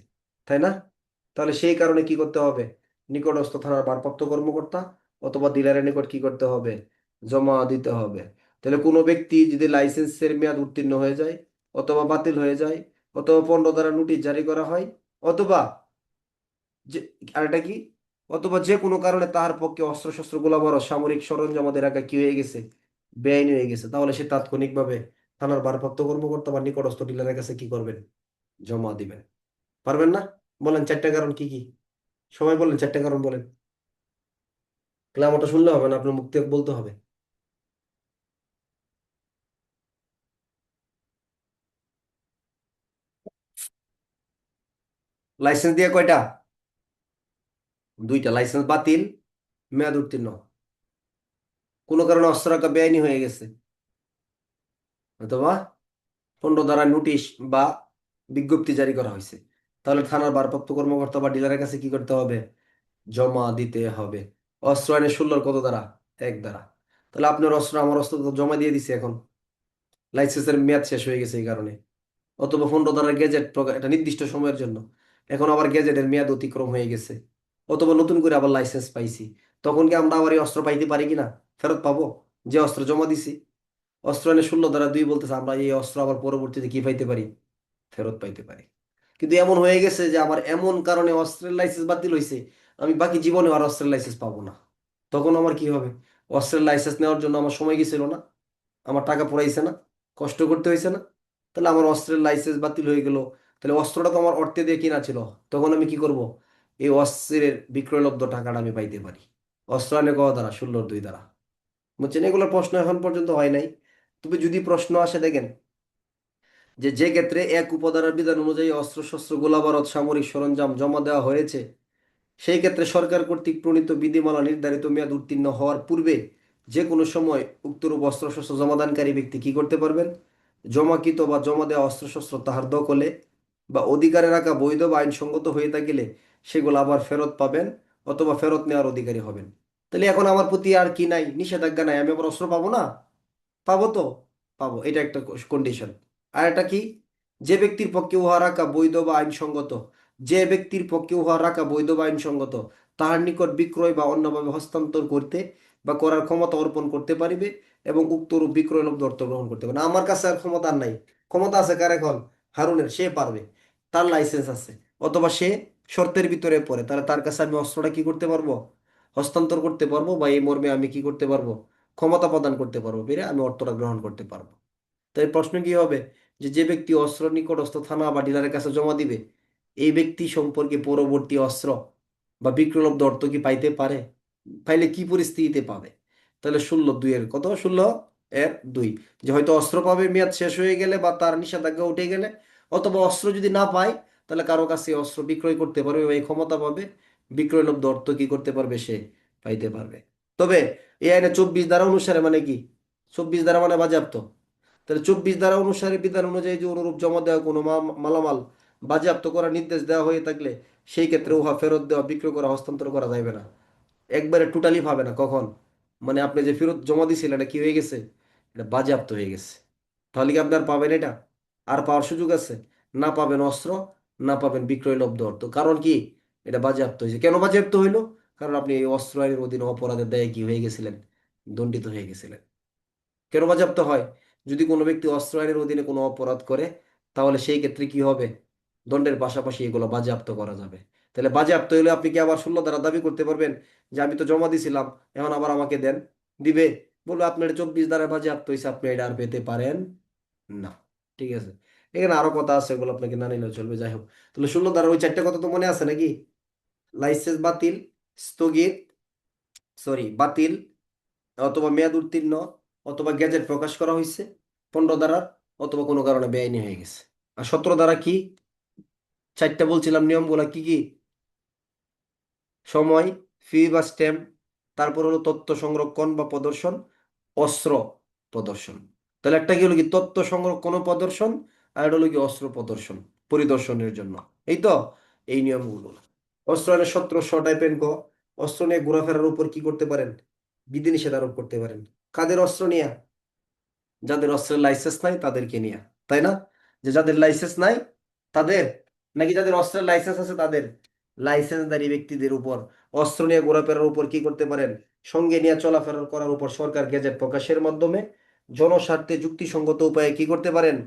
Speaker 1: তাই না? তাহলে সেই কারণে কি করতে হবে? নিকটস্থ থানার ভারপ্রাপ্ত কর্মকর্তা অথবা ডিলারের নিকট কি করতে হবে? জমা দিতে হবে। তাহলে কোনো ব্যক্তি যদি লাইসেন্সের মেয়াদ উত্তীর্ণ হয়ে যায়, অথবা বাতিল হয়ে যায়, অথবা 15 দ্বারা নোটিশ জারি করা হয়, অথবা যে, আর এটা কি, অথবা যে কোনো কারণে তার পক্ষে অস্ত্রশস্ত্র গোলাবারুদ সামরিক সরঞ্জাম আমাদের রাখা কি হয়ে গেছে? বেআইনি হয়ে গেছে, তাহলে সে তাৎক্ষণিকভাবে থানার ভারপ্রাপ্ত কর্মকর্তা বা নিকটস্থ ডিলারের কাছে কি করবেন? জমা দিবেন। পারবেন না? বলেন চারটা কারণ কি কি? সবাই বলেন চারটা কারণ বলেন। তাহলে আমারটা শুনলে হবে না, আপনার মুখ থেকে বলতে হবে। লাইসেন্স দিয়ে কয়টা? দুইটা। লাইসেন্স বাতিল, মেয়াদ উত্তীর্ণ, কোনো কারণে অস্ত্র রাখা বেআইনি হয়ে গেছে, অথবা 15 ধারা নোটিশ বা বিজ্ঞপ্তি জারি করা হয়েছে, তাহলে থানার ভারপ্রাপ্ত কর্মকর্তা বা ডিলারের কাছে কি করতে হবে? জমা দিতে হবে। অস্ত্র আইনের 16 কত ধারা? 1 ধারা। তাহলে আপনার অস্ত্র আমার অস্ত্র তো জমা দিয়ে দিছে, এখন লাইসেন্সের মেয়াদ শেষ হয়ে গেছে এই কারণে। অথবা 15 ধারার গেজেট একটা নির্দিষ্ট সময়ের জন্য, এখন আবার গেজেটের মেয়াদ অতিক্রম হয়ে গেছে, অথবা নতুন করে আবার লাইসেন্স পাইছি, তখন কি আমরা আবার এই অস্ত্র পাইতে পারি কিনা? ফেরত পাবো যে অস্ত্র জমা দিছি? অস্ত্র আইনের 16 ধারা 2 বলতেছে আমরা এই অস্ত্র আবার পরবর্তীতে কি পাইতে পারি? ফেরত পাইতে পারি। কিন্তু এমন হয়ে গেছে যে আমার এমন কারণে অস্ত্রের লাইসেন্স বাতিল হয়েছে, আমি বাকি জীবনে আর অস্ত্রের লাইসেন্স পাবো না। তখন আমার কি হবে? অস্ত্রের লাইসেন্স নেওয়ার জন্য আমার সময় গেছিল না, আমার টাকা পুরাইছে না, কষ্ট করতে হয়েছে না? তাহলে আমার অস্ত্রের লাইসেন্স বাতিল হয়ে গেল, তাহলে অস্ত্রটা তো আমার অর্থে দিয়ে কিনা ছিল। তখন আমি কি করব? এই অস্ত্রের বিক্রয়লব্ধ টাকাটা আমি পাইতে পারি। অস্ত্র আইনে কত দ্বারা? 16-2 দ্বারা। বুঝছেন? এগুলোর প্রশ্ন এখন পর্যন্ত হয় নাই। তবে যদি প্রশ্ন আসে, দেখেন যে যে ক্ষেত্রে এক উপধারার বিধান অনুযায়ী অস্ত্রশস্ত্র গোলাবারুদ সামরিক সরঞ্জাম জমা দেওয়া হয়েছে, সেই ক্ষেত্রে সরকার কর্তৃক প্রণীত বিধিমালা নির্ধারিত মেয়াদ উত্তীর্ণ হওয়ার পূর্বে যে কোনো সময় উক্তরূপ অস্ত্রশস্ত্র জমাদানকারী ব্যক্তি কি করতে পারবেন? জমাকৃত বা জমা দেওয়া অস্ত্রশস্ত্র তাহার দখলে বা অধিকারে রাখা বৈধ বা আইনসঙ্গত হয়ে থাকিলে সেগুলো আবার ফেরত পাবেন, অথবা ফেরত নেওয়ার অধিকারী হবেন। তাহলে এখন আমার প্রতি আর কি নাই? নিষেধাজ্ঞা নাই, আমি আবার অস্ত্র পাবো না? পাবো তো? পাবো, এটা একটা কন্ডিশন। আর এটা কি? যে ব্যক্তির পক্ষে উহা রাখা বৈধ বা আইনসঙ্গত, যে ব্যক্তির পক্ষে উহা রাখা বৈধ বা আইনসঙ্গত, তাহার নিকট বিক্রয় বা অন্যভাবে হস্তান্তর করতে বা করার ক্ষমতা অর্পণ করতে পারিবে, এবং উক্তরূপ বিক্রয়লব্ধ অর্থ গ্রহণ করতে পারে না। আমার কাছে আর ক্ষমতা আর নাই। ক্ষমতা আছে কার এখন? হারুনের, সে পারবে, তার লাইসেন্স আছে, অথবা সে শর্তের ভিতরে পড়ে, তাহলে তার কাছে আমি অস্ত্রটা কি করতে পারবো? হস্তান্তর করতে পারবো, বা এই মর্মে আমি কি করতে পারবো? ক্ষমতা প্রদান করতে পারবো, পেরে আমি অর্থটা গ্রহণ করতে পারবো। তাই প্রশ্ন কি হবে? যে যে ব্যক্তি অস্ত্র নিকটস্থ থানা বা ডিলারের কাছে জমা দিবে, এই ব্যক্তি সম্পর্কে পরবর্তী অস্ত্র বা বিক্রয়লব্ধ অর্থ কি পাইতে পারে? পাইলে কি পরিস্থিতিতে পাবে? তাহলে 16-2 কত? 16-2, যে হয়তো অস্ত্র পাবে মেয়াদ শেষ হয়ে গেলে বা তার নিষেধাজ্ঞা উঠে গেলে, অথবা অস্ত্র যদি না পায়, তাহলে কারো কাছে অস্ত্র বিক্রয় করতে পারবে বা এই ক্ষমতা পাবে, বিক্রয়লব্ধ অর্থ কি করতে পারবে? সে পাইতে পারবে। তবে এই আইনে 24 ধারা অনুসারে মানে কি? 24 ধারা মানে বাজেয়াপ্ত। তাহলে 24 ধারা অনুসারে বিধান অনুযায়ী যে অনুরূপ জমা দেওয়া কোনো মালামাল বাজেয়াপ্ত করার নির্দেশ দেওয়া হয়ে থাকলে, সেই ক্ষেত্রে উহা ফেরত দেওয়া, বিক্রয় করা, হস্তান্তর করা যাবে না। একবারে টোটালি পাবে না। কখন? মানে আপনি যে ফেরত জমা দিয়েছিলেন এটা কি হয়ে গেছে? এটা বাজেয়াপ্ত হয়ে গেছে। তাহলে কি আপনি আর পাবেন এটা? আর পাওয়ার সুযোগ আছে? না পাবেন অস্ত্র, না পাবেন বিক্রয়লব্ধ অর্থ। কারণ কি? এটা বাজেয়াপ্ত হয়েছে। কেন বাজেয়াপ্ত হইলো? কারণ আপনি এই অস্ত্র আইনের অধীনে অপরাধের দায়ে কি হয়ে গেছিলেন? দণ্ডিত হয়ে গেছিলেন। কেন বাজেয়াপ্ত হয়? যদি কোনো ব্যক্তি অস্ত্র আইনের অধীনে কোনো অপরাধ করে, তাহলে সেই ক্ষেত্রে কি হবে? দণ্ডের পাশাপাশি এগুলো বাজেয়াপ্ত করা যাবে। তাহলে বাজেয়াপ্ত হলে আপনি কি আবার 16 ধারা দাবি করতে পারবেন যে আমি তো জমা দিছিলাম, এখন আবার আমাকে দেন? দিবে? বলবো আপনার 24 ধারা বাজেয়াপ্ত হয়েছে, আপনি এটা আর পেতে পারেন না। ঠিক আছে? এখানে আরো কথা আছে, এগুলো আপনাকে না নিলেও চলবে, যাই হোক। তাহলে 16 ধারা ওই চারটা কথা তো মনে আছে নাকি? লাইসেন্স বাতিল, স্থগিত, সরি বাতিল, অথবা মেয়াদ উত্তীর্ণ, অথবা গেজেট প্রকাশ করা হয়েছে 15 ধারার, অথবা কোনো কারণে বেআইনি হয়ে গেছে। আর 17 ধারা কি? চারটা বলছিলাম নিয়মগুলা কি কি? সময়, ফি বা স্ট্যাম্প, তারপর হলো তথ্য সংরক্ষণ বা প্রদর্শন, অস্ত্র প্রদর্শন। তাহলে একটা কি হলো কি তথ্য সংরক্ষণ ও প্রদর্শন, আর এটা হলো কি অস্ত্র প্রদর্শন, পরিদর্শনের জন্য। এই তো এই নিয়মগুলো। অস্ত্র আইনের 17 টাইপের অস্ত্র নিয়ে ঘোরাফেরার উপর কি করতে পারেন? বিধিনিষেধ আরোপ করতে পারেন। কাদের অস্ত্র নিয়ে? যাদের অস্ত্রের লাইসেন্স নাই তাদেরকে নিয়ে, তাই না? যে যাদের লাইসেন্স নাই তাদের, নাকি যাদের অস্ত্রের লাইসেন্স আছে তাদের? লাইসেন্সধারী ব্যক্তিদের উপর অস্ত্র নিয়ে ঘোরাফেরার উপর কি করতে পারেন? সঙ্গে নিয়ে চলাফেরা করার উপর সরকার গেজেট প্রকাশের মাধ্যমে জনস্বার্থে যুক্তিসঙ্গত উপায়ে কি করতে পারেন?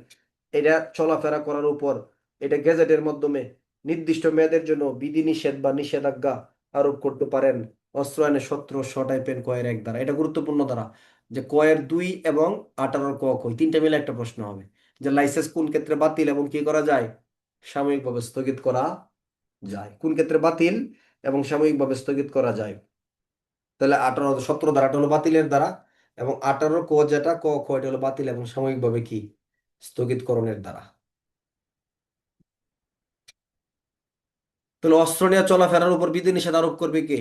Speaker 1: এটা চলাফেরা করার উপর, এটা গেজেটের মাধ্যমে নির্দিষ্ট মেয়াদের জন্য বিধিনিষেধ বা নিষেধাজ্ঞা আরোপ করতে পারেন। অস্ত্র আইনের 17 টাইপের কয়ের 1 ধারা, এটা গুরুত্বপূর্ণ ধারা। যে ক এর 2 এবং 18 ক কই তিনটা মিলে একটা প্রশ্ন হবে যে লাইসেন্স কোন ক্ষেত্রে বাতিল এবং কি করা যায়, সাময়িকভাবে স্থগিত করা যায়, কোন ক্ষেত্রে বাতিল এবং সাময়িকভাবে স্থগিত করা যায়। তাহলে 17 ধারাটা হলো বাতিলের দ্বারা, এবং 18 ক যেটা ক খ এটা হলো বাতিল এবং সাময়িকভাবে কি স্থগিতকরণের দ্বারা। তাহলে অস্ত্র নিয়ে চলাফেরার উপর বিধিনিষেধ আরোপ করবে কে?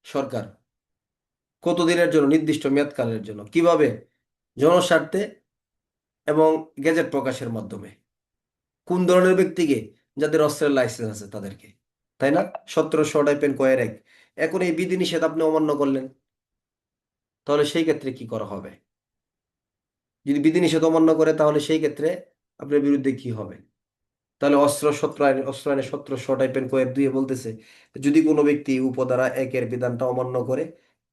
Speaker 1: সরকার। কতদিনের জন্য? নির্দিষ্ট মেয়াদকালের জন্য। কিভাবে? জনস্বার্থে এবং গেজেট প্রকাশের মাধ্যমে। কোন ধরনের ব্যক্তিকে? যাদের অস্ত্রের লাইসেন্স আছে তাদেরকে, তাই না? 1700-1 এখন এই বিধিনিষেধ আপনি অমান্য করলেন, তাহলে সেই ক্ষেত্রে কি করা হবে? যদি বিধিনিষেধ অমান্য করে তাহলে সেই ক্ষেত্রে আপনার বিরুদ্ধে কি হবে? তাহলে অস্ত্র আইনে 1700-2 বলতেছে, যদি কোনো ব্যক্তি উপধারা 1-এর বিধানটা অমান্য করে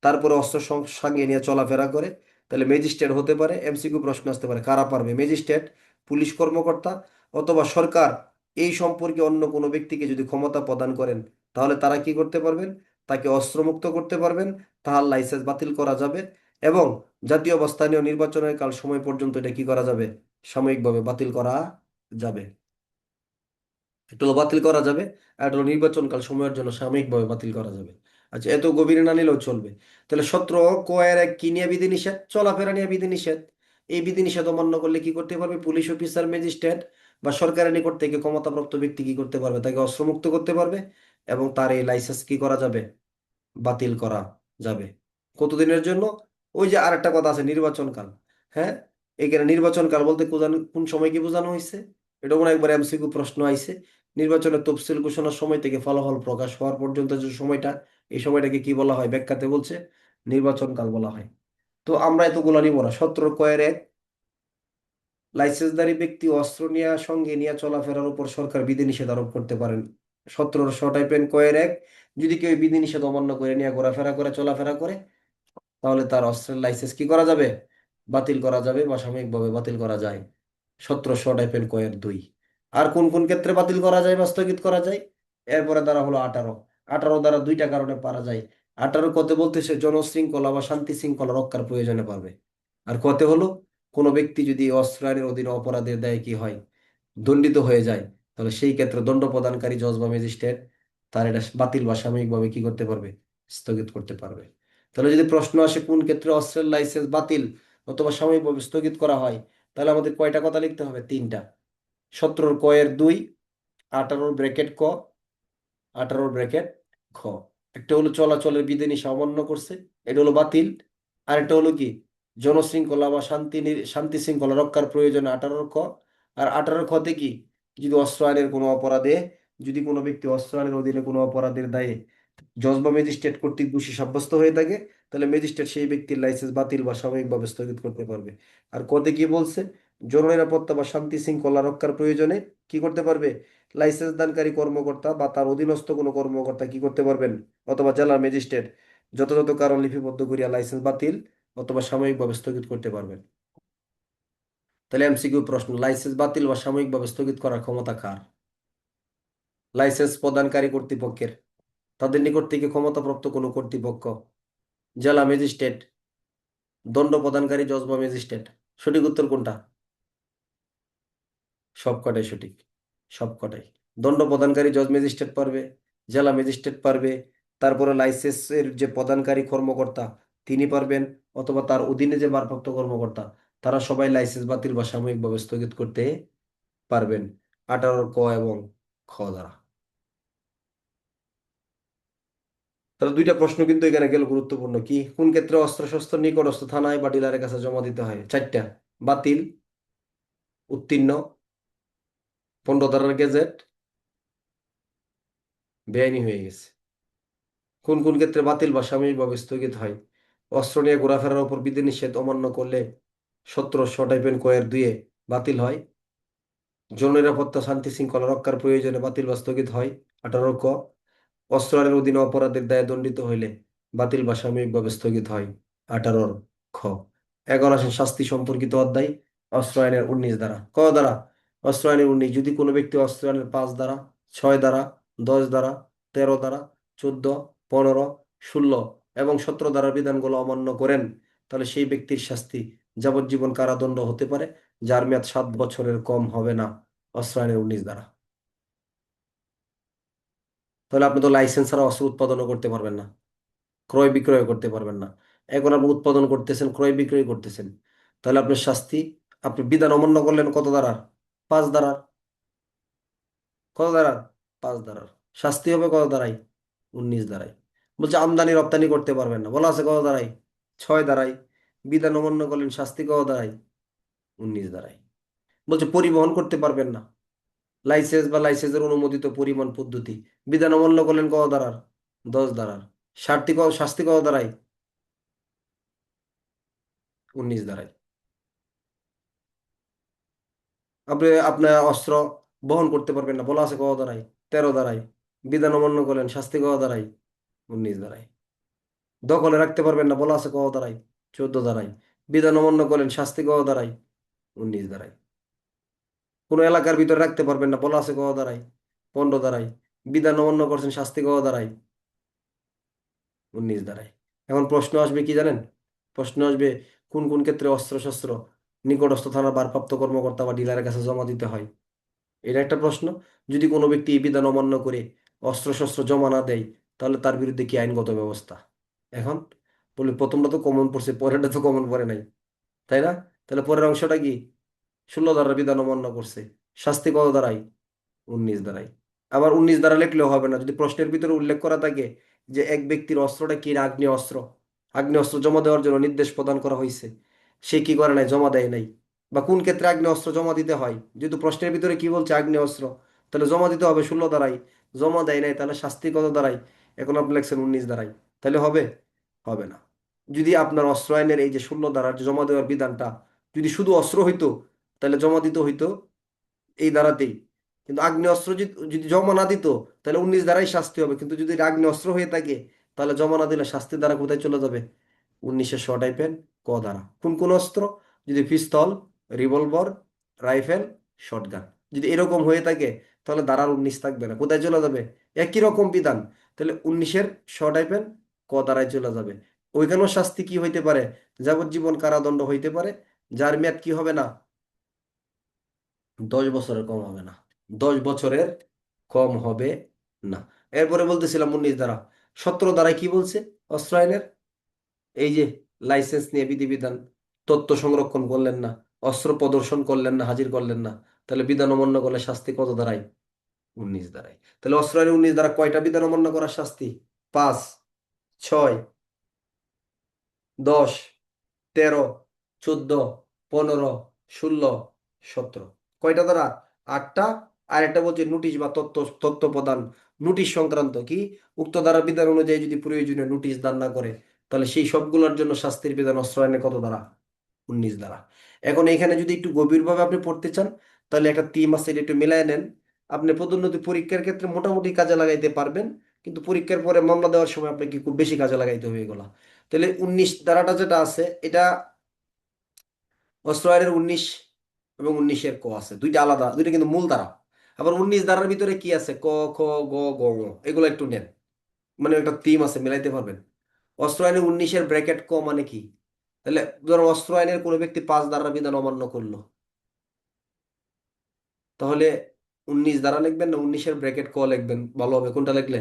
Speaker 1: তারপরে অস্ত্র সঙ্গে নিয়ে চলাফেরা করে, তাহলে ম্যাজিস্ট্রেট হতে পারে। এমসিকিউ প্রশ্ন আসতে পারে, কারা পারবে? ম্যাজিস্ট্রেট, পুলিশ কর্মকর্তা, অথবা সরকার এই সম্পর্কে অন্য কোনো ব্যক্তিকে যদি ক্ষমতা প্রদান করেন, তাহলে তারা কি করতে পারবেন? তাকে অস্ত্রমুক্ত করতে পারবেন, তাহার লাইসেন্স বাতিল করা যাবে, এবং জাতীয় বা স্থানীয় নির্বাচনের কাল সময় পর্যন্ত এটা কি করা যাবে? সাময়িকভাবে বাতিল করা যাবে। একটা হলো বাতিল করা যাবে, আর একটা হলো নির্বাচনকাল সময়ের জন্য সাময়িকভাবে বাতিল করা যাবে। আচ্ছা, এত গভীরে না নিলেও চলবে। তাহলে 17 ক-এর 1 কি নিয়ে বিধিনিষেধ? চলাফেরা নিয়ে বিধিনিষেধ। এই বিধিনিষেধ অমান্য করলে কি করতে পারবে? পুলিশ অফিসার, ম্যাজিস্ট্রেট বা সরকারের নিকট থেকে ক্ষমতাপ্রাপ্ত ব্যক্তি কি করতে পারবে? তাকে অস্ত্রমুক্ত করতে পারবে, এবং তার এই লাইসেন্স কি করা যাবে? বাতিল করা যাবে। কতদিনের জন্য? ওই যে আরেকটা কথা আছে, নির্বাচনকাল। হ্যাঁ, এখানে নির্বাচনকাল বলতে কোন সময় কি বোঝানো হয়েছে? এটা মনে হয় একবার এমসিকিউ প্রশ্ন আইছে। নির্বাচনের তফসিল ঘোষণার সময় থেকে ফলাফল প্রকাশ হওয়ার পর্যন্ত যে সময়টা, এই সময়টাকে কি বলা হয়? ব্যাখ্যাতে বলছে নির্বাচনকাল বলা হয়। তো আমরা এতগুলো নিব না। 17 ক-1 লাইসেন্সধারী ব্যক্তি অস্ত্র নিয়ে সঙ্গে নিয়ে চলাফেরার উপর সরকার বিধিনিষেধ আরোপ করতে পারেন। 1700-1 যদি কেউ এই বিধিনিষেধ অমান্য করে নিয়ে ঘোরাফেরা করে, চলাফেরা করে, তাহলে তার অস্ত্রের লাইসেন্স কি করা যাবে? বাতিল করা যাবে বা সাময়িকভাবে বাতিল করা যায়। 1700-2। আর কোন কোন ক্ষেত্রে বাতিল করা যায় বা স্থগিত করা যায়? এরপরে দ্বারা হলো 18। 18 দ্বারা দুইটা কারণে পারা যায়। 18 কতে বলতেছে জনশৃঙ্খলা বা শান্তি শৃঙ্খলা রক্ষার প্রয়োজনে পারবে। আর কতে হলো কোনো ব্যক্তি যদি অস্ত্র আইনের অধীনে অপরাধের দায়ে কি হয়? দণ্ডিত হয়ে যায়, তাহলে সেই ক্ষেত্রে দণ্ড প্রদানকারী জজ বা ম্যাজিস্ট্রেট তার এটা বাতিল বা সাময়িকভাবে কি করতে পারবে? স্থগিত করতে পারবে। তাহলে যদি প্রশ্ন আসে কোন ক্ষেত্রে অস্ত্রের লাইসেন্স বাতিল অথবা সাময়িকভাবে স্থগিত করা হয়, তাহলে আমাদের কয়টা কথা লিখতে হবে? তিনটা। 17 ক-2, 18 ব্র্যাকেট ক, 18 ব্র্যাকেট খ। একটা হলো চলাচলের বিধিনিষেধ অমান্য করছে, এটা হলো বাতিল। আর একটা হলো কি? জনশৃঙ্খলা বা শান্তি শৃঙ্খলা রক্ষার প্রয়োজনে 18 ক। আর 18 খতে কি? যদি অস্ত্র আইনের কোনো অপরাধে, যদি কোনো ব্যক্তি অস্ত্র আইনের অধীনে কোনো অপরাধের দায়ে জজ বা ম্যাজিস্ট্রেট কর্তৃক দোষী সাব্যস্ত হয়ে থাকে, তাহলে ম্যাজিস্ট্রেট সেই ব্যক্তির লাইসেন্স বাতিল বা সাময়িকভাবে স্থগিত করতে পারবে। আর কতে কি বলছে? জননিরাপত্তা বা শান্তি শৃঙ্খলা রক্ষার প্রয়োজনে কি করতে পারবে? লাইসেন্স দানকারী কর্মকর্তা বা তার অধীনস্থ কোনো কর্মকর্তা কি করতে পারবেন, অথবা জেলার ম্যাজিস্ট্রেট যথাযথ কারণ লিপিবদ্ধ করিয়া লাইসেন্স বাতিল অথবা সাময়িকভাবে স্থগিত করতে পারবেন। তাহলে এমসিকিউ প্রশ্ন, লাইসেন্স বাতিল বা সাময়িকভাবে স্থগিত করার ক্ষমতা কার? লাইসেন্স প্রদানকারী কর্তৃপক্ষের, তাদের নিকট থেকে ক্ষমতাপ্রাপ্ত কোনো কর্তৃপক্ষ, জেলা ম্যাজিস্ট্রেট, দণ্ড প্রদানকারী জজ বা ম্যাজিস্ট্রেট। সঠিক উত্তর কোনটা? সবকটাই সঠিক, সবকটাই। দণ্ড প্রদানকারী জজ ম্যাজিস্ট্রেট পারবে, জেলা ম্যাজিস্ট্রেট পারবে, তারপরে লাইসেন্সের যে প্রদানকারী কর্মকর্তা তিনি পারবেন, অথবা তার অধীনে যে ভারপ্রাপ্ত কর্মকর্তা, তারা সবাই লাইসেন্স বাতিল বা সাময়িকভাবে স্থগিত করতে পারবেন 18 ক এবং খ দ্বারা। তাহলে দুইটা প্রশ্ন কিন্তু এখানে গেল গুরুত্বপূর্ণ। কি কোন ক্ষেত্রে অস্ত্রশস্ত্র নিকটস্থ থানায় বা ডিলারের কাছে জমা দিতে হয়? চারটা। বাতিল, উত্তীর্ণ, 15 ধারার গেজেট, বেআইনি হয়ে গেছে। কোন কোন ক্ষেত্রে বাতিল বা সাময়িকভাবে স্থগিত হয়? অস্ত্র নিয়ে ঘোরাফেরার উপর বিধিনিষেধ অমান্য করলে 1700-2 বাতিল হয়। জননিরাপত্তা শান্তি শৃঙ্খলা রক্ষার প্রয়োজনে বাতিল বা স্থগিত হয় 18 ক। অস্ত্র আইনের অধীনে অপরাধের দায়ে দণ্ডিত হইলে বাতিল বা সাময়িকভাবে স্থগিত হয় 18 খ। এখন আসেন শাস্তি সম্পর্কিত অধ্যায়, অস্ত্র আইনের 19 ধারা। ধারা? অস্ত্র আইনের 19, যদি কোনো ব্যক্তি অস্ত্র আইনের 5 ধারা, 6 ধারা, 10 ধারা, 13 ধারা, 14, 15, 16 এবং 17 ধারার বিধানগুলো অমান্য করেন, তাহলে সেই ব্যক্তির শাস্তি যাবজ্জীবন কারাদণ্ড হতে পারে, যার মেয়াদ 7 বছরের কম হবে না, অস্ত্র আইনের 19 দ্বারা। তাহলে আপনি তো লাইসেন্স ছাড়া অস্ত্র উৎপাদনও করতে পারবেন না, ক্রয় বিক্রয় করতে পারবেন না। এখন আপনি উৎপাদন করতেছেন, ক্রয় বিক্রয় করতেছেন, তাহলে আপনার শাস্তি, আপনি বিধান অমান্য করলেন কত দ্বারা? 5 দ্বারা। কত দ্বারা? 5 দ্বারা। শাস্তি হবে কত দ্বারাই? 19 দ্বারাই। বলছে আমদানি রপ্তানি করতে পারবেন না, বলা আছে কত দ্বারাই? 6 দ্বারাই। বিধান অমান্য করলেন, শাস্তি কত দ্বারাই? 19 দ্বারাই। বলছে পরিবহন করতে পারবেন না, লাইসেন্স বা লাইসেন্সের অনুমোদিত পরিবহন পদ্ধতি, বিধান অমান্য করলেন কত দ্বারার? 10 দ্বারার। শাস্তি কত দ্বারাই? 19 দ্বারাই। আপনি আপনার অস্ত্র বহন করতে পারবেন না, বলা আছে কত দ্বারাই? 13 দ্বারাই। বিধান অমান্য করলেন, শাস্তি কত দ্বারাই? 19 দ্বারাই। দখলে রাখতে পারবেন না, বলা আছে কত দ্বারাই? 14 দ্বারাই। বিধান অমান্য করলেন, শাস্তি কত দ্বারাই? 19 দ্বারাই। কোনো এলাকার ভিতরে রাখতে পারবেন না, বলা আছে কত দ্বারাই? 15 দ্বারাই। বিধান অমান্য করছেন, শাস্তি কত দ্বারাই? 19 দ্বারাই। এখন প্রশ্ন আসবে কি জানেন? প্রশ্ন আসবে কোন কোন ক্ষেত্রে অস্ত্র শস্ত্র নিকটস্থ থানার ভারপ্রাপ্ত কর্মকর্তা বা ডিলারের কাছে জমা দিতে হয়। এটা একটা প্রশ্ন। যদি কোনো ব্যক্তি এই বিধান অমান্য করে অস্ত্র শস্ত্র জমা না দেয়, তাহলে তার বিরুদ্ধে কি আইনগত ব্যবস্থা? এখন বলি প্রথমটা তো কমন পড়ছে, পরেরটা তো কমন পড়ে নাই, তাই না? তাহলে পরের অংশটা কি? 16 দ্বারা বিধান অমান্য করছে, শাস্তি কত দ্বারাই? 19 দ্বারাই। আবার 19 দ্বারা লিখলেও হবে না, যদি প্রশ্নের ভিতরে উল্লেখ করা থাকে যে এক ব্যক্তির অস্ত্রটা কি আগ্নেয় অস্ত্র, আগ্নেয় অস্ত্র জমা দেওয়ার জন্য নির্দেশ প্রদান করা হয়েছে, সে কি করে নাই? জমা দেয় নাই। বা কোন ক্ষেত্রে আগ্নেয় অস্ত্র জমা দিতে হয়, যেহেতু প্রশ্নের ভিতরে কি বলছে? আগ্নেয় অস্ত্র, তাহলে জমা দিতে হবে 16 দ্বারাই। জমা দেয় নাই, তাহলে শাস্তি কত দ্বারাই? এখন আপনি লিখছেন 19 দ্বারাই। তাহলে হবে? হবে না। যদি আপনার অস্ত্র আইনের এই যে 16 দ্বারার জমা দেওয়ার বিধানটা যদি শুধু অস্ত্র হইতো, তাহলে জমা দিতে হইতো এই ধারাতেই। কিন্তু আগ্নেয়াস্ত্র যদি যদি জমা না দিত, তাহলে 19 দ্বারাই শাস্তি হবে। কিন্তু যদি এটা আগ্নেয়াস্ত্র হয়ে থাকে, তাহলে জমা না দিলে শাস্তির দ্বারা কোথায় চলে যাবে? 19-এর শ টাইপের ক ধারা। কোন কোন অস্ত্র? যদি পিস্তল, রিভলভার, রাইফেল, শটগান, যদি এরকম হয়ে থাকে, তাহলে ধারার 19 থাকবে না, কোথায় চলে যাবে? একই রকম বিধান, তাহলে 19-এর শ টাইপের ক ধারায় চলে যাবে। ওইখানেও শাস্তি কি হইতে পারে? যাবজ্জীবন কারাদণ্ড হইতে পারে, যার মেয়াদ কি হবে না? 10 বছরের কম হবে না। 10 বছরের কম হবে না। এরপরে বলতেছিলাম 19 দ্বারা। 17 দ্বারায় কি বলছে? অস্ত্র আইনের এই যে লাইসেন্স নিয়ে বিধিবিধান, তথ্য সংরক্ষণ করলেন না, অস্ত্র প্রদর্শন করলেন না, হাজির করলেন না, তাহলে বিধান অমান্য করলে শাস্তি কত দ্বারাই? 19 দ্বারাই। তাহলে অস্ত্র আইনের 19 দ্বারা কয়টা বিধান অমান্য করার শাস্তি? 5, 6, 10, 13, 14, 15, 16, 17। কয়টা দ্বারা? 8টা। আর একটা বলছে নোটিশ বা তথ্য তথ্য প্রদান, নোটিশ সংক্রান্ত কি? উক্ত ধারা বিধান অনুযায়ী যদি প্রয়োজনীয় নোটিশ দান না করে, তাহলে সেই সবগুলোর জন্য শাস্তির বিধান অস্ত্র আইনে কত দ্বারা? 19 দ্বারা। এখন এখানে যদি একটু গভীরভাবে আপনি পড়তে চান, তাহলে একটা থিম আছে, এটা একটু মিলায় নেন। আপনি পদোন্নতি পরীক্ষার ক্ষেত্রে মোটামুটি কাজে লাগাইতে পারবেন, কিন্তু পরীক্ষার পরে মামলা দেওয়ার সময় আপনাকে খুব বেশি কাজে লাগাইতে হবে এগুলা। তাহলে 19 ধারাটা যেটা আছে, এটা অস্ত্র আইনের 19 এবং 19-এর ক আছে, দুইটা আলাদা, দুইটা কিন্তু মূল ধারা। আবার 19 ধারার ভিতরে কি আছে? ক, খ, গ, গ, ঙ, এগুলো একটু নেন, মানে একটা থিম আছে, মিলাইতে পারবেন। অস্ত্র আইনের 19-এর ব্র্যাকেট ক মানে কি? তাহলে ধরো অস্ত্র আইনের কোনো ব্যক্তি 5 ধারার বিধান অমান্য করলো, তাহলে 19 ধারা লিখবেন না 19-এর ব্র্যাকেট ক লিখবেন? ভালো হবে কোনটা লিখলে?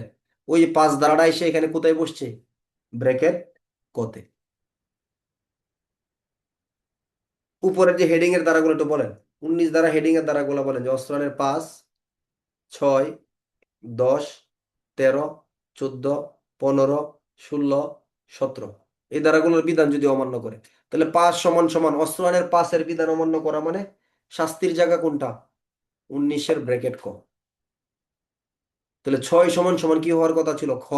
Speaker 1: ওই 5 ধারাটা এসে এখানে কোথায় বসছে? ব্র্যাকেট কতে। উপরের যে হেডিং এর ধারাগুলো একটু বলেন। 19 ধারা হেডিং এর ধারাগুলো বলেন, যে অস্ত্র আইনের 5, 6, 10, 13, 14, 15, 16, 17, এই ধারাগুলোর বিধান যদি অমান্য করে, তাহলে 5 সমান সমান অস্ত্র আইনের 5-এর বিধান অমান্য করা মানে শাস্তির জায়গা কোনটা? 19-এর ব্র্যাকেট ক। তাহলে 6 সমান সমান কি হওয়ার কথা ছিল? খ।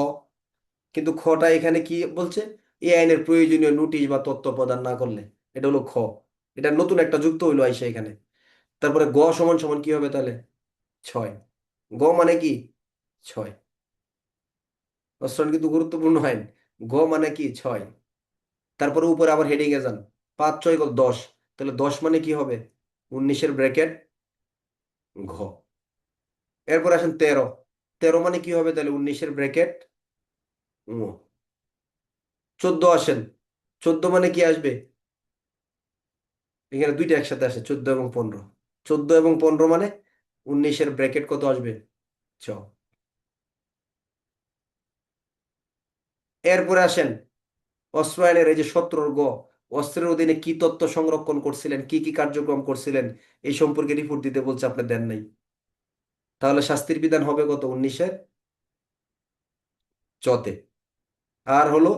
Speaker 1: কিন্তু খটা এখানে কি বলছে? এই আইনের প্রয়োজনীয় নোটিশ বা তথ্য প্রদান না করলে, এটা হলো খ। এটা নতুন একটা যুক্ত হইলো আইসা এখানে। তারপরে গ সমান সমান কি হবে তাহলে? 6। গ মানে কি? 6। অস্ত্র কিন্তু গুরুত্বপূর্ণ আইন। গ মানে কি? 6। তারপরে উপরে আবার হেডিং এ যান, 5, 6 কত? 10। তাহলে 10 মানে কি হবে? 19-এর ব্র্যাকেট ঘ। এরপর আসেন 13। 13 মানে কি হবে তাহলে? 19-এর ব্র্যাকেট ঙ। 14 আসেন, চোদ্দ মানে কি আসবে? এখানে দুইটা একসাথে আসে, 14 এবং 15। 14 এবং 15 মানে 19-এর ব্র্যাকেট কত আসবে? ছ। এরপরে আসেন অস্ত্র আইনের এই যে 17 গ, অস্ত্রের অধীনে কি তথ্য সংরক্ষণ করছিলেন, কি কি কার্যক্রম করছিলেন, এই সম্পর্কে রিপোর্ট দিতে বলছে, আপনি দেন নাই। তাহলে শাস্তির বিধান হবে কত? 19-এর চতে। আর হলো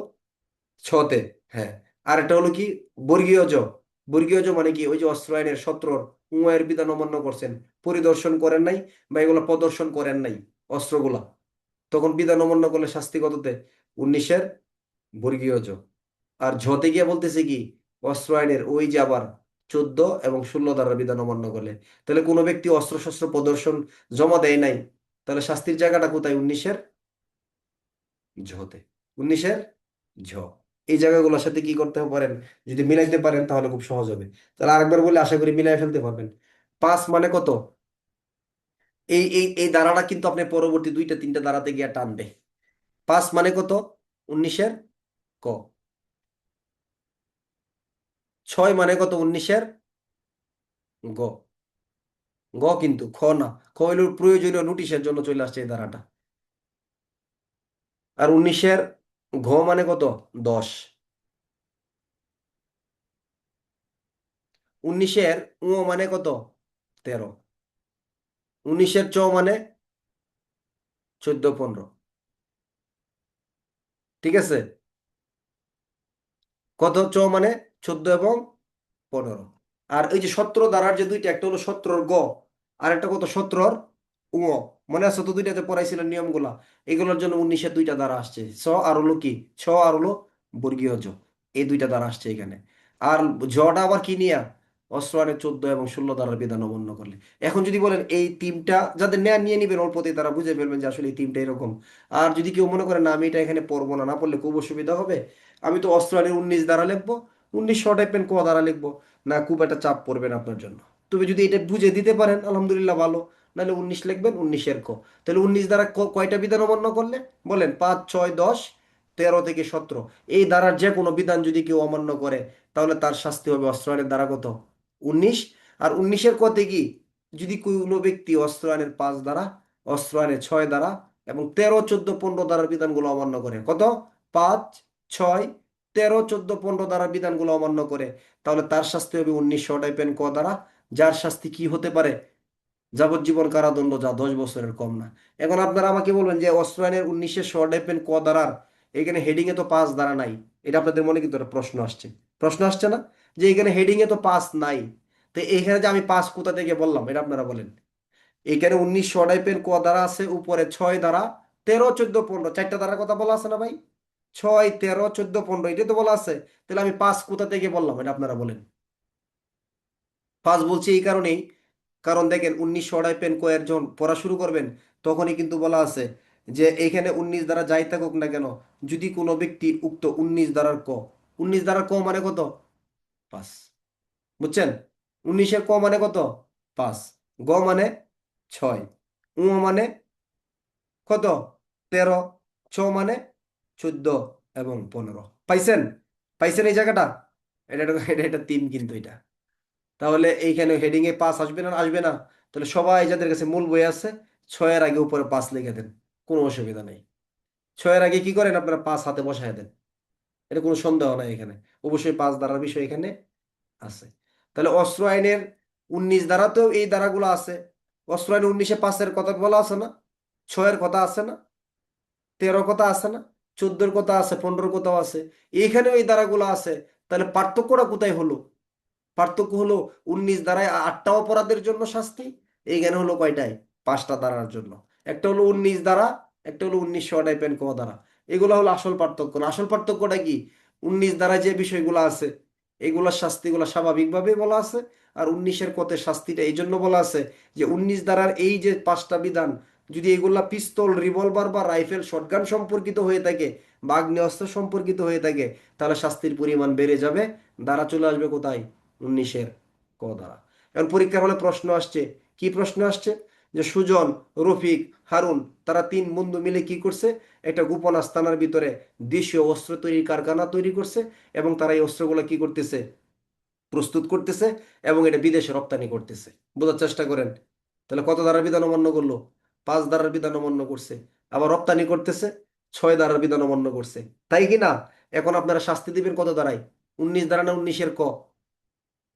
Speaker 1: ছতে। হ্যাঁ। আর এটা হলো কি? বর্গীয় জ। বর্গীয় জ মানে কি? ওই যে অস্ত্র আইনের 17 এর বিধান অমান্য করছেন, পরিদর্শন করেন নাই বা এগুলো প্রদর্শন করেন নাই অস্ত্রগুলা, তখন বিধান অমান্য করলে শাস্তি কততে? 19-এর বর্গীয় জ। আর ঝতে গিয়ে বলতেছে কি? অস্ত্র আইনের ওই যে আবার 14 এবং 16 ধারার বিধান অমান্য করলে। তাহলে কোনো ব্যক্তি অস্ত্র শস্ত্র প্রদর্শন জমা দেয় নাই, তাহলে শাস্তির জায়গাটা কোথায়? 19-এর ঝতে। 19-এর ঝ। এই জায়গাগুলোর সাথে কি করতে পারেন, যদি মিলাইতে পারেন তাহলে খুব সহজ হবে। তাহলে আরেকবার বলে আশা করি মিলাই ফেলতে পারবেন। 5 মানে কত? এই ধারাটা কিন্তু আপনি পরবর্তী 2টা 3টা ধারাতে গিয়ে টানবে। 5 মানে কত? 19-এর ক। 6 মানে কত? 19-এর গ। গ কিন্তু খ না। খ হইল প্রয়োজনীয় নোটিশের জন্য চলে আসছে এই ধারাটা। আর 19-এর ঘ মানে কত? 10। 19-এর মানে কত? 13। 19-এর চ মানে 14 15। ঠিক আছে? কত চ মানে? 14 এবং 15। আর এই যে 17 ধারার যে দুইটা, একটা হলো 17-র গ, আর একটা কত? 17-র উ। মনে আছে তো দুইটাতে পড়াইছিলেন নিয়মগুলা? এগুলোর জন্য 19-এর দুইটা ধারা আসছে, ছ আর হলো কি? ছ আর হলো বর্গীয় জ। এই দুইটা ধারা আসছে এখানে। আর জটা আবার কি নিয়া? অস্ত্র আইনে 14 এবং 16 ধারার বিধান অমান্য করলে। এখন যদি বলেন এই টিমটা যাদের নেয়া নিয়ে নিবেন অল্পতে, তারা বুঝে ফেলবেন যে আসলে এই টিমটা এরকম। আর যদি কেউ মনে করেন না আমি এটা এখানে পড়বো না, না পড়লে খুব অসুবিধা হবে, আমি তো অস্ত্র আইনের 19 ধারা লিখবো, 19 শর্ট পেন ক ধারা লিখবো, না খুব একটা চাপ পড়বে না আপনার জন্য। তবে যদি এটা বুঝে দিতে পারেন আলহামদুলিল্লাহ ভালো, নাহলে 19 লিখবেন 19-এর ক। তাহলে 19 দ্বারা কয়টা বিধান অমান্য করলে? বলেন 5 6 10 13 থেকে 17। এই ধারার যে কোনো বিধান যদি কেউ অমান্য করে, তাহলে তার শাস্তি হবে অস্ত্র আইনের ধারা কত? 19। আর 19-এর কতে কি? যদি কোনো ব্যক্তি অস্ত্র আইনের 5 ধারা, অস্ত্র আইনের 6 ধারা এবং 13 14 15 ধারার বিধানগুলো অমান্য করে, কত? 5 6 13 14 15 ধারার বিধানগুলো অমান্য করে, তাহলে তার শাস্তি হবে 19 টাইপের ক দ্বারা, যার শাস্তি কি হতে পারে? যাবজ্জীবন কারাদণ্ড, যা 10 বছরের কম না। এখন আপনারা আমাকে বলবেন যে অস্ত্র আইনের 19-এর শ টাইপের ক দ্বারার এখানে হেডিং এ তো 5 দ্বারা নাই। এটা আপনাদের মনে কিন্তু একটা প্রশ্ন আসছে। প্রশ্ন আসছে না? যে এখানে হেডিং এ তো 5 নাই, তো এখানে যে আমি 5 কোথা থেকে বললাম, এটা আপনারা বলেন। এখানে 19 টাইপের ক দ্বারা আছে, উপরে 6 দ্বারা 13 14 15 চারটা দ্বারার কথা বলা আছে না ভাই? 6 13 14 15 এটা তো বলা আছে। তাহলে আমি 5 কোথা থেকে বললাম, এটা আপনারা বলেন। 5 বলছি এই কারণেই, কারণ দেখেন 19 পেন কয়ের যখন পড়া শুরু করবেন, তখনই কিন্তু বলা আছে যে এইখানে 19 দ্বারা যাই থাকুক না কেন, যদি কোনো ব্যক্তি উক্ত 19 দ্বারার ক, 19 দ্বারা ক মানে কত? 5। বুঝছেন? 19-এর ক মানে কত? 5। গ মানে 6। উ মানে কত? 13। ছ মানে 14 এবং 15। পাইছেন? পাইছেন এই জায়গাটা? এটা 3 কিন্তু এটা। তাহলে এইখানে হেডিং এ 5 আসবে না? আসবে না? তাহলে সবাই যাদের কাছে মূল বই আছে, 6-এর আগে উপরে 5 লিখে দেন, কোনো অসুবিধা নেই। 6-এর আগে কি করেন আপনারা? 5 হাতে বসায় দেন। এটা কোনো সন্দেহ নাই এখানে। অবশ্যই 5 ধারার বিষয় এখানে আছে। তাহলে অস্ত্র আইনের 19 ধারাতেও এই ধারাগুলো আছে। অস্ত্র আইন 19-এ 5-এর কথা বলা আছে না? 6-এর কথা আছে না? 13 কথা আছে না? 14-র কথা আছে, 15-র কথাও আছে। এইখানেও এই ধারাগুলো আছে। তাহলে পার্থক্যটা কোথায় হলো? পার্থক্য হলো 19 ধারায় 8টা অপরাধের জন্য শাস্তি, এইখানে হলো কয়টায়? 5টা ধারার জন্য। একটা হলো 19 ধারা, একটা হলো 19 টাইপের ক ধারা। এগুলো হলো আসল পার্থক্য না। আসল পার্থক্যটা কি? 19 ধারায় যে বিষয়গুলো আছে, এগুলোর শাস্তিগুলো স্বাভাবিকভাবে বলা আছে। আর 19-এর কতে শাস্তিটা এই জন্য বলা আছে যে 19 ধারার এই যে 5টা বিধান, যদি এগুলা পিস্তল রিভলভার বা রাইফেল শটগান সম্পর্কিত হয়ে থাকে বা আগ্নেয়াস্ত্র সম্পর্কিত হয়ে থাকে, তাহলে শাস্তির পরিমাণ বেড়ে যাবে। ধারা চলে আসবে কোথায়? 19-এর ক দ্বারা। এখন পরীক্ষার হলে প্রশ্ন আসছে, কি প্রশ্ন আসছে? যে সুজন, রফিক, হারুন তারা তিন বন্ধু মিলে কি করছে, একটা গোপন আস্তানার ভিতরে দেশীয় অস্ত্র তৈরির কারখানা তৈরি করছে, এবং তারা এই অস্ত্রগুলো কি করতেছে, প্রস্তুত করতেছে, এবং এটা বিদেশে রপ্তানি করতেছে। বোঝার চেষ্টা করেন। তাহলে কত ধারার বিধান অমান্য করলো? 5 ধারার বিধান অমান্য করছে। আবার রপ্তানি করতেছে, 6 ধারার বিধান অমান্য করছে। তাই কি না? এখন আপনারা শাস্তি দিবেন কত ধারায়? 19 ধারা না 19-এর ক?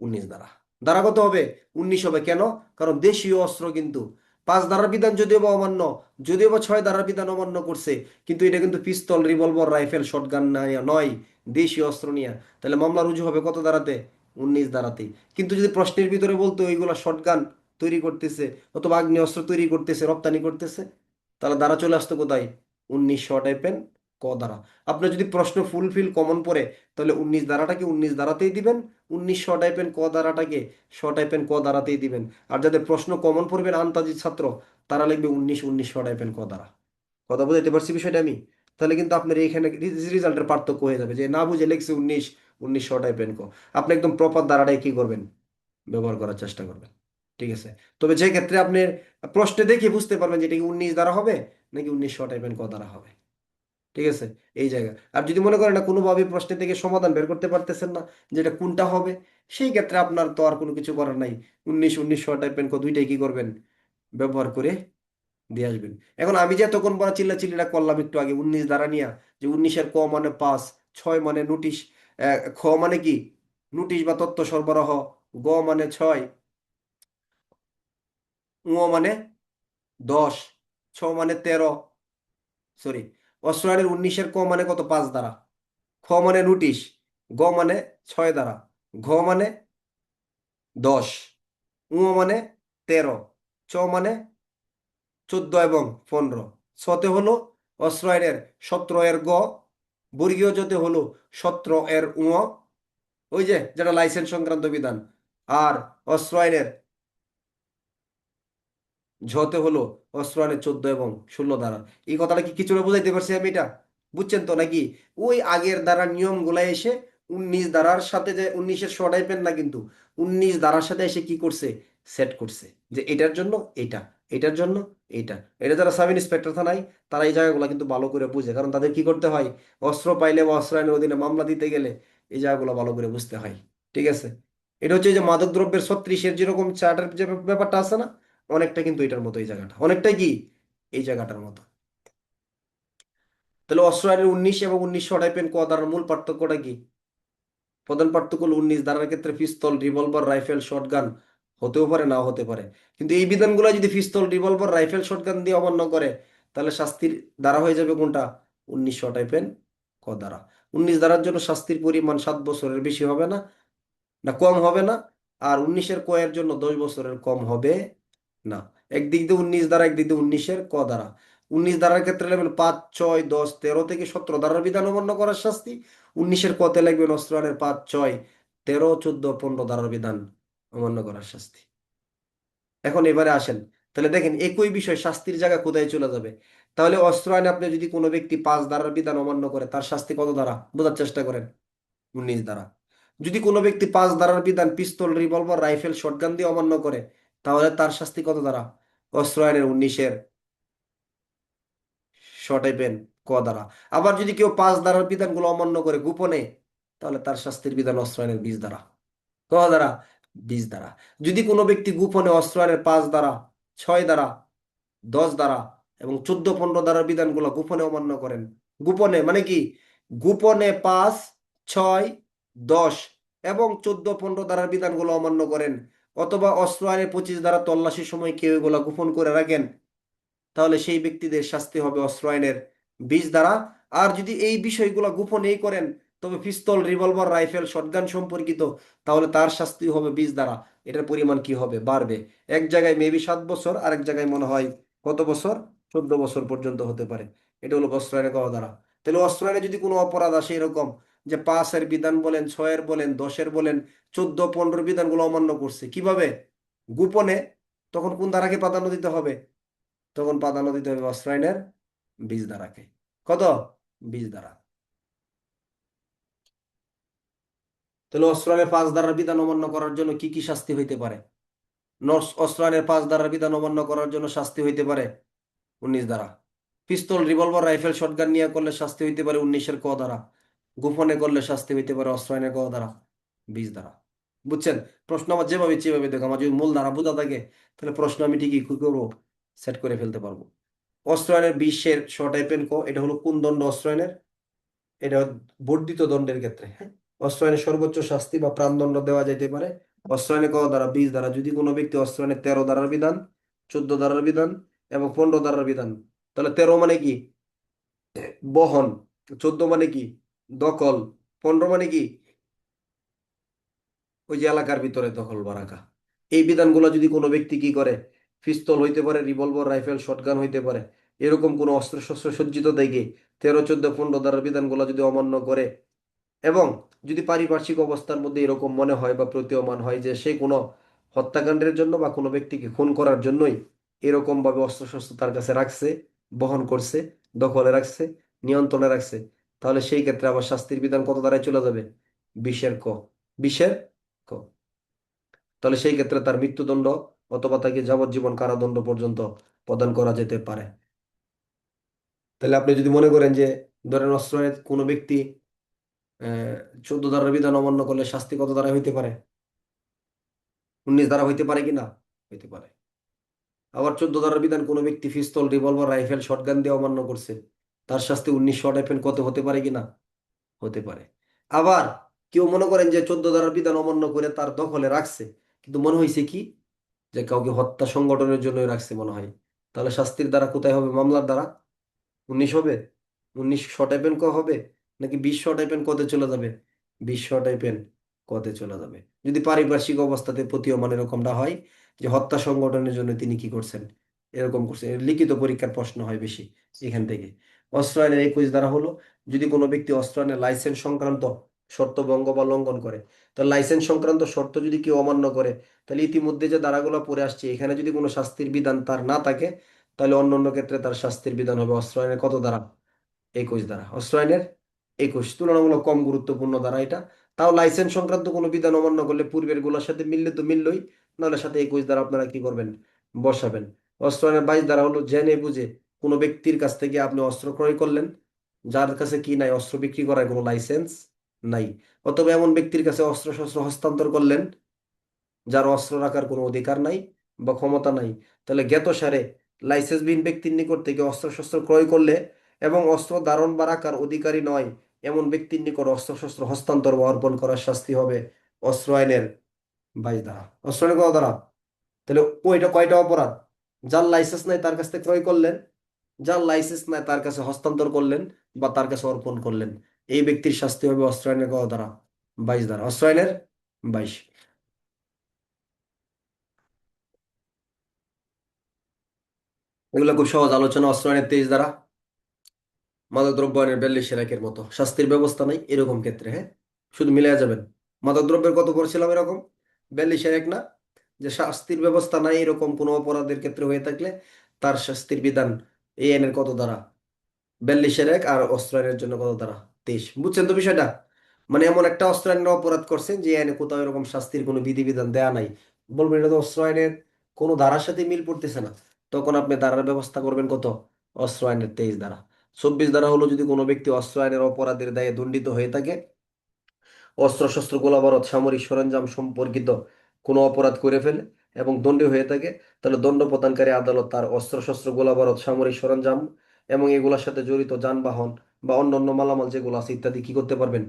Speaker 1: 19 ধারা। ধারা কত হবে? 19 হবে। কেন? কারণ দেশীয় অস্ত্র কিন্তু। 5 ধারার বিধান যদিও বা অমান্য, যদিও বা 6 ধারার বিধান অমান্য করছে, কিন্তু এটা কিন্তু পিস্তল, রিভলভার, রাইফেল, শটগান নয়, দেশীয় অস্ত্র নিয়ে। তাহলে মামলা রুজু হবে কত ধারাতে? 19 ধারাতেই। কিন্তু যদি প্রশ্নের ভিতরে বলতো ওইগুলা শটগান তৈরি করতেছে অথবা আগ্নেয়াস্ত্র তৈরি করতেছে, রপ্তানি করতেছে, তাহলে ধারা চলে আসতো কোথায়? 19 টাইপের ক ধারা। আপনার যদি প্রশ্ন ফুলফিল কমন পড়ে, তাহলে 19 ধারাটাকে 19 ধারাতেই দিবেন, 19 টাইপের ক ধারাটাকে টাইপের ক ধারাতেই দিবেন। আর যাদের প্রশ্ন কমন পড়বেন আন্তাজি ছাত্র, তারা লিখবে 19 টাইপের ক ধারা। কথা বুঝাইতে পারছি বিষয়টা আমি? তাহলে কিন্তু আপনার এখানে রেজাল্টের পার্থক্য হয়ে যাবে, যে না বুঝে লিখছে 19 টাইপের ক। আপনি একদম প্রপার ধারাটাই কি করবেন, ব্যবহার করার চেষ্টা করবেন। ঠিক আছে? তবে যে ক্ষেত্রে আপনি প্রশ্নে দেখে বুঝতে পারবেন যে এটা কি 19 দ্বারা হবে নাকি 19 টাইপের ক দ্বারা হবে। ঠিক আছে? এই জায়গা। আর যদি মনে করেন না কোনোভাবে প্রশ্ন থেকে সমাধান বের করতে পারতেছেন না যে এটা কোনটা হবে, সেই ক্ষেত্রে আপনার তো আর কোনো কিছু করার নাই। 19 টাইপের ক দুইটাই কি করবেন, ব্যবহার করে দিয়ে আসবেন। এখন আমি যে তখন বড় চিল্লাচিল্লিটা করলাম একটু আগে 19 দ্বারা নিয়ে, যে 19-এর ক মানে 5, 6 মানে নোটিশ, খ মানে কি নোটিশ বা তথ্য সরবরাহ, গ মানে 6, ঙ মানে 10, ছ মানে 13, সরি, অস্ট্রেলিয়ার 19-এর ক মানে কত? 5 দ্বারা। খ মানে নোটিশ, গ মানে 6 দ্বারা, ঘ মানে 10, ঙ মানে 13, চ মানে 14 এবং 15, ছতে হলো অস্ট্রেলিয়ার 17 এর গ, বর্গীয় জতে হলো 17 এর ঙ, ওই যে যেটা লাইসেন্স সংক্রান্ত বিধান, আর অস্ট্রেলিয়ার ঝতে হলো অস্ত্রায়নের 14 এবং 16 ধারা। এই কথাটা কি কিছুটা বুঝাইতে পারছি আমি এটা? বুঝছেন তো নাকি? ওই আগের ধারার নিয়ম গুলা এসে 19 ধারার সাথে, যে 19-এর টাইপের না কিন্তু, 19 ধারার সাথে এসে কি করছে, সেট করছে যে এটার জন্য এইটা, এটার জন্য এইটা। এটা যারা সাব ইন্সপেক্টর থানায়, তারা এই জায়গাগুলো কিন্তু ভালো করে বুঝে, কারণ তাদের কি করতে হয়, অস্ত্র পাইলে বা অস্ত্র আইনের অধীনে মামলা দিতে গেলে এই জায়গাগুলো ভালো করে বুঝতে হয়। ঠিক আছে? এটা হচ্ছে যে মাদক দ্রব্যের 36-এর যেরকম চার্টার যে ব্যাপারটা আছে না, অনেকটা কিন্তু এটার মতো, এই জায়গাটা অনেকটাই কি এই জায়গাটার মতো। তাহলে অস্ট্রেলিয়ার 19 এবং 19 টাইপের ক ধারার মূল পার্থক্যটা কি? প্রধান পার্থক্য হলো 19 ধারার ক্ষেত্রে পিস্তল, রিভলভার, রাইফেল, শটগান হতেও পারে, নাও হতে পারে। কিন্তু এই বিধানগুলো যদি পিস্তল, রিভলভার, রাইফেল, শটগান দিয়ে অমান্য করে, তাহলে শাস্তির ধারা হয়ে যাবে কোনটা? 19 টাইপের ক ধারা। 19 ধারার জন্য শাস্তির পরিমাণ 7 বছরের বেশি হবে না, না কম হবে না। আর 19-এর ক এর জন্য 10 বছরের কম হবে না। একদিক দিয়ে 19 দ্বারা, একদিক দিয়ে 19-এর ক দ্বারা। 19 ধারার ক্ষেত্রে লাগবেন 5, 6, 10, 13 থেকে 17 ধারার বিধান অমান্য করার শাস্তি। 19-এর কতে লাগবেন অস্ত্রায়নের 5, 6, 13, 14, 15 ধারার বিধান অমান্য করার শাস্তি। এখন এবারে আসেন, তাহলে দেখেন একই বিষয় শাস্তির জায়গা কোথায় চলে যাবে। তাহলে অস্ত্র আইনে আপনি যদি কোনো ব্যক্তি 5 ধারার বিধান অমান্য করে, তার শাস্তি কত দ্বারা? বোঝার চেষ্টা করেন। 19 ধারা। যদি কোনো ব্যক্তি 5 ধারার বিধান পিস্তল, রিভলভার, রাইফেল, শটগান দিয়ে অমান্য করে, তাহলে তার শাস্তি কত দ্বারা? অস্ত্র আইনের 19-এর টাইপের ক দ্বারা। আবার যদি কেউ 5 ধারার বিধানগুলো অমান্য করে গোপনে, তাহলে তার শাস্তির বিধান অস্ত্র আইনের 20 ধারা। ক দ্বারা? 20 ধারা। যদি কোনো ব্যক্তি গোপনে অস্ত্র আইনের 5 ধারা, 6 ধারা, 10 ধারা এবং 14, 15 ধারার বিধানগুলো গোপনে অমান্য করেন, গোপনে মানে কি, গোপনে 5, 6, 10 এবং 14, 15 ধারার বিধানগুলো অমান্য করেন, অথবা অস্ত্র আইনের 25 ধারা তল্লাশির সময় কেউ এগুলা গোপন করে রাখেন, তাহলে সেই ব্যক্তিদের শাস্তি হবে অস্ত্র আইনের 20 ধারা। আর যদি এই বিষয়গুলো গোপনেই করেন, তবে পিস্তল, রিভলভার, রাইফেল, শটগান সম্পর্কিত, তাহলে তার শাস্তি হবে 20 ধারা। এটার পরিমাণ কি হবে, বাড়বে। এক জায়গায় মেবি 7 বছর, আরেক জায়গায় মনে হয় কত বছর, 14 বছর পর্যন্ত হতে পারে। এটা হলো অস্ত্র আইনে কওয়া দ্বারা। তাহলে অস্ত্র আইনে যদি কোনো অপরাধ আসে এরকম, যে 5-এর বিধান বলেন, 6-এর বলেন, 10-এর বলেন, 14, 15 বিধানগুলো অমান্য করছে কিভাবে, গোপনে, তখন কোন ধারাকে প্রাধান্য দিতে হবে? তখন প্রাধান্য দিতে হবে অস্ত্র আইনের 20 ধারাকে। কত? 20 ধারা। তাহলে অস্ত্র আইনের 5 ধারার বিধান অমান্য করার জন্য কি কি শাস্তি হইতে পারে? অস্ত্র আইনের 5 ধারার বিধান অমান্য করার জন্য শাস্তি হইতে পারে 19 ধারা। পিস্তল, রিভলভার, রাইফেল, শটগান নিয়ে করলে শাস্তি হইতে পারে 19-এর ক ধারা। গোপনে করলে শাস্তি হইতে পারে অস্ত্র আইনের ক ধারা, 20 ধারা। বুঝছেন? প্রশ্ন আমার যেভাবে যেভাবে দেখো, আমার যদি মূল ধারা বোঝা থাকে তাহলে প্রশ্ন আমি ঠিকই কি করবো, সেট করে ফেলতে পারবো। অস্ত্র আইনের 20-এর শ টাইপের ক, এটা হলো কোন দণ্ড অস্ত্র আইনের? এটা বর্ধিত দণ্ডের ক্ষেত্রে, হ্যাঁ। অস্ত্র আইনে সর্বোচ্চ শাস্তি বা প্রাণদণ্ড দেওয়া যেতে পারে অস্ত্র আইনে ক ধারা, 20 ধারা, যদি কোনো ব্যক্তি অস্ত্র আইনে 13 ধারার বিধান, 14 ধারার বিধান এবং 15 ধারার বিধান। তাহলে 13 মানে কি? বহন। 14 মানে কি? দখল। 15 মানে কি? ওই যে এলাকার ভিতরে দখল বা রাখা। এই বিধানগুলো যদি কোনো ব্যক্তি কি করে, পিস্তল হইতে পারে, রিভলভার, রাইফেল, শটগান হইতে পারে, এরকম কোনো অস্ত্র শস্ত্র সজ্জিত দেখে 13, 14, 15 ধারার বিধানগুলো যদি অমান্য করে, এবং যদি পারিপার্শ্বিক অবস্থার মধ্যে এরকম মনে হয় বা প্রতীয়মান হয় যে সে কোনো হত্যাকাণ্ডের জন্য বা কোনো ব্যক্তিকে খুন করার জন্যই এরকম ভাবে অস্ত্রশস্ত্র তার কাছে রাখছে, বহন করছে, দখলে রাখছে, নিয়ন্ত্রণে রাখছে, তাহলে সেই ক্ষেত্রে আবার শাস্তির বিধান কত দ্বারাই চলে যাবে? 20-এর ক। 20-এর ক। তাহলে সেই ক্ষেত্রে তার মৃত্যুদণ্ড অথবা তাকে যাবজ্জীবন কারাদণ্ড পর্যন্ত প্রদান করা যেতে পারে। তাহলে আপনি যদি মনে করেন যে ধরেন অস্ত্রের কোনো ব্যক্তি 14 ধারার বিধান অমান্য করলে শাস্তি কত দ্বারা হইতে পারে? 19 ধারা হইতে পারে কি না? হইতে পারে। আবার 14 ধারার বিধান কোনো ব্যক্তি পিস্তল, রিভলভার, রাইফেল, শটগান দিয়ে অমান্য করছে, তার শাস্তি 19 টাইপের কত হতে পারে কি না? হতে পারে। আবার কেউ মনে করেন যে 14 ধারার বিধান অমান্য করে তার দখলে রাখছে, কিন্তু মনে হয়েছে কি যে কাউকে হত্যা সংগঠনের জন্যই রাখছে মনে হয়, তাহলে শাস্তির দ্বারা কোথায় হবে? মামলার দ্বারা 19 হবে? 19 টাইপের ক হবে নাকি 20 টাইপের কতে চলে যাবে? 20 টাইপের কতে চলে যাবে। যদি পারিপার্শ্বিক অবস্থাতে প্রতীয়মান এরকমটা হয় যে হত্যা সংগঠনের জন্য তিনি কি করছেন, এরকম করছেন। এর লিখিত পরীক্ষার প্রশ্ন হয় বেশি এখান থেকে। অস্ত্র আইনের 21 ধারা হলো যদি কোনো ব্যক্তি অস্ত্র আইনের লাইসেন্স সংক্রান্ত শর্ত ভঙ্গ বা লঙ্ঘন করে, তো লাইসেন্স সংক্রান্ত শর্ত যদি কেউ অমান্য করে, তাহলে ইতিমধ্যে যে ধারাগুলো পড়ে আসছে এখানে যদি কোনো শাস্তির বিধান তার না থাকে, তাহলে অন্য অন্য ক্ষেত্রে তার শাস্তির বিধান হবে অস্ত্র আইনের কত ধারা? 21 ধারা। অস্ত্র আইনের 21, তুলনামূলক কম গুরুত্বপূর্ণ ধারা এটা। তাও লাইসেন্স সংক্রান্ত কোনো বিধান অমান্য করলে পূর্বের গুলোর সাথে মিললে তো মিললই, নাহলে সাথে 21 ধারা আপনারা কি করবেন? বসাবেন। অস্ত্র আইনের 22 ধারা হলো জেনে বুঝে কোনো ব্যক্তির কাছ থেকে আপনি অস্ত্র ক্রয় করলেন, যার কাছে কি নাই, অস্ত্র বিক্রি করার কোনো লাইসেন্স নাই, অথবা এমন ব্যক্তির কাছে অস্ত্র শস্ত্র হস্তান্তর করলেন যার অস্ত্র রাখার কোনো অধিকার নাই বা ক্ষমতা নাই। তাহলে জ্ঞাতসারে লাইসেন্সবিহীন ব্যক্তির নিকট থেকে অস্ত্রশস্ত্র ক্রয় করলে এবং অস্ত্র ধারণ বা রাখার অধিকারী নয় এমন ব্যক্তির নিকট অস্ত্রশস্ত্র হস্তান্তর বা অর্পণ করার শাস্তি হবে অস্ত্র আইনের 22 ধারা। অস্ত্র আইনের কত ধারা? তাহলে ওইটা কয়টা অপরাধ? যার লাইসেন্স নাই তার কাছ থেকে ক্রয় করলেন, যার লাইসেন্স নাই তার কাছে হস্তান্তর করলেন বা তার কাছে অর্পণ করলেন, এই ব্যক্তির শাস্তি হবে অস্ত্র আইনের কত ধারা? 22 ধারা। অস্ত্র আইনের 22। এগুলো খুব সহজ আলোচনা। অস্ত্র আইনের 23 ধারা মাদকদ্রব্য আইনের 42-এর মতো শাস্তির ব্যবস্থা নাই এরকম ক্ষেত্রে, হ্যাঁ, শুধু মিলিয়ে যাবেন। মাদকদ্রব্যের কত পড়ছিলাম এরকম? 42-এর 1 না? যে শাস্তির ব্যবস্থা নাই এরকম কোনো অপরাধের ক্ষেত্রে হয়ে থাকলে তার শাস্তির বিধান এই আইনের কত ধারা? 42-এর 1। আর অস্ত্র আইনের জন্য কত ধারা? 23। বুঝছেন তো বিষয়টা? মানে এমন একটা অস্ত্র আইনের অপরাধ করছেন যে আইনে কোথাও এরকম শাস্তির কোনো বিধিবিধান দেয়া নাই, বলবেন এটা তো অস্ত্র আইনের কোনো ধারার সাথে মিল পড়তেছে না, তখন আপনি ধারার ব্যবস্থা করবেন কত? অস্ত্র আইনের 23 ধারা। 24 ধারা হলো যদি কোনো ব্যক্তি অস্ত্র আইনের অপরাধের দায়ে দণ্ডিত হয়ে থাকে, অস্ত্রশস্ত্র গোলাবারুদ সামরিক সরঞ্জাম সম্পর্কিত কোনো অপরাধ করে ফেলে এবং দণ্ডী হয়ে থাকে, তাহলে দণ্ড প্রদানকারী আদালত তার অস্ত্রশস্ত্র গোলাবারুদ সামরিক সরঞ্জাম এবং এগুলোর সাথে জড়িত যানবাহন বা অন্যান্য মালামাল যেগুলো আছে ইত্যাদি কি করতে পারবেন?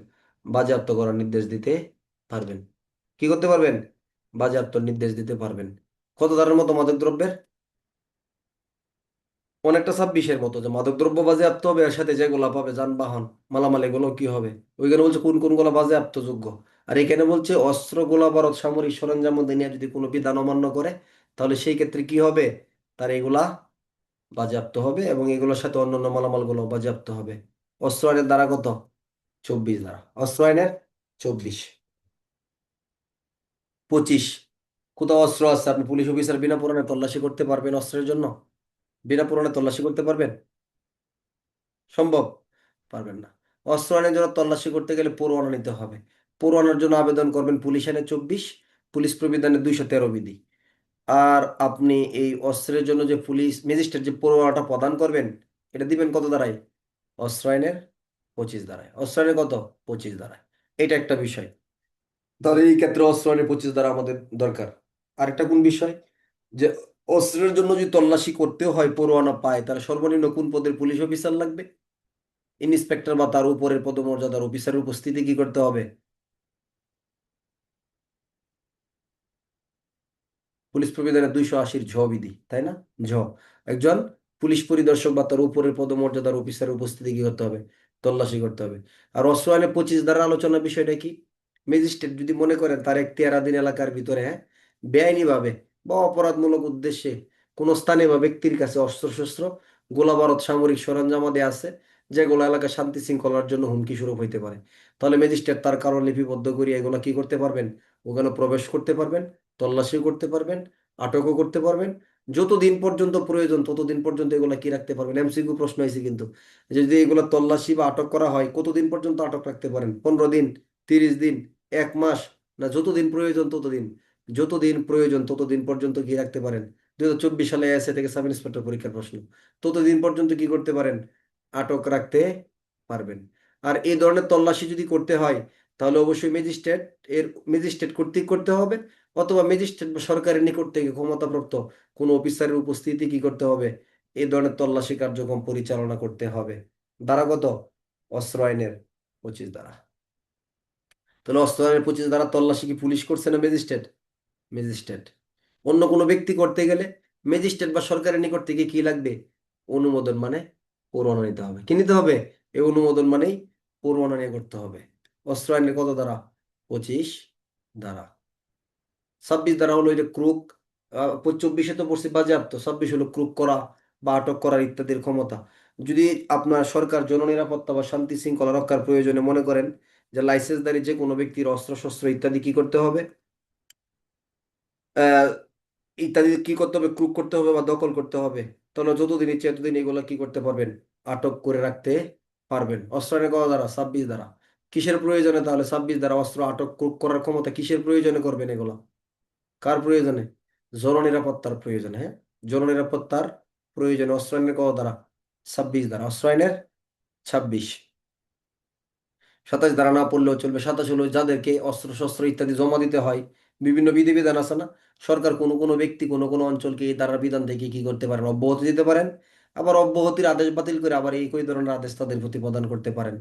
Speaker 1: বাজেয়াপ্ত করার নির্দেশ দিতে পারবেন। কি করতে পারবেন? বাজেয়াপ্ত নির্দেশ দিতে পারবেন। কত ধারার মতো মাদক দ্রব্যের? অনেকটা 26-এর মতো, যে মাদকদ্রব্য বাজেয়াপ্ত হবে এর সাথে যেগুলো পাবে যানবাহন মালামাল এগুলো কি হবে। ওইখানে বলছে কোন কোনগুলো বাজেয়াপ্ত যোগ্য, আর এখানে বলছে অস্ত্র গোলা বারুদ সামরিক সরঞ্জাম মধ্যে নিয়ে যদি কোনো বিধান অমান্য করে তাহলে সেই ক্ষেত্রে কি হবে? তার এগুলা বাজেয়াপ্ত হবে এবং এগুলোর সাথে অন্যান্য মালামাল গুলো বাজেয়াপ্ত হবে। অস্ত্র আইনের দ্বারা কত? 24 ধারা। অস্ত্র আইনের 24। 25, কোথাও অস্ত্র আছে আপনি পুলিশ অফিসার বিনা পরোয়ানায় তল্লাশি করতে পারবেন অস্ত্রের জন্য? বিনা পরোয়ানায় তল্লাশি করতে পারবেন? সম্ভব? পারবেন না। অস্ত্র আইনের জন্য তল্লাশি করতে গেলে পরোয়ানা নিতে হবে। পরোয়ানার জন্য আবেদন করবেন পুলিশ আইনে 24, পুলিশ প্রবিধানে 213 বিধি। আর আপনি এই অস্ত্রের জন্য যে পুলিশ ম্যাজিস্ট্রেট যে পরোয়ানাটা প্রদান করবেন, এটা দিবেন কত ধারায়? অস্ত্র আইনের 25 ধারায়। অস্ত্র আইনের কত? 25 ধারায়। এটা একটা বিষয়। তাহলে এই ক্ষেত্রে অস্ত্র আইনের 25 ধারা আমাদের দরকার। আরেকটা কোন বিষয়, যে অস্ত্রের জন্য যদি তল্লাশি করতেও হয়, পরোয়ানা পায়, তাহলে সর্বনিম্ন কোন পদের পুলিশ অফিসার লাগবে? ইন্সপেক্টর বা তার উপরের পদমর্যাদার অফিসারের উপস্থিতি কি করতে হবে? পুলিশ প্রবিধানের 280-র বিধি, তাই না? ঝ একজন পুলিশ পরিদর্শক বা তার উপরের পদমর্যাদার অফিসারের উপস্থিতি কি করতে হবে? তল্লাশি করতে হবে। আর অস্ত্র আইনে 25 ধারা আলোচনার বিষয়টা কি? ম্যাজিস্ট্রেট যদি মনে করেন তার এখতিয়ারাধীন এলাকার ভিতরে, হ্যাঁ, বেআইনিভাবে বা অপরাধমূলক উদ্দেশ্যে কোনো স্থানে বা ব্যক্তির কাছে অস্ত্রশস্ত্র, গোলাবারুদ, সামরিক সরঞ্জামাদি আছে, যেগুলো এলাকার শান্তি শৃঙ্খলার জন্য হুমকি স্বরূপ হইতে পারে, তাহলে ম্যাজিস্ট্রেট তার কারণ লিপিবদ্ধ করিয়া এগুলো কি করতে পারবেন? ওখানে প্রবেশ করতে পারবেন, তল্লাশিও করতে পারবেন, আটকও করতে পারবেন। যতদিন পর্যন্ত প্রয়োজন ততদিন পর্যন্ত এগুলা কি রাখতে পারবেন? এমসিকিউ প্রশ্ন হয়েছে কিন্তু, যে যদি এগুলো তল্লাশি বা আটক করা হয়, কতদিন পর্যন্ত আটক রাখতে পারেন? 15 দিন, 30 দিন, 1 মাস, না যতদিন প্রয়োজন ততদিন? যতদিন প্রয়োজন ততদিন পর্যন্ত কি রাখতে পারেন? 2024 সালে এসএ থেকে সাব ইন্সপেক্টর পরীক্ষার প্রশ্ন। ততদিন পর্যন্ত কি করতে পারেন? আটক রাখতে পারবেন। আর এই ধরনের তল্লাশি যদি করতে হয়, তাহলে অবশ্যই ম্যাজিস্ট্রেট কর্তৃক করতে হবে, অথবা ম্যাজিস্ট্রেট বা সরকারের নিকট থেকে ক্ষমতাপ্রাপ্ত কোনো অফিসারের উপস্থিতি কি করতে হবে? এই ধরনের তল্লাশি কার্যক্রম পরিচালনা করতে হবে। ধারা কত? অস্ত্র আইনের 25 ধারা। তাহলে অস্ত্র আইনের 25 ধারা তল্লাশি কি পুলিশ করছে না ম্যাজিস্ট্রেট? ম্যাজিস্ট্রেট। অন্য কোনো ব্যক্তি করতে গেলে ম্যাজিস্ট্রেট বা সরকারের নিকট থেকে কি লাগবে? অনুমোদন, মানে পরোয়ানা নিতে হবে। কি নিতে হবে? এই অনুমোদন মানেই পরোয়ানা নিয়ে করতে হবে। অস্ত্র আইনের কত ধারা? 25 ধারা। 26 ধারা হলো এই যে ক্রুক। 24-এ তো পড়ছি বাজেয়াপ্ত, 26 হলো ক্রুক করা বা আটক করার ইত্যাদির ক্ষমতা। যদি আপনার সরকার জননিরাপত্তা বা শান্তি শৃঙ্খলা রক্ষার প্রয়োজনে মনে করেন যে লাইসেন্সধারী যে কোনো ব্যক্তির অস্ত্র শস্ত্র ইত্যাদি কি করতে হবে, আহ ইত্যাদি কি করতে হবে? ক্রুক করতে হবে বা দখল করতে হবে, তাহলে যতদিন ইচ্ছে ততদিন এগুলো কি করতে পারবেন? আটক করে রাখতে পারবেন। অস্ত্র আইনের কত ধারা? 26 ধারা। কিসের প্রয়োজনে তাহলে 26 ধারা অস্ত্র আটক ক্রুক করার ক্ষমতা কিসের প্রয়োজনে করবেন এগুলো? কার প্রয়োজনে? জননিরাপত্তার প্রয়োজনে, হ্যাঁ, জননিরাপত্তার প্রয়োজনে অস্ত্র আইনের কত ধারা? 26 ধারা। অস্ত্র আইনের 26। 27 ধারা না পড়লেও চলবে। 27 হলো যাদেরকে অস্ত্র শস্ত্র ইত্যাদি জমা দিতে হয়, বিভিন্ন বিধিবিধান আছে না, সরকার কোনো কোনো ব্যক্তি কোনো কোনো অঞ্চলকে এই ধারার বিধান থেকে কি করতে পারেন? অব্যাহতি দিতে পারেন। আবার অব্যাহতির আদেশ বাতিল করে আবার একই ধরনের আদেশ তাদের প্রতি প্রদান করতে পারেন।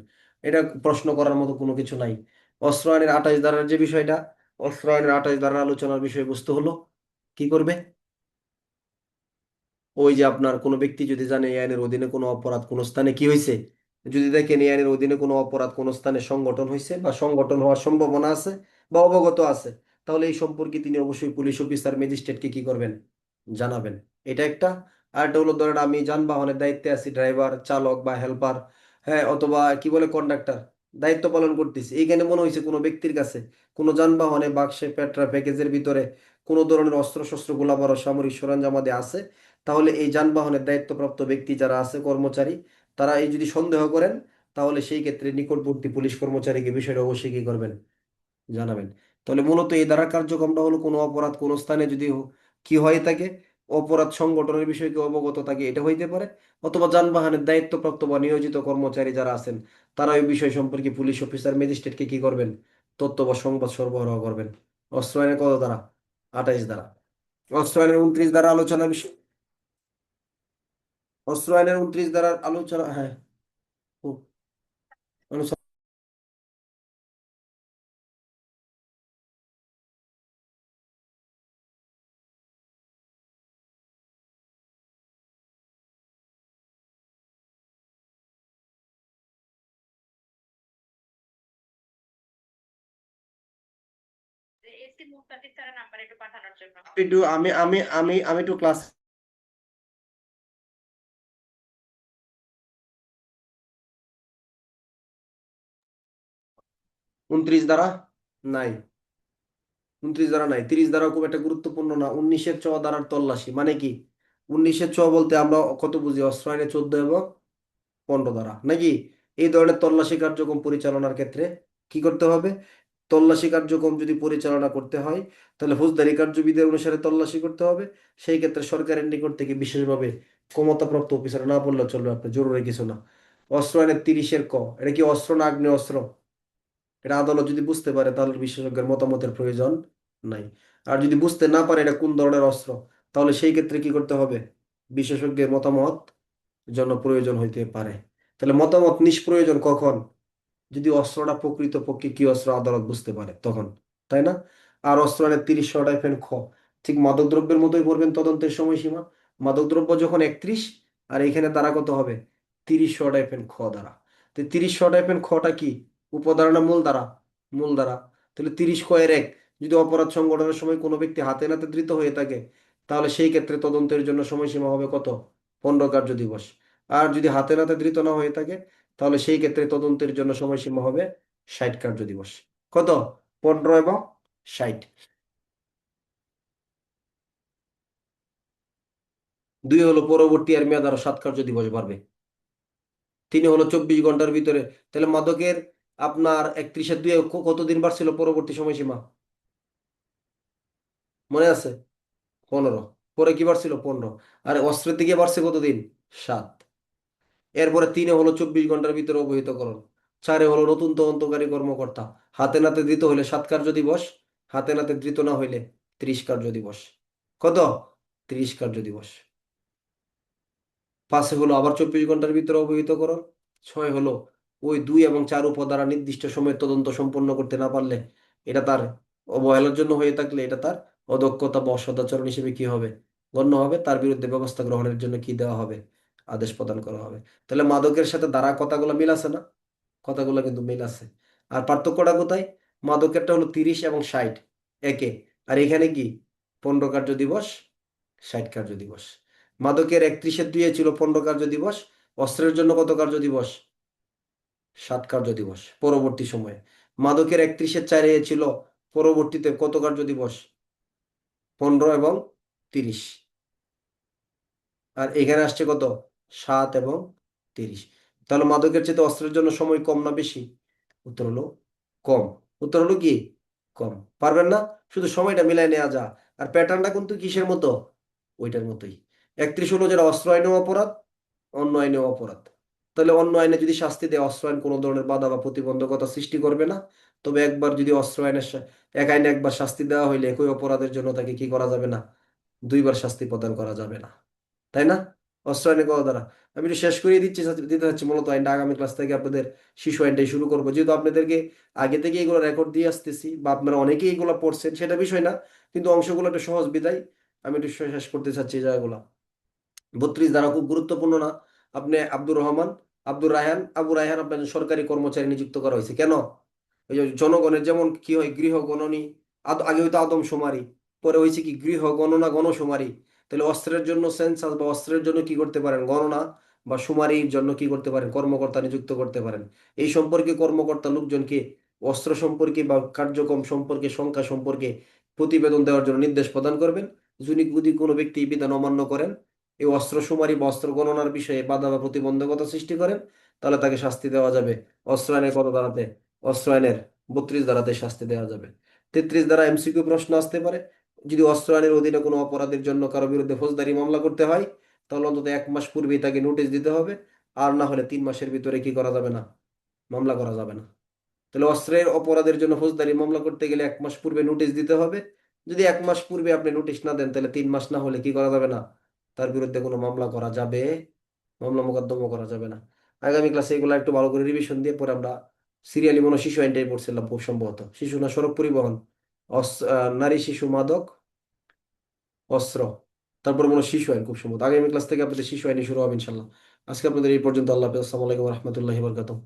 Speaker 1: এটা প্রশ্ন করার মতো কোনো কিছু নাই। অস্ত্র আইনের 28 ধারার যে বিষয়টা, অস্ত্র আইনের 28 ধারার আলোচনার বিষয়বস্তু হলো কি করবে? ওই যে আপনার কোনো ব্যক্তি যদি জানে এই আইনের অধীনে কোনো অপরাধ কোনো স্থানে কি হয়েছে, যদি দেখেন এই আইনের অধীনে কোনো অপরাধ কোনো স্থানে সংগঠন হয়েছে বা সংগঠন হওয়ার সম্ভাবনা আছে বা অবগত আছে, তাহলে এই সম্পর্কে তিনি অবশ্যই পুলিশ অফিসার ম্যাজিস্ট্রেটকে কি করবেন? জানাবেন। এটা একটা। আর একটা হলো ধরেন আমি যানবাহনের দায়িত্বে আছি, ড্রাইভার, চালক বা হেল্পার, হ্যাঁ, অথবা কি বলে কন্ডাক্টর, দায়িত্ব পালন করতেছি। এইখানে মনে হয়েছে কোনো ব্যক্তির কাছে কোনো যানবাহনে বাক্সে পেট্রা প্যাকেজের ভিতরে কোনো ধরনের অস্ত্র শস্ত্র গোলাবারুদ সামরিক সরঞ্জামাদি আছে, তাহলে এই যানবাহনের দায়িত্বপ্রাপ্ত ব্যক্তি যারা আছে, কর্মচারী, তারা এই যদি সন্দেহ করেন, তাহলে সেই ক্ষেত্রে নিকটবর্তী পুলিশ কর্মচারীকে বিষয়টা অবশ্যই কি করবেন? জানাবেন। তাহলে মূলত এই ধারা কার্যক্রমটা হলো কোনো অপরাধ কোনো স্থানে যদি কি হয়ে থাকে, অপরাধ সংগঠনের বিষয়কে অবগত থাকে, এটা হইতে পারে, অথবা যানবাহনের দায়িত্বপ্রাপ্ত বা নিয়োজিত কর্মচারী যারা আছেন, তারা এই বিষয় সম্পর্কে পুলিশ অফিসার ম্যাজিস্ট্রেটকে কি করবেন? তথ্য বা সংবাদ সরবরাহ করবেন। অস্ত্র আইনের কত ধারা? 28 ধারা। অস্ত্র আইনের 29 ধারা আলোচনা বিষয়। অস্ত্র আইনের 29 ধারার আলোচনা, হ্যাঁ। হুম, অনুসরণ। একটু আমি একটু ক্লাস। 29 ধারা নাই। 29 ধারা নাই। 30 ধারা খুব একটা গুরুত্বপূর্ণ না। 19-এর ধারার তল্লাশি মানে কি? 19-এর বলতে আমরা কত বুঝি? অস্ত্র আইনে 14 এবং 15 ধারা নাকি? এই ধরনের তল্লাশি কার্যক্রম পরিচালনার ক্ষেত্রে কি করতে হবে? তল্লাশি কার্যক্রম যদি পরিচালনা করতে হয় তাহলে ফৌজদারি কার্যবিধি অনুসারে তল্লাশি করতে হবে। সেই ক্ষেত্রে সরকারের নিকট থেকে বিশেষভাবে ক্ষমতাপ্রাপ্ত অফিসার না বললে চলবে, আপনার জরুরি কিছু না। অস্ত্র আইনের 30-এর ক, এটা কি অস্ত্র না আগ্নেয় অস্ত্র? এটা আদালত যদি বুঝতে পারে তাহলে বিশেষজ্ঞের মতামতের প্রয়োজন নাই। আর যদি বুঝতে না পারে এটা কোন ধরনের অস্ত্র, তাহলে সেই ক্ষেত্রে কি করতে হবে? বিশেষজ্ঞের মতামত জন্য প্রয়োজন হইতে পারে। তাহলে মতামত নিষ্প্রয়োজন কখন? যদি অস্ত্রটা প্রকৃতপক্ষে কি অস্ত্র আদালত বুঝতে পারে তখন, তাই না? আর অস্ত্র আইনের 30 খ, ঠিক মাদকদ্রব্যের মতোই পড়বেন তদন্তের সময়সীমা। মাদকদ্রব্য যখন 31, আর এখানে দ্বারা কত হবে? 30 খ দ্বারা। তো 30 খটা কি উপধারা না মূল দ্বারা? মূল দ্বারা। তাহলে 30 খ-এর 1, যদি অপরাধ সংগঠনের সময় কোনো ব্যক্তি হাতে নাতে ধৃত হয়ে থাকে তাহলে সেই ক্ষেত্রে তদন্তের জন্য সময়সীমা হবে কত? 15 কার্য দিবস। আর যদি হাতে নাতে ধৃত না হয়ে থাকে তাহলে সেই ক্ষেত্রে তদন্তের জন্য সময়সীমা হবে 60 কার্য দিবস। কত? 15 এবং 60। দুই হলো পরবর্তী আর মেয়াদ আরো 7 কার্য দিবস বাড়বে। তিনি হলো 24 ঘন্টার ভিতরে। তাহলে মাদকের আপনার 31-এর 2 কতদিন বাড়ছিল পরবর্তী সময়সীমা? মনে আছে? 15। পরে কি বাড়ছিল? 15। আর অস্ত্রের দিকে বাড়ছে কতদিন? 7। এরপরে 3-এ হলো 24 ঘন্টার ভিতরে অবহিতকরণ। 4-এ হলো নতুন তদন্তকারী কর্মকর্তা। হাতে নাতে ধৃত হলে 7 কার্য দিবস, হাতে নাতে ধৃত না হইলে 30 কার্য দিবস। কত? 30 কার্য দিবস। 5-এ হলো আবার 24 ঘন্টার ভিতরে অবহিতকরণ। 6 হলো ওই 2 এবং 4 উপধারা নির্দিষ্ট সময়ে তদন্ত সম্পন্ন করতে না পারলে, এটা তার অবহেলার জন্য হয়ে থাকলে এটা তার অদক্ষতা বা অসদাচরণ হিসেবে কি হবে? গণ্য হবে। তার বিরুদ্ধে ব্যবস্থা গ্রহণের জন্য কি দেওয়া হবে? আদেশ প্রদান করা হবে। তাহলে মাদকের সাথে দ্বারা কথাগুলো মিল আছে না? কথাগুলো কিন্তু মিল আছে। আর পার্থক্যটা কোথায়? মাদকেরটা হলো 30 এবং 60 একে, আর এখানে কি 15 কার্য দিবস, 60 কার্য দিবস। মাদকের 31-এর 2-এ ছিল 15 কার্য দিবস, অস্ত্রের জন্য কত কার্য দিবস? 7 কার্য দিবস পরবর্তী সময়ে। মাদকের 31-এর 4-এ ছিল পরবর্তীতে কত কার্য দিবস? 15 এবং 30। আর এখানে আসছে কত? 7 এবং 30। তাহলে মাদকের চেয়ে অস্ত্রের জন্য সময় কম না বেশি? উত্তর হলো কম। উত্তর হলো কি? কম। পারবেন না? শুধু সময়টা মিলাই নেওয়া যা। আর প্যাটার্নটা কিন্তু কিসের মতো? ওইটার মতোই। 31 হলো যেটা অস্ত্র আইনেও অপরাধ, অন্য আইনেও অপরাধ। তাহলে অন্য আইনে যদি শাস্তি দেয়, অস্ত্র আইন কোনো ধরনের বাধা বা প্রতিবন্ধকতা সৃষ্টি করবে না। তবে একবার যদি অস্ত্র আইনের এক আইনে একবার শাস্তি দেওয়া হইলে একই অপরাধের জন্য তাকে কি করা যাবে না? 2বার শাস্তি প্রদান করা যাবে না, তাই না? অস্ত্র আইনে করা দ্বারা। আমি একটু শেষ করিয়ে দিতে চাচ্ছি মূলত আইনটা। আগামী ক্লাস থেকে আপনাদের শিশু আইনটাই শুরু করবো, যেহেতু আপনাদেরকে আগে থেকে এগুলো রেকর্ড দিয়ে আসতেছি বা আপনারা অনেকেই এগুলো পড়ছেন, সেটা বিষয় না, কিন্তু অংশগুলো একটু সহজ বিদায় আমি একটু শেষ করতে চাচ্ছি এই জায়গাগুলো। 32 ধারা খুব গুরুত্বপূর্ণ না? আপনি আব্দুর রহমান, আব্দুর রায়হান, আবু রায়হান আপনার সরকারি কর্মচারী নিযুক্ত করা হয়েছে কেন? ওই যে জনগণের যেমন কি হয় গৃহ গণনী, আগে হয়তো আদমশুমারি, পরে হয়েছে কি গৃহ গণনা গণশুমারি। তাহলে অস্ত্রের জন্য সেন্সাস বা অস্ত্রের জন্য কি করতে পারেন? গণনা বা শুমারির জন্য কি করতে পারেন? কর্মকর্তা নিযুক্ত করতে পারেন। এই সম্পর্কে কর্মকর্তা লোকজনকে অস্ত্র সম্পর্কে বা কার্যক্রম সম্পর্কে, সংখ্যা সম্পর্কে প্রতিবেদন দেওয়ার জন্য নির্দেশ প্রদান করবেন। যদি কোনো ব্যক্তি এই বিধান অমান্য করেন, এই অস্ত্র শুমারি বা অস্ত্র গণনার বিষয়ে বাধা বা প্রতিবন্ধকতা সৃষ্টি করেন, তাহলে তাকে শাস্তি দেওয়া যাবে। অস্ত্র আইনের কত ধারাতে? অস্ত্র আইনের 32 ধারাতে শাস্তি দেওয়া যাবে। 33 ধারা এমসিকিউ প্রশ্ন আসতে পারে। যদি অস্ত্র আইনের অধীনে কোনো অপরাধের জন্য কারো বিরুদ্ধে ফৌজদারি মামলা করতে হয় তাহলে অন্তত 1 মাস পূর্বেই তাকে নোটিশ দিতে হবে। আর না হলে 3 মাসের ভিতরে কি করা যাবে না? মামলা করা যাবে না। তাহলে অস্ত্রের অপরাধের জন্য ফৌজদারি মামলা করতে গেলে 1 মাস পূর্বে নোটিশ দিতে হবে। যদি 1 মাস পূর্বে আপনি নোটিশ না দেন তাহলে 3 মাস না হলে কি করা যাবে না? তার বিরুদ্ধে কোনো মামলা করা যাবে, মামলা মোকদ্দমা করা যাবে না। আগামী ক্লাসে এগুলো একটু ভালো করে রিভিশন দিয়ে পরে আমরা সিরিয়ালি মনে হয় শিশু আইনটাই পড়ছিলাম খুব সম্ভবত। শিশু না সড়ক পরিবহন, নারী শিশু মাদক অস্ত্র, তারপর মনে হয় শিশু আইন খুব সম্ভবত। আগামী ক্লাস থেকে আপনাদের শিশু আইনে শুরু হবে ইনশাল্লাহ। আজকে আপনাদের এই পর্যন্ত। আল্লাহ হাফেজ। আসসালামু আলাইকুম রহমতুল্লাহি বরকাতুহ।